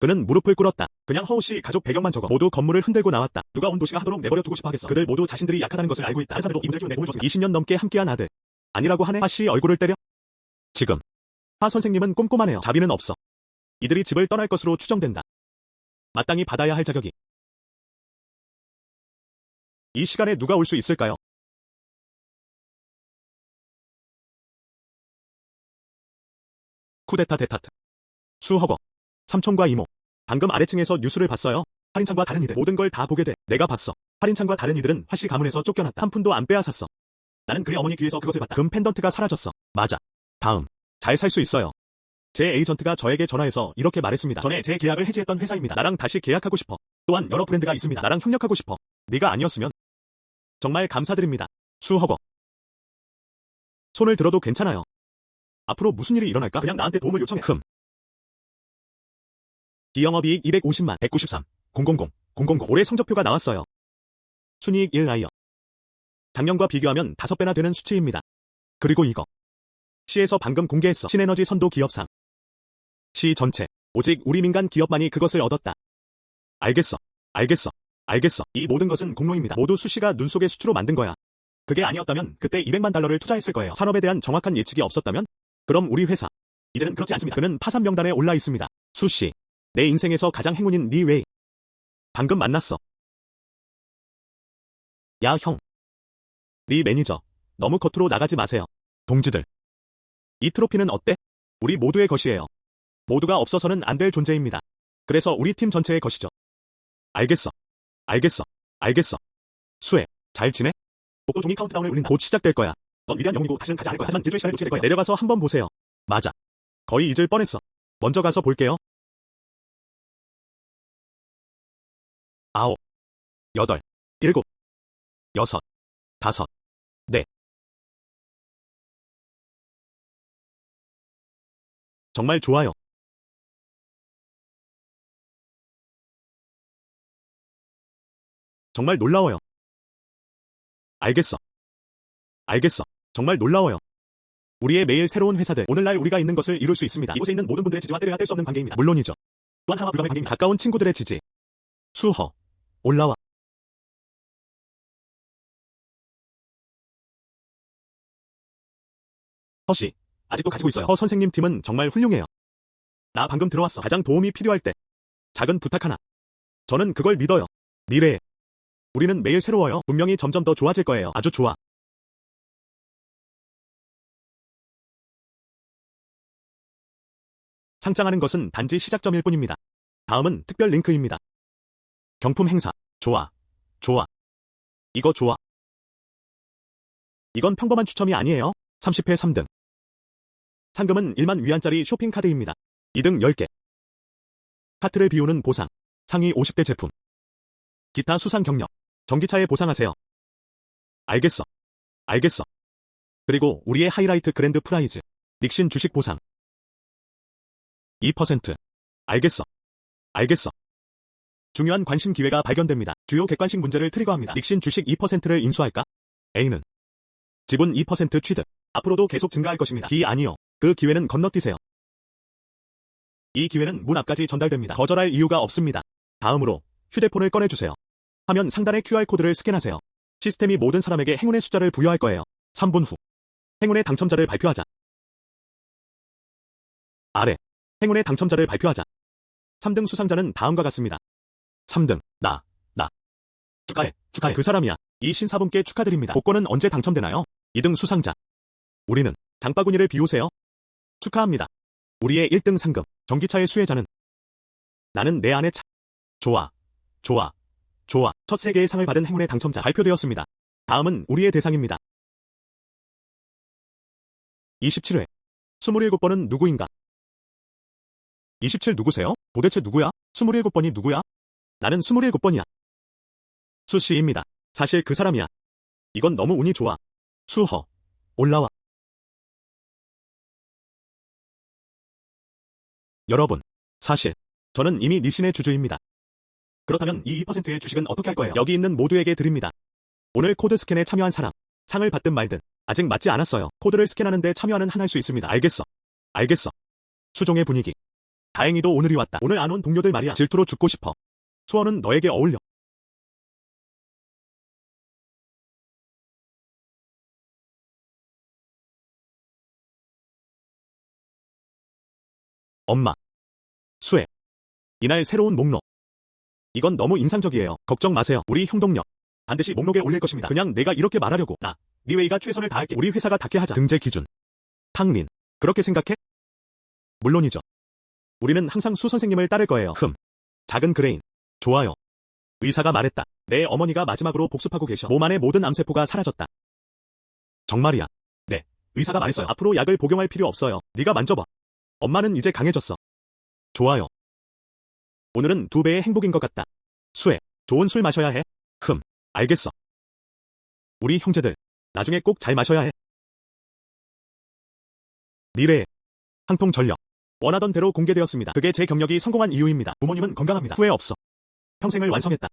그는 무릎을 꿇었다. 그냥 허우 씨 가족 배경만 적어. 모두 건물을 흔들고 나왔다. 누가 온 도시가 하도록 내버려 두고 싶어 하겠어. 그들 모두 자신들이 약하다는 것을 알고 있다. 다른 사람들도 이 문제를 키우는 데 도움을 줬습니다. 20년 넘게 함께한 아들. 아니라고 하네. 하 씨 얼굴을 때려? 지금. 하 선생님은 꼼꼼하네요. 자비는 없어. 이들이 집을 떠날 것으로 추정된다. 마땅히 받아야 할 자격이. 이 시간에 누가 올 수 있을까요? 쿠데타 데타트. 수허거. 삼촌과 이모. 방금 아래층에서 뉴스를 봤어요. 할인창과 다른 이들. 모든 걸 다 보게 돼. 내가 봤어. 할인창과 다른 이들은 화씨 가문에서 쫓겨났다. 한 푼도 안 빼앗았어. 나는 그의 어머니 귀에서 그것을 봤다. 금 펜던트가 사라졌어. 맞아. 다음. 잘 살 수 있어요. 제 에이전트가 저에게 전화해서 이렇게 말했습니다. 전에 제 계약을 해지했던 회사입니다. 나랑 다시 계약하고 싶어. 또한 여러 브랜드가 있습니다. 나랑 협력하고 싶어. 네가 아니었으면. 정말 감사드립니다. 수허거. 손을 들어도 괜찮아요. 앞으로 무슨 일이 일어날까? 그냥 나한테 도움을 요청해. 기영업이익 250만, 193, 000, 000. 올해 성적표가 나왔어요. 순이익 1라이어. 작년과 비교하면 5배나 되는 수치입니다. 그리고 이거. 시에서 방금 공개했어. 신에너지 선도 기업상. 시 전체. 오직 우리 민간 기업만이 그것을 얻었다. 알겠어. 알겠어. 알겠어. 이 모든 것은 공로입니다. 모두 수씨가 눈 속의 수치로 만든 거야. 그게 아니었다면 그때 200만 달러를 투자했을 거예요. 산업에 대한 정확한 예측이 없었다면? 그럼 우리 회사. 이제는 그렇지 않습니다. 그는 파산 명단에 올라 있습니다. 수씨. 내 인생에서 가장 행운인 니 웨이. 방금 만났어. 야, 형. 네 매니저. 너무 겉으로 나가지 마세요. 동지들. 이 트로피는 어때? 우리 모두의 것이에요. 모두가 없어서는 안 될 존재입니다. 그래서 우리 팀 전체의 것이죠. 알겠어. 알겠어. 알겠어. 수혜, 잘 지내? 복도 종이 카운트다운을 울린다. 곧 시작될 거야. 넌 위대한 영웅이고 다시는 가지 않을 거야. 하지만 일주일 시간을 놓치게 될 거야. 내려가서 한번 보세요. 맞아. 거의 잊을 뻔했어. 먼저 가서 볼게요. 9, 8, 7, 6, 5, 4. 정말 좋아요. 정말 놀라워요. 알겠어. 알겠어. 정말 놀라워요. 우리의 매일 새로운 회사들. 오늘날 우리가 있는 것을 이룰 수 있습니다. 이곳에 있는 모든 분들의 지지와 때려야 뗄 수 없는 관계입니다. 물론이죠. 또한 하와 불가의 관계입니다. 가까운 친구들의 지지. 수허. 올라와. 허씨. 아직도 가지고 있어요. 허 선생님 팀은 정말 훌륭해요. 나 방금 들어왔어. 가장 도움이 필요할 때. 작은 부탁 하나. 저는 그걸 믿어요. 미래에. 우리는 매일 새로워요. 분명히 점점 더 좋아질 거예요. 아주 좋아. 상장하는 것은 단지 시작점일 뿐입니다. 다음은 특별 링크입니다. 경품 행사. 좋아. 좋아. 이거 좋아. 이건 평범한 추첨이 아니에요. 30회 3등. 상금은 1만 위안짜리 쇼핑카드입니다. 2등 10개. 카트를 비우는 보상. 상위 50대 제품. 기타 수상 경력. 전기차에 보상하세요. 알겠어. 알겠어. 그리고 우리의 하이라이트 그랜드 프라이즈. 닉신 주식 보상. 2%. 알겠어. 알겠어. 중요한 관심 기회가 발견됩니다. 주요 객관식 문제를 트리거합니다. 닉신 주식 2%를 인수할까? A는 지분 2% 취득. 앞으로도 계속 증가할 것입니다. B 아니요. 그 기회는 건너뛰세요. 이 기회는 문 앞까지 전달됩니다. 거절할 이유가 없습니다. 다음으로 휴대폰을 꺼내주세요. 화면 상단의 QR코드를 스캔하세요. 시스템이 모든 사람에게 행운의 숫자를 부여할 거예요. 3분 후 행운의 당첨자를 발표하자. 아래 행운의 당첨자를 발표하자. 3등 수상자는 다음과 같습니다. 3등 나. 축하해. 그 사람이야. 이 신사분께 축하드립니다. 복권은 언제 당첨되나요? 2등 수상자. 우리는 장바구니를 비우세요. 축하합니다. 우리의 1등 상금 전기차의 수혜자는 나는 내 안의 차. 좋아. 첫 3개의 상을 받은 행운의 당첨자 발표되었습니다. 다음은 우리의 대상입니다. 27회 27번은 누구인가? 27 누구세요? 도대체 누구야? 27번이 누구야? 나는 27번이야. 수씨입니다. 사실 그 사람이야. 이건 너무 운이 좋아. 수허. 올라와. 여러분, 사실 저는 이미 니신의 주주입니다. 그렇다면 이 2%의 주식은 어떻게 할 거예요? 여기 있는 모두에게 드립니다. 오늘 코드 스캔에 참여한 사람, 상을 받든 말든 아직 맞지 않았어요. 코드를 스캔하는데 참여하는 한 할 수 있습니다. 알겠어. 수종의 분위기. 다행히도 오늘이 왔다. 오늘 안 온 동료들 말이야. 질투로 죽고 싶어. 수원은 너에게 어울려. 엄마. 수혜. 이날 새로운 목록. 이건 너무 인상적이에요. 걱정 마세요. 우리 형동력. 반드시 목록에 올릴 것입니다. 그냥 내가 이렇게 말하려고. 리웨이가 최선을 다할게. 우리 회사가 닿게 하자. 등재 기준. 탕민. 그렇게 생각해? 물론이죠. 우리는 항상 수 선생님을 따를 거예요. 작은 그레인. 좋아요. 의사가 말했다. 내 어머니가 마지막으로 복습하고 계셔. 몸 안의 모든 암세포가 사라졌다. 정말이야. 네. 의사가 말했어요. 앞으로 약을 복용할 필요 없어요. 네가 만져봐. 엄마는 이제 강해졌어. 좋아요. 오늘은 2배의 행복인 것 같다. 수혜. 좋은 술 마셔야 해. 알겠어. 우리 형제들. 나중에 꼭 잘 마셔야 해. 미래의 항통 전력. 원하던 대로 공개되었습니다. 그게 제 경력이 성공한 이유입니다. 부모님은 건강합니다. 후회 없어. 평생을 완성했다.